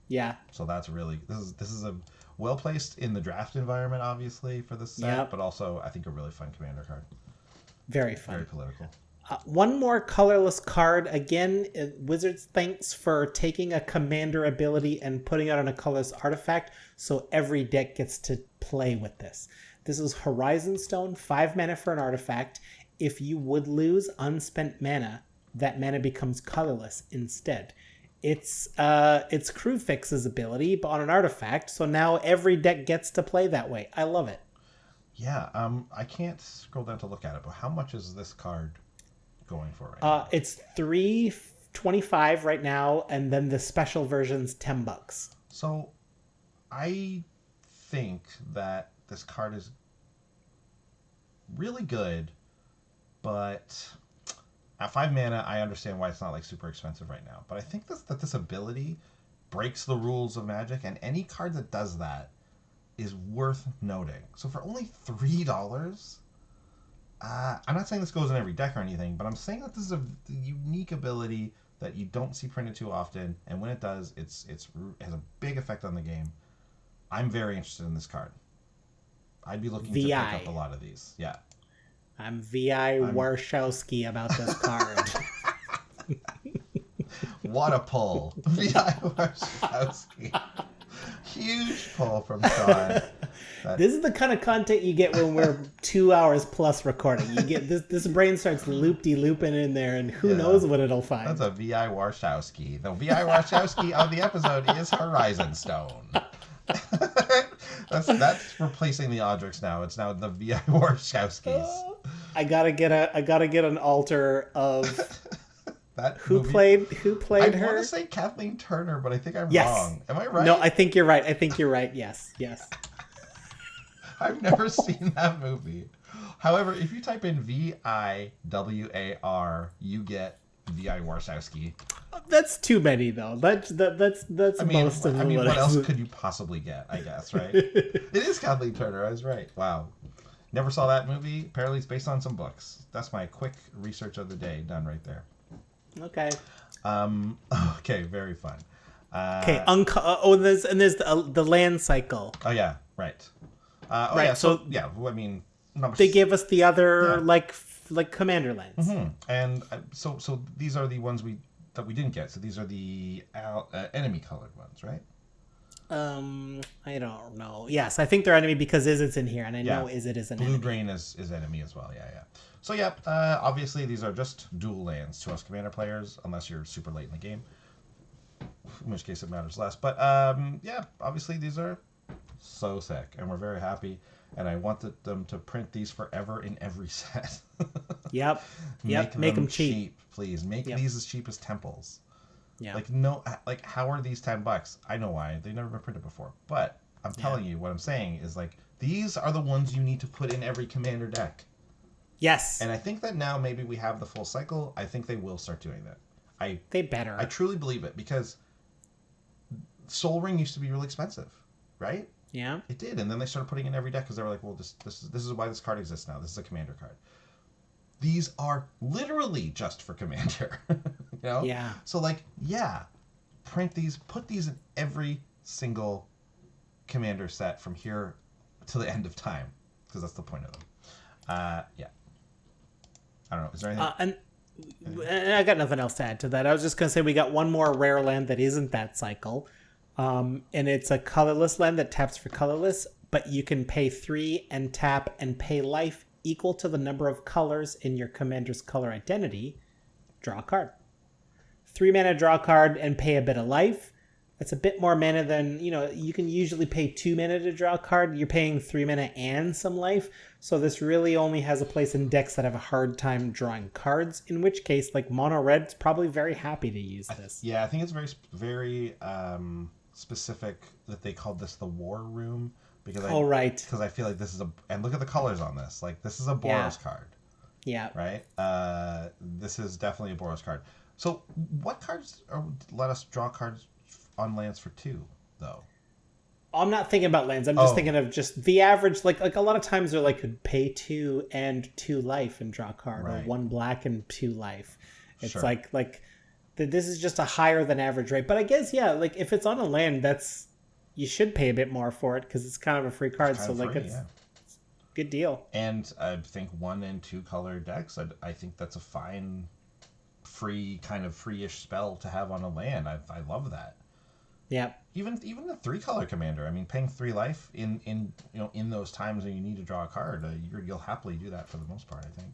Yeah. So that's really, this is a well-placed in the draft environment, obviously, for this set, but also I think a really fun commander card. Very fun. Very political. One more colorless card. Again, Wizards thanks for taking a commander ability and putting it on a colorless artifact, so every deck gets to play with this. This is Horizon Stone, 5 mana for an artifact. If you would lose unspent mana, that mana becomes colorless instead. It's Crew Fix's ability, but on an artifact, so now every deck gets to play that way. I love it. Yeah, I can't scroll down to look at it, but how much is this card going for right now? It's $3.25 right now, and then the special version's $10. So, I think that this card is really good, but at 5 mana, I understand why it's not like super expensive right now. But I think that this ability breaks the rules of Magic, and any card that does that is worth noting. So for only $3, I'm not saying this goes in every deck or anything, but I'm saying that this is a unique ability that you don't see printed too often, and when it does, it has a big effect on the game. I'm very interested in this card. I'd be looking to pick up a lot of these. Yeah. I'm V.I. Warshawski about this card. What a pull. V.I. Warshawski. Huge pull from Sean. This is the kind of content you get when we're 2 hours plus recording. You get this brain starts loop-de-looping in there, and who knows what it'll find. That's a V.I. Warshawski. The V.I. Warshawski of the episode is Horizon Stone. That's replacing the Audrix now. It's now the V.I. Warshawskis. I gotta get an altar of that who movie. played her. I want to say Kathleen Turner, but I think I'm Yes. wrong. Am I right? No, I think you're right. Yes. I've never seen that movie. However, if you type in VIWAR, you get V.I. Warshawski. That's too many though. That's most of them. I mean, what else could you possibly get? I guess, right? It is Kathleen Turner. I was right. Wow. Never saw that movie. Apparently, it's based on some books. That's my quick research of the day done right there. Okay. Okay. Very fun. Okay. There's the land cycle. Oh yeah. Right. Right. Yeah. So yeah. I mean, they gave us the other like commander lands. Mm-hmm. And so these are the ones that we didn't get. So these are the enemy colored ones, right? I don't know. Yes, I think they're enemy because Izzet's in here, and I know Izzet is an enemy. Blue-green is enemy as well, yeah. So, obviously these are just dual lands to us commander players, unless you're super late in the game, in which case it matters less. But, obviously these are so sick, and we're very happy, and I wanted them to print these forever in every set. Yep. Make them cheap. Please. Make these as cheap as temples. Yeah. How are these $10? I know why. They've never been printed before. But I'm telling you, what I'm saying is, these are the ones you need to put in every commander deck. Yes. And I think that now maybe we have the full cycle. I think they will start doing that. They better. I truly believe it, because Sol Ring used to be really expensive, right? Yeah. It did. And then they started putting in every deck because they were like, well, this is why this card exists now. This is a commander card. These are literally just for commander. You know? Yeah. So print these, put these in every single commander set from here to the end of time, because that's the point of them. I don't know. Is there anything? And I got nothing else to add to that. I was just gonna say we got one more rare land that isn't that cycle, and it's a colorless land that taps for colorless, but you can pay 3 and tap and pay life equal to the number of colors in your commander's color identity. Draw a card. 3 mana, draw a card, and pay a bit of life. That's a bit more mana than, you can usually pay 2 mana to draw a card. You're paying 3 mana and some life. So this really only has a place in decks that have a hard time drawing cards, in which case, Mono Red's probably very happy to use this. I think it's very, very specific that they called this the War Room. Because Because I feel like this is and look at the colors on this. This is a Boros card. Yeah. Right? This is definitely a Boros card. So, what cards let us draw cards on lands for 2, though? I'm not thinking about lands. I'm just thinking of just the average. Like a lot of times they're could pay 2 and 2 life and draw a card, or 1 black and 2 life. It's sure. This is just a higher than average rate. But I guess if it's on a land, you should pay a bit more for it because it's kind of a free card. It's Good deal. And I think 1 and 2 color decks, I think that's a fine, free, kind of free-ish spell to have on a land. I love that. Yeah. Even the 3 color commander. I mean, paying 3 life in those times when you need to draw a card, you'll happily do that for the most part, I think.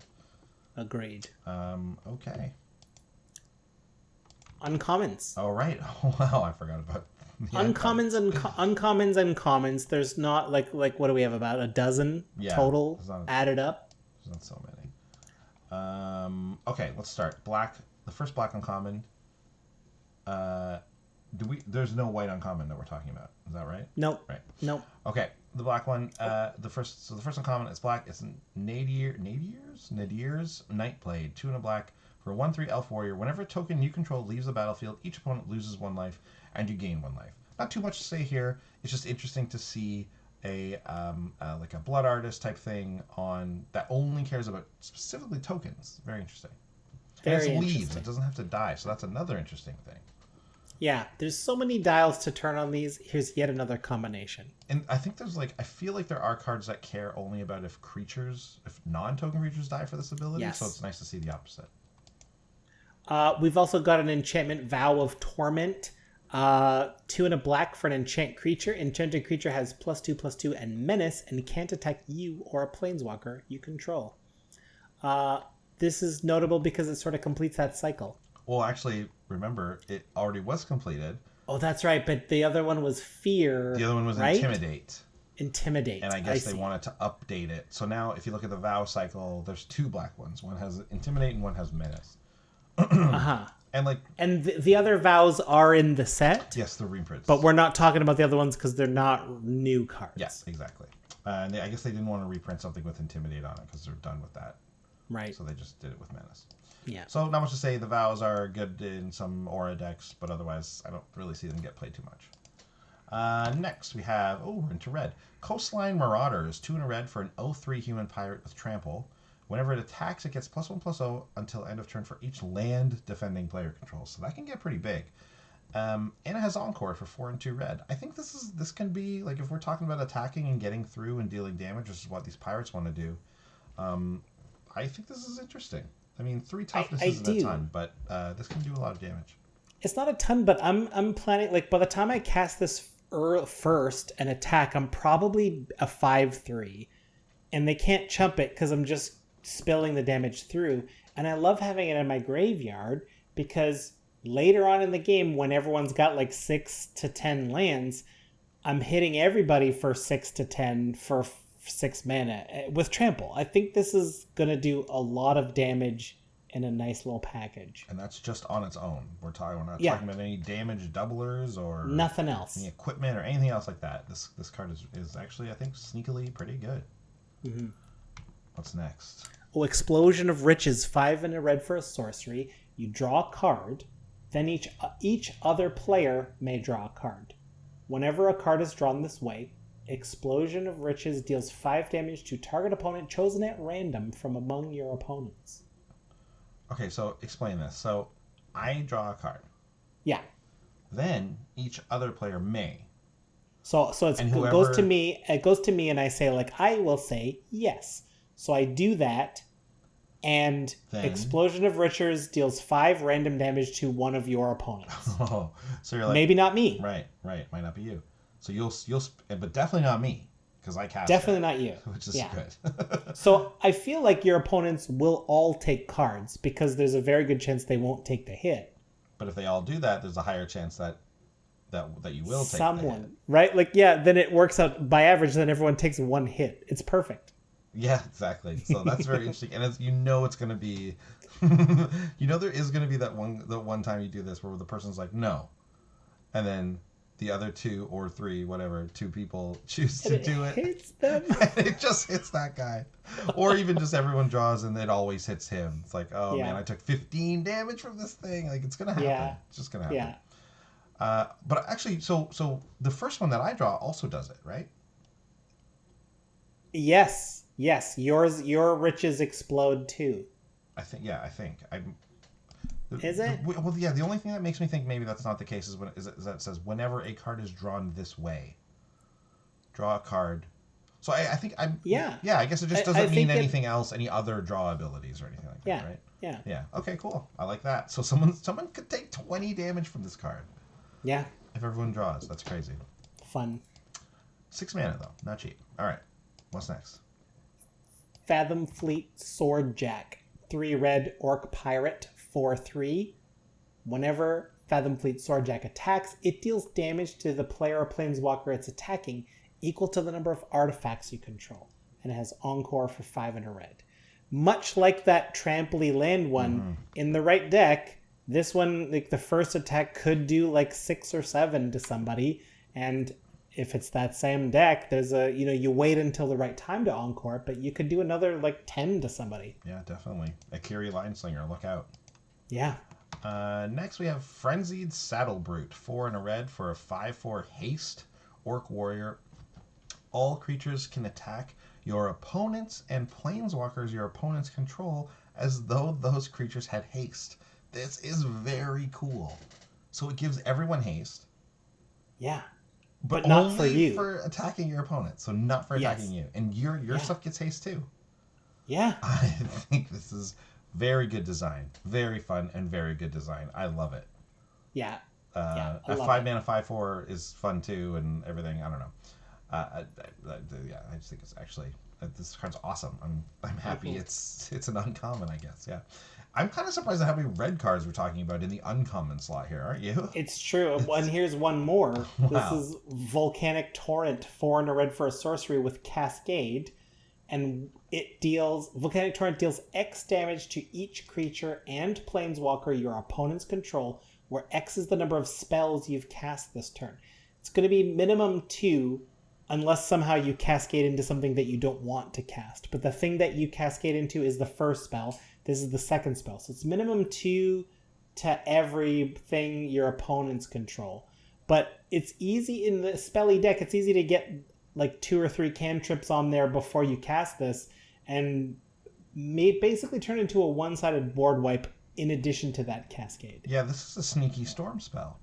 Agreed. Okay. Uncommons. All right. Oh, wow, I forgot about uncommons and uncommons and commons. There's not like what do we have, about a dozen total added up? There's not so many. Okay, let's start. Black. The first black uncommon. There's no white uncommon that we're talking about. Is that right? Nope. Right. Nope. Okay. The black one. The first uncommon is black. It's Nadir's Nightblade. 2 and a black. For a 1/3 elf warrior, whenever a token you control leaves the battlefield, each opponent loses 1 life, and you gain 1 life. Not too much to say here. It's just interesting to see a like a blood artist type thing on that only cares about specifically tokens. Very interesting. Very and it's interesting. leaves. It doesn't have to die, so that's another interesting thing. Yeah, there's so many dials to turn on these. Here's yet another combination. And I think I feel like there are cards that care only about if non-token creatures die for this ability. Yes. So it's nice to see the opposite. We've also got an enchantment, Vow of Torment. 2 and a black for an enchant creature. Enchanted creature has +2/+2 and menace and can't attack you or a planeswalker you control. This is notable because it sort of completes that cycle. Well, actually, remember, it already was completed. Oh, that's right. But the other one was Fear. The other one was right? Intimidate. Intimidate. And I guess they wanted to update it. So now, if you look at the Vow cycle, there's 2 black ones. One has Intimidate and one has Menace. Uh-huh. And the other vows are in the set. Yes, the reprints. But we're not talking about the other ones because they're not new cards. Yes, exactly. And I guess they didn't want to reprint something with Intimidate on it because they're done with that. Right. So they just did it with Menace. Yeah. So not much to say. The vows are good in some aura decks, but otherwise I don't really see them get played too much. Next we have, we're into red. Coastline Marauders, 2 and a red for an 0/3 human pirate with trample. Whenever it attacks, it gets +1/+0 until end of turn for each land defending player controls. So that can get pretty big. And it has Encore for 4 and 2 red. I think this can be, like, if we're talking about attacking and getting through and dealing damage, which is what these pirates want to do, I think this is interesting. I mean, 3 toughness isn't a ton, but this can do a lot of damage. It's not a ton, but I'm planning, like, by the time I cast this first and attack, I'm probably a 5/3. And they can't chump it because I'm just spilling the damage through. And I love having it in my graveyard because later on in the game, when everyone's got like 6 to 10 lands, I'm hitting everybody for 6 to 10 for 6 mana with trample. I think this is going to do a lot of damage in a nice little package. And that's just on its own. We're not talking about any damage doublers or nothing else, any equipment or anything else like that. This card is actually, I think, sneakily pretty good. Mm-hmm. What's next? Explosion of Riches, 5 and a red for a sorcery. You draw a card, then each other player may draw a card. Whenever a card is drawn this way, Explosion of Riches deals 5 damage to target opponent chosen at random from among your opponents. Okay, so explain this. So I draw a card. Yeah. Then each other player may. So it goes to me. It goes to me, and I say, like, I will say yes. So I do that, and then Explosion of Riches deals 5 random damage to one of your opponents. Oh, so you're like, maybe not me. Right. Might not be you. So you'll, but definitely not me because I cast. Definitely not you. Which is good. So I feel like your opponents will all take cards because there's a very good chance they won't take the hit. But if they all do that, there's a higher chance that you will take the hit. Right? Like, yeah, then it works out by average. Then everyone takes 1 hit. It's perfect. Yeah, exactly. So that's very interesting, and it's going to be, there is going to be the one time you do this where the person's like no, and then the other 2 or 3, whatever, 2 people choose to do it. Hits them. And it just hits that guy, or even just everyone draws and it always hits him. It's like, oh man, I took 15 damage from this thing. Like, it's gonna happen. Yeah. It's just gonna happen. Yeah. But actually, so the first one that I draw also does it, right? Yes. Your riches explode too. I think. Is it? Well, yeah. The only thing that makes me think maybe that's not the case is that it says whenever a card is drawn this way, draw a card. So I think I'm... Yeah. Yeah, I guess it just I doesn't mean think anything else, any other draw abilities or anything like that, right? Yeah. Yeah. Okay, cool. I like that. So someone could take 20 damage from this card. Yeah. If everyone draws. That's crazy. Fun. 6 mana, though. Not cheap. All right. What's next? Fathom Fleet Swordjack. 3 red Orc Pirate. 4/3. Whenever Fathom Fleet Swordjack attacks, it deals damage to the player or planeswalker it's attacking equal to the number of artifacts you control. And it has Encore for 5 and a red. Much like that Trampoly Land one, in the right deck, this one, like the first attack could do like 6 or 7 to somebody. And if it's that same deck, there's a, you wait until the right time to Encore, but you could do another like 10 to somebody. Yeah, definitely. Akiri Lineslinger, look out. Yeah. Next we have Frenzied Saddle Brute. 4 and a red for a 5/4 haste Orc Warrior. All creatures can attack your opponents and planeswalkers your opponents control as though those creatures had haste. This is very cool. So it gives everyone haste. Yeah. But not only for you. for attacking your opponent. So not for attacking you. And your stuff gets haste too. Yeah. I think this is very good design. Very fun and very good design. I love it. Yeah. A 5 mana 5/4 is fun too and everything. I don't know. I just think it's actually this card's awesome. I'm happy it's an uncommon, I guess. Yeah, I'm kind of surprised at how many red cards we're talking about in the uncommon slot here, aren't you? It's true. And here's one more. Wow. This is Volcanic Torrent, 4 and a red for a sorcery with Cascade, and Volcanic Torrent deals X damage to each creature and planeswalker your opponents control, where X is the number of spells you've cast this turn. It's going to be minimum 2. Unless somehow you cascade into something that you don't want to cast. But the thing that you cascade into is the first spell. This is the second spell. So it's minimum 2 to everything your opponents control. But it's easy in the spelly deck. It's easy to get like 2 or 3 cantrips on there before you cast this. And basically turn into a one-sided board wipe in addition to that cascade. Yeah, this is a sneaky storm spell.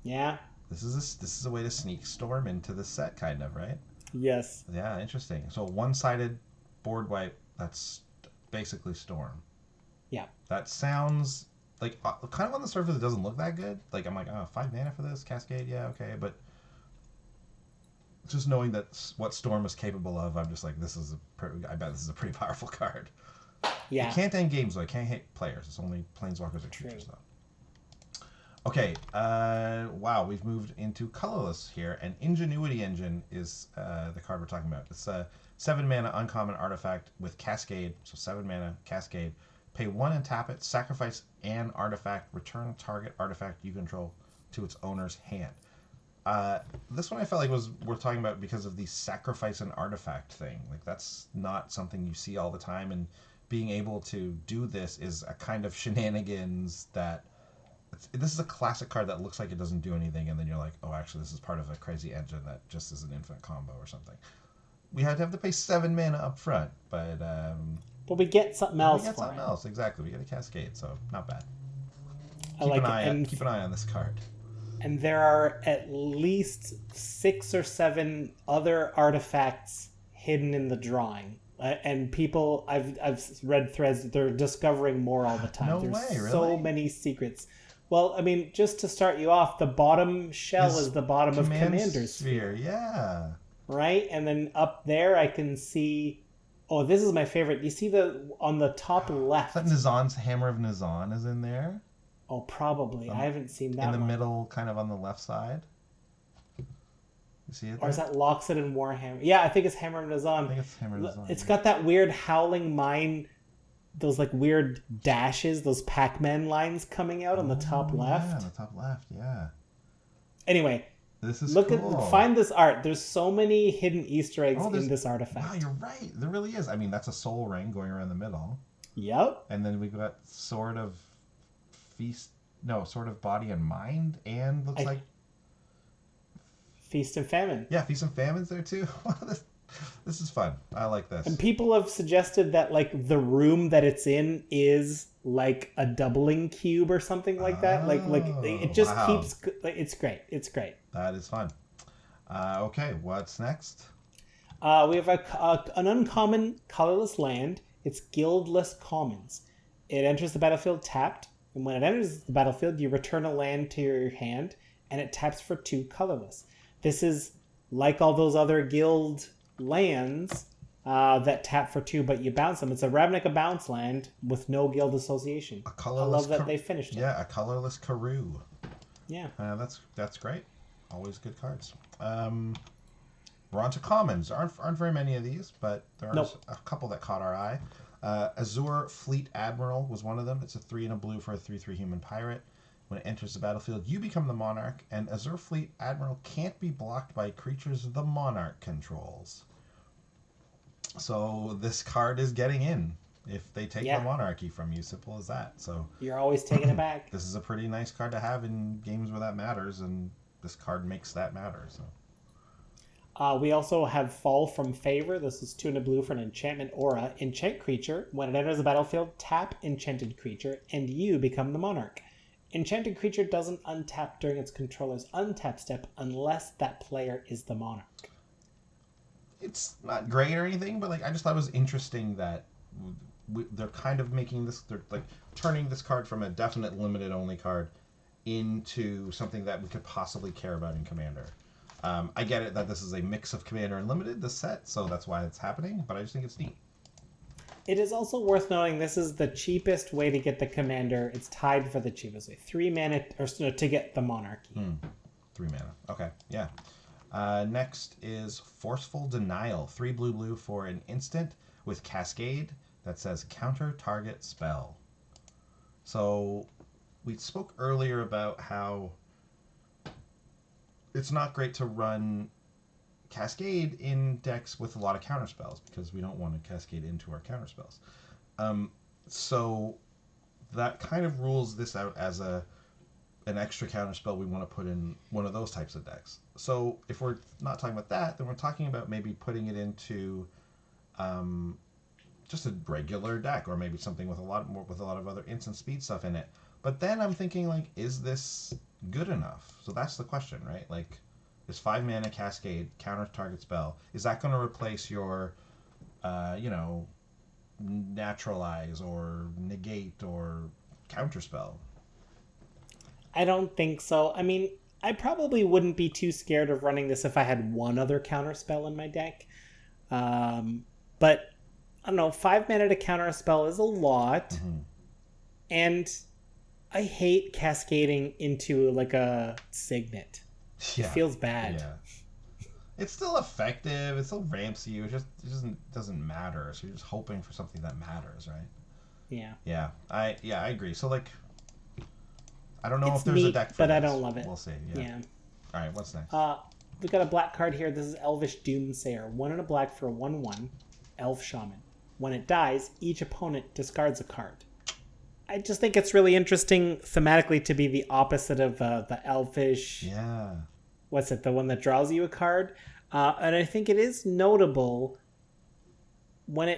Yeah. This is a way to sneak storm into the set, kind of, right? Yes. Yeah, interesting. So one-sided board wipe, that's basically storm. Yeah. That sounds like kind of on the surface it doesn't look that good. Like I'm like, 5 mana for this cascade, yeah, okay, but just knowing that what storm is capable of, I'm just like, I bet this is a pretty powerful card. Yeah. It can't end games though. It can't hit players. It's only planeswalkers or creatures though. Okay, wow, we've moved into colorless here, and Ingenuity Engine is the card we're talking about. It's a 7 mana uncommon artifact with Cascade, so 7 mana Cascade. Pay 1 and tap it, sacrifice an artifact, return target artifact you control to its owner's hand. This one I felt like we're talking about because of the sacrifice an artifact thing. Like that's not something you see all the time, and being able to do this is a kind of shenanigans that... This is a classic card that looks like it doesn't do anything, and then you're like, oh, actually, this is part of a crazy engine that just is an infinite combo or something. We have to pay 7 mana up front, but we get something else. We get something else, exactly. We get a Cascade, so not bad. Keep an eye on this card. And there are at least 6 or 7 other artifacts hidden in the drawing. And people, I've read threads that they're discovering more all the time. No There's way, really? so many secrets. Well, I mean, just to start you off, the bottom shell is the bottom of Commander's Sphere. Yeah. Right? And then up there I can see... Oh, this is my favorite. You see on the top left... That Nizan's Hammer of Nizan is in there. Oh, probably. I haven't seen that in the one. middle, kind of on the left side. You see it there? Or is that Loxodon and Warhammer? Yeah, I think it's Hammer of Nizan. I think it's Hammer of Nizan. It's got that weird Howling Mine, those like weird dashes, those Pac-Man lines coming out on the top left. Yeah, on the top left, yeah. Anyway, this is find this art. There's so many hidden Easter eggs in this artifact. Wow, you're right. There really is. I mean, that's a soul ring going around the middle. Yep. And then we've got Sword of Body and Mind, and looks like Feast and Famine. Yeah, Feast and Famine's there too. This is fun. I like this. And people have suggested that like the room that it's in is like a doubling cube or something like that. Like it just keeps. It's great. It's great. That is fun. Okay, what's next? We have an uncommon colorless land. It's Guildless Commons. It enters the battlefield tapped, and when it enters the battlefield, you return a land to your hand, and it taps for 2 colorless. This is like all those other guild lands that tap for 2, but you bounce them. It's a Ravnica bounce land with no guild association. I love that they finished it. Yeah, a colorless Karoo. Yeah. That's great. Always good cards. We're on to commons. Aren't very many of these, but there are a couple that caught our eye. Azure Fleet Admiral was one of them. It's a 3 and a blue for a 3/3 human pirate. When it enters the battlefield, you become the Monarch, and Azure Fleet Admiral can't be blocked by creatures the Monarch controls. So this card is getting in if they take the Monarchy from you. Simple as that. So you're always taking it back. This is a pretty nice card to have in games where that matters, and this card makes that matter. So. We also have Fall from Favor. This is 2 and a blue for an enchantment aura. Enchant Creature. When it enters the battlefield, tap Enchanted Creature, and you become the Monarch. Enchanted Creature doesn't untap during its controller's untap step unless that player is the Monarch. It's not great or anything, but I just thought it was interesting that they're kind of making this, they're turning this card from a definite limited only card into something that we could possibly care about in Commander. I get it that this is a mix of Commander and Limited, this set, so that's why it's happening, but I just think it's neat. It is also worth noting this is the cheapest way to get the Commander. It's tied for the cheapest way. 3 mana to get the Monarchy. 3 mana. Okay, yeah. Next is Forceful Denial. 3 blue for an instant with Cascade that says counter target spell. So we spoke earlier about how it's not great to run Cascade in decks with a lot of counterspells because we don't want to cascade into our counterspells. So that kind of rules this out as an extra counterspell we want to put in one of those types of decks. So if we're not talking about that, then we're talking about maybe putting it into just a regular deck, or maybe something with a lot of other instant speed stuff in it. But then I'm thinking, is this good enough? So that's the question, right? Is 5 mana Cascade, counter target spell, is that going to replace your, Naturalize or Negate or Counterspell? I don't think so. I mean, I probably wouldn't be too scared of running this if I had one other counterspell in my deck. But, I don't know, 5 mana to counter a spell is a lot. Mm-hmm. And I hate cascading into a Signet. Yeah. It feels bad. Yeah. It's still effective. It still ramps you. It doesn't matter. So you're just hoping for something that matters, right? Yeah. Yeah. I agree. So I don't know it's if there's neat, a deck for but this. I don't love it. We'll see. Yeah. All right. What's next? We've got a black card here. This is Elvish Doomsayer. 1 and a black for a 1/1 Elf Shaman. When it dies, each opponent discards a card. I just think it's really interesting thematically to be the opposite of the Elfish. Yeah. What's it? The one that draws you a card. And I think it is notable when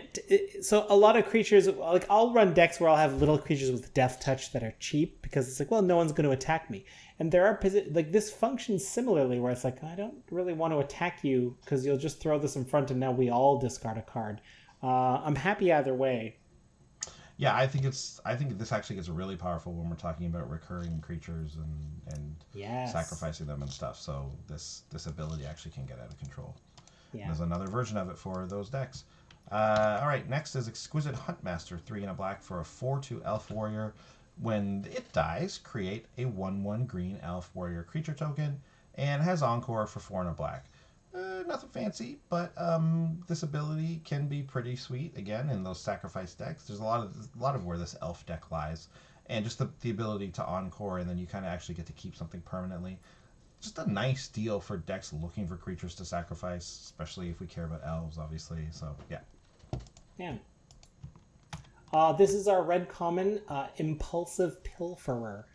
so a lot of creatures, I'll run decks where I'll have little creatures with death touch that are cheap because it's no one's going to attack me. And there are this functions similarly where it's I don't really want to attack you because you'll just throw this in front and now we all discard a card. I'm happy either way. Yeah, I think this actually gets really powerful when we're talking about recurring creatures and yes. sacrificing them and stuff. So this ability actually can get out of control. Yeah. There's another version of it for those decks. All right, next is Exquisite Huntmaster, 3 and a black for a 4/2 Elf Warrior. When it dies, create a 1/1 green Elf Warrior creature token and has Encore for 4 and a black. Nothing fancy, but this ability can be pretty sweet. Again, in those sacrifice decks, there's a lot of where this elf deck lies, and just the ability to Encore, and then you kind of actually get to keep something permanently. Just a nice deal for decks looking for creatures to sacrifice, especially if we care about elves, obviously. So yeah. Yeah. This is our red common, Impulsive Pilferer.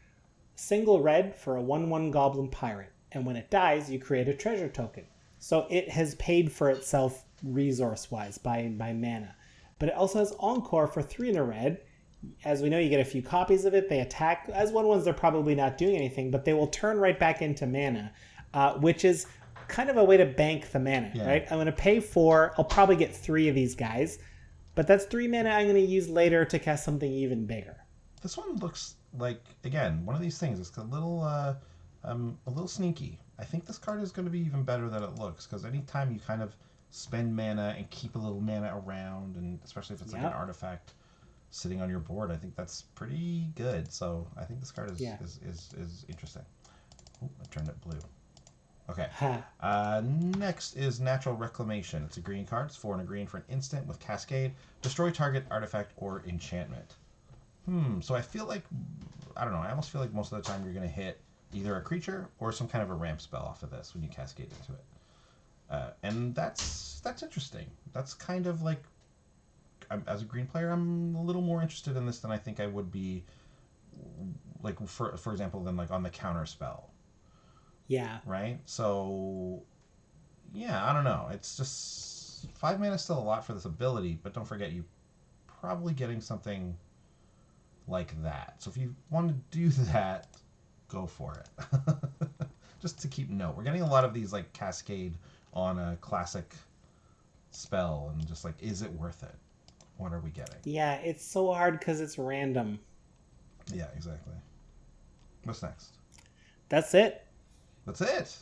Single red for a 1/1 Goblin Pirate, and when it dies, you create a treasure token. So it has paid for itself resource-wise by mana. But it also has Encore for 3 and a red. As we know, you get a few copies of it. They attack. As 1/1s, they're probably not doing anything, but they will turn right back into mana, which is kind of a way to bank the mana, right? I'm going to pay 4. I'll probably get 3 of these guys, but that's 3 mana I'm going to use later to cast something even bigger. This one looks like, again, one of these things. It's a little sneaky. I think this card is going to be even better than it looks, because anytime you kind of spend mana and keep a little mana around, and especially if it's like an artifact sitting on your board, I think that's pretty good. So I think this card is interesting. Oh, I turned it blue. Okay. Next is Natural Reclamation. It's a green card. It's 4 and a green for an instant with Cascade. Destroy target artifact or enchantment. So I feel like, I don't know, I almost feel like most of the time you're going to hit either a creature or some kind of a ramp spell off of this when you cascade into it. And that's interesting. That's kind of like, as a green player, I'm a little more interested in this than I think I would be, like, for example, than like on the counter spell. Yeah. Right? So, yeah, I don't know. It's just 5 mana is still a lot for this ability, but don't forget you probably getting something like that. So if you want to do that, go for it. Just to keep note. We're getting a lot of these like cascade on a classic spell, and just like, is it worth it? What are we getting? Yeah, it's so hard because it's random. Yeah, exactly. What's next? That's it. That's it.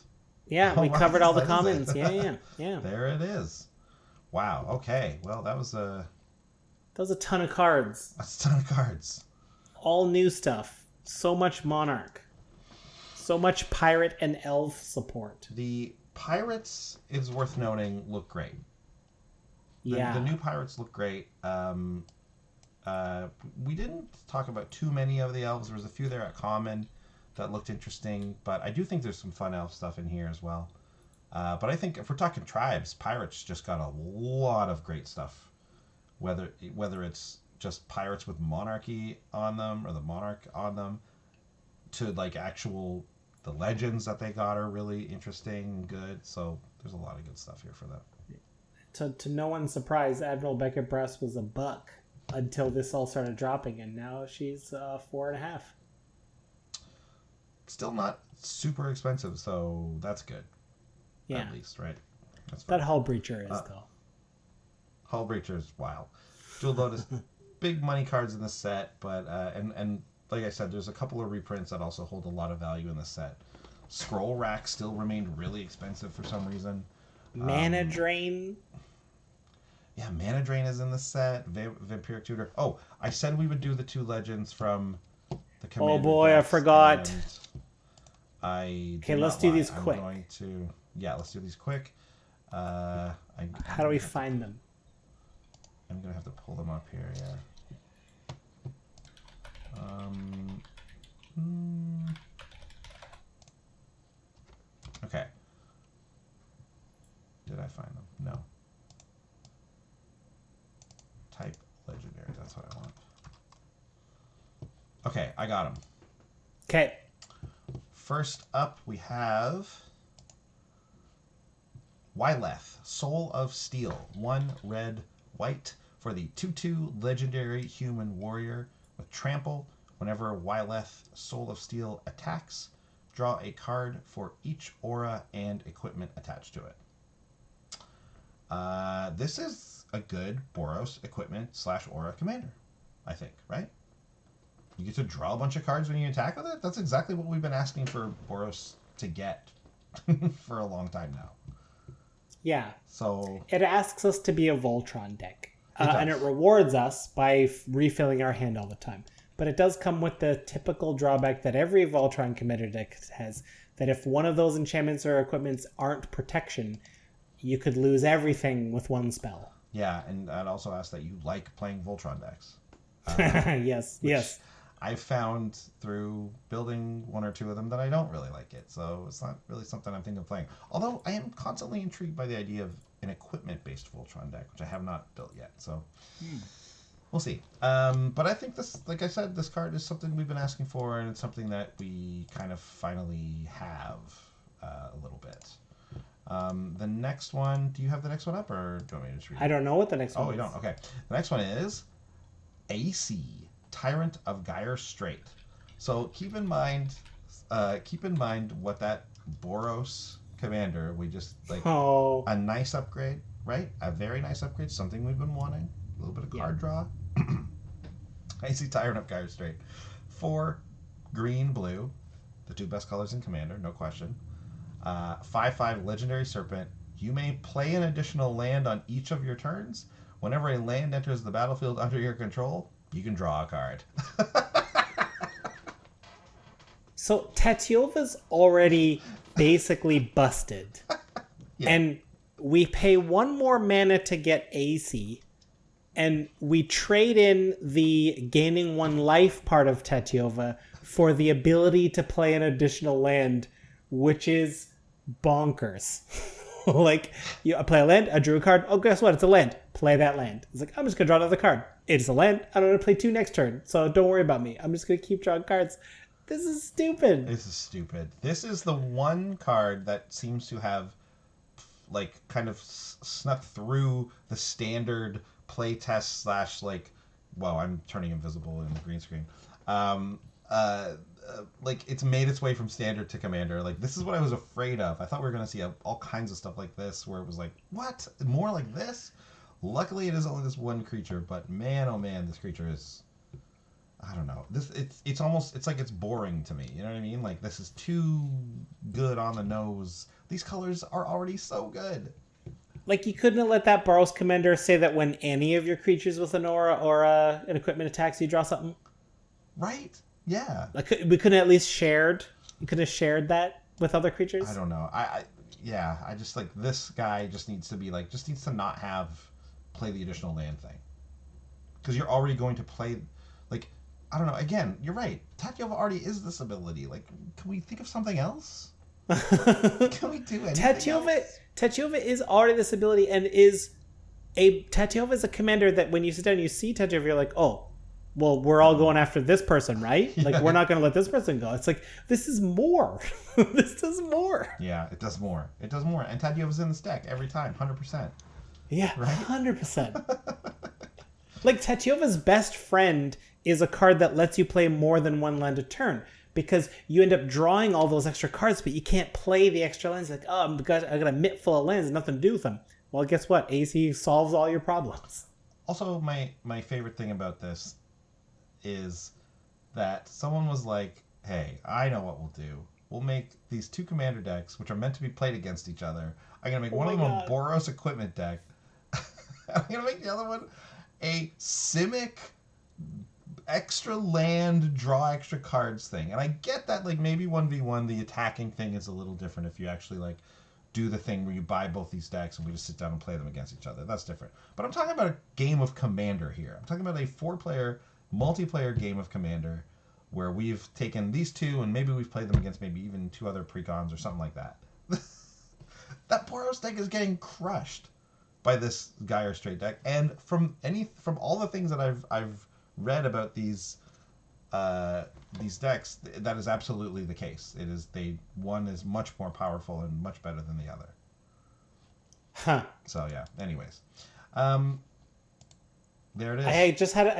Yeah, we covered all the commons. Yeah. There it is. Wow. Okay. Well, that was a ton of cards. That's a ton of cards. All new stuff. So much Monarch. So much pirate and elf support. The pirates, is worth noting, look great. The new pirates look great. We didn't talk about too many of the elves. There was a few there at common that looked interesting, but I do think there's some fun elf stuff in here as well. But I think if we're talking tribes, pirates just got a lot of great stuff. Whether it's just pirates with monarchy on them or the monarch on them, to like actual the legends that they got are really interesting and good. So there's a lot of good stuff here for them. To no one's surprise, Admiral Beckett Brass was $1 until this all started dropping, and now she's 4.5. Still not super expensive, so that's good. Yeah, at least, right? That's that Hull Breacher is though. Hull Breacher is wild. Jewel Lotus, big money cards in the set, but and like I said, there's a couple of reprints that also hold a lot of value in the set. Scroll Rack still remained really expensive for some reason. Mana Drain. Yeah, Mana Drain is in the set. Vampiric Tutor. Oh, I said we would do the 2 legends from the Commander. Oh boy, I forgot. Okay, let's do these quick. Let's do these quick. How do we find them? I'm gonna have to pull them up here. Yeah. Okay. Did I find them? No. Type legendary. That's what I want. Okay, I got them. Okay. First up, we have Wildest, Soul of Steel. 1 red, white for the 2/2 legendary human warrior with trample. Whenever Wildest, Soul of Steel attacks, draw a card for each aura and equipment attached to it. This is a good Boros equipment / aura commander, I think, right? You get to draw a bunch of cards when you attack with it? That's exactly what we've been asking for Boros to get for a long time now. Yeah. So it asks us to be a Voltron deck. And it rewards us by refilling our hand all the time. But it does come with the typical drawback that every Voltron commander deck has, that if one of those enchantments or equipments aren't protection, you could lose everything with 1 spell. Yeah, and I'd also ask that you like playing Voltron decks. Yes. I've found through building 1 or 2 of them that I don't really like it. So it's not really something I'm thinking of playing. Although I am constantly intrigued by the idea of an equipment-based Voltron deck, which I have not built yet. So we'll see. But I think this, like I said, this card is something we've been asking for, and it's something that we kind of finally have a little bit. The next one, do you have the next one up, or do you want me to just read it? I don't know what the next one is. Oh, you don't? Okay. The next one is AC, Tyrant of Gyre Strait. So keep in mind what that Boros commander. We just like Oh. a nice upgrade, right? A very nice upgrade. Something we've been wanting. A little bit of card draw. I see Tyrant of Gyre Strait. 4 green, blue, the 2 best colors in Commander, no question. 5/5 Legendary Serpent. You may play an additional land on each of your turns. Whenever a land enters the battlefield under your control, you can draw a card. So Tatyova's already basically busted. Yeah. And we pay 1 more mana to get AC. And we trade in the gaining 1 life part of Tatyova for the ability to play an additional land, which is bonkers. Like, I play a land, I drew a card. Oh, guess what? It's a land. Play that land. It's like, I'm just going to draw another card. It's a land. I'm going to play 2 next turn. So don't worry about me. I'm just going to keep drawing cards. This is stupid. This is stupid. This is the one card that seems to have, like, kind of snuck through the standard playtest / like, well, I'm turning invisible in the green screen. Like, it's made its way from standard to commander. Like, this is what I was afraid of. I thought we were going to see all kinds of stuff like this where it was like, what? More like this? Luckily, it is only this one creature, but man, oh man, this creature is, I don't know. It's almost, it's like it's boring to me. You know what I mean? Like, this is too good on the nose. These colors are already so good. Like, you couldn't have let that Boros Commander say that when any of your creatures with an aura or an equipment attacks, you draw something? Right? Yeah. Like, we couldn't have at least shared. You could have shared that with other creatures. I don't know. I just like, this guy just needs to be like, just needs to not play the additional land thing, because you're already going to play. Like, I don't know. Again, you're right. Tatyova already is this ability. Like, can we think of something else? Can we do anything else? Tatyova is already this ability, and Tatyova is a commander that when you sit down and you see Tatyova, you're like, oh, well, we're all going after this person, right? Like, we're not going to let this person go. It's like, this is more. This does more. Yeah, it does more. It does more. And Tatyova's in this deck every time, 100%. Yeah, right? 100%. Like, Tatyova's best friend is a card that lets you play more than 1 land a turn, because you end up drawing all those extra cards, but you can't play the extra lands. Like, oh, I got a mitt full of lands, nothing to do with them. Well, guess what? AC solves all your problems. Also, my favorite thing about this is that someone was like, hey, I know what we'll do. We'll make these 2 commander decks, which are meant to be played against each other. I'm going to make one of them a Boros equipment deck. I'm going to make the other one a Simic extra land, draw extra cards thing. And I get that, like, maybe 1v1, the attacking thing is a little different if you actually, like, do the thing where you buy both these decks and we just sit down and play them against each other. That's different. But I'm talking about a game of Commander here. I'm talking about a 4-player multiplayer game of Commander where we've taken these 2 and maybe we've played them against maybe even 2 other precons or something like that. That Boros deck is getting crushed by this Gyre Strait deck. And from all the things that I've read about these decks, that is absolutely the case. It is one is much more powerful and much better than the other. Huh. So yeah. Anyways, there it is. I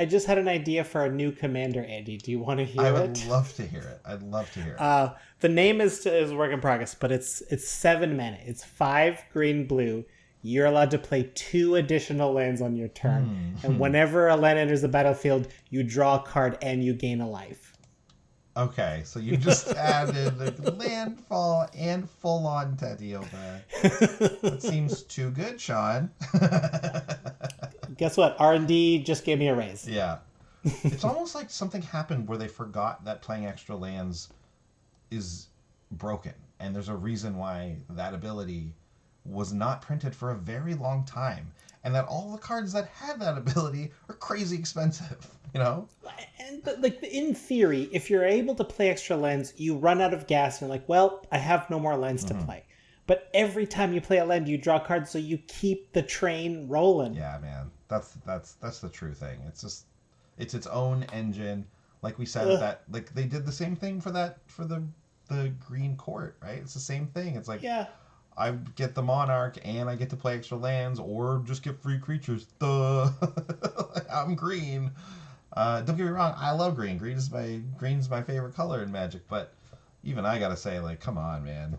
just had an idea for a new commander, Andy. Do you want to hear it? I would love to hear it. I'd love to hear it. The name is work in progress, but it's 7 mana. It's 5 green blue. You're allowed to play 2 additional lands on your turn. And whenever a land enters the battlefield, you draw a card and you gain a life. Okay, so you just added the landfall and full-on Tatyova. That seems too good, Sean. Guess what? R&D just gave me a raise. Yeah. It's almost like something happened where they forgot that playing extra lands is broken. And there's a reason why that ability was not printed for a very long time. And that all the cards that had that ability are crazy expensive, you know? But like, in theory, if you're able to play extra lands, you run out of gas and you're like, well, I have no more lands to play. But every time you play a land, you draw cards, so you keep the train rolling. Yeah, man. That's the true thing. It's its own engine. Like we said, that like they did the same thing for the Green Court, right? It's the same thing. It's like, yeah, I get the Monarch and I get to play extra lands or just get free creatures. Duh. I'm green. Don't get me wrong, I love green. Green's my favorite color in Magic, but even I gotta say, like, come on, man.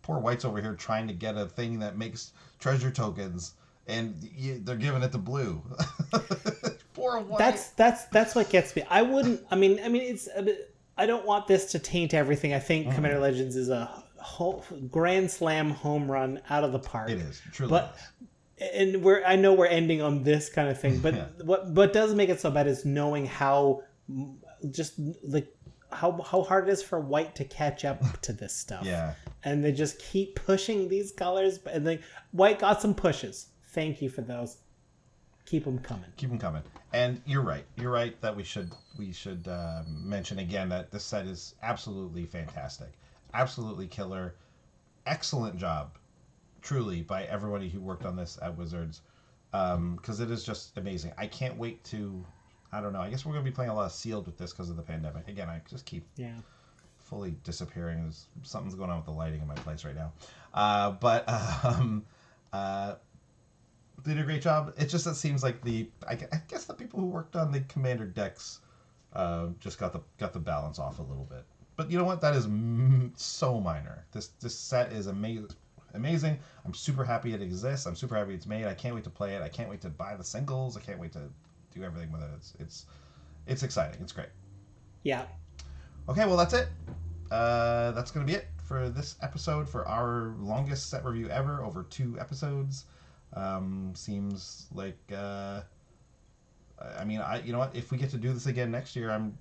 poor White's over here trying to get a thing that makes treasure tokens, and they're giving it to Blue. Poor White. That's what gets me. I wouldn't. I mean, it's a bit, I don't want this to taint everything. I think Commander Legends is a grand slam home run out of the park. It is truly. But and I know we're ending on this kind of thing, but what does make it so bad is knowing how just like how hard it is for White to catch up to this stuff. Yeah. And they just keep pushing these colors, and then White got some pushes. Thank you for those. Keep them coming. Keep them coming. And you're right. You're right that we should mention again that this set is absolutely fantastic, absolutely killer, excellent job, truly, by everybody who worked on this at Wizards, because it is just amazing. I can't wait to. I don't know. I guess we're going to be playing a lot of Sealed with this because of the pandemic. Again, I just keep fully disappearing. Something's going on with the lighting in my place right now. They did a great job. It seems like I guess the people who worked on the Commander decks just got the balance off a little bit. But you know what? That is so minor. This set is amazing. I'm super happy it exists. I'm super happy it's made. I can't wait to play it. I can't wait to buy the singles. I can't wait to do everything with it. It's exciting. It's great. Yeah. Okay, well that's it. That's gonna be it for this episode, for our longest set review ever, over 2 episodes. Seems like you know what? If we get to do this again next year, I'm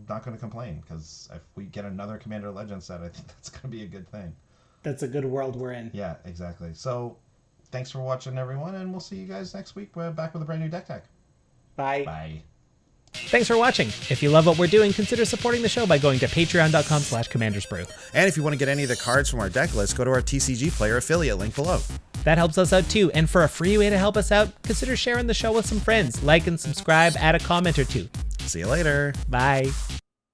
not going to complain, because if we get another Commander Legends set, I think that's going to be a good thing. That's a good world we're in. Yeah, exactly. So, thanks for watching, everyone, and we'll see you guys next week. We're back with a brand new deck tag. Bye. Bye. Thanks for watching. If you love what we're doing, consider supporting the show by going to patreon.com/commandersbrew. And if you want to get any of the cards from our deck list, go to our TCG Player affiliate link below. That helps us out too, and for a free way to help us out, consider sharing the show with some friends. Like and subscribe, add a comment or two. See you later. Bye.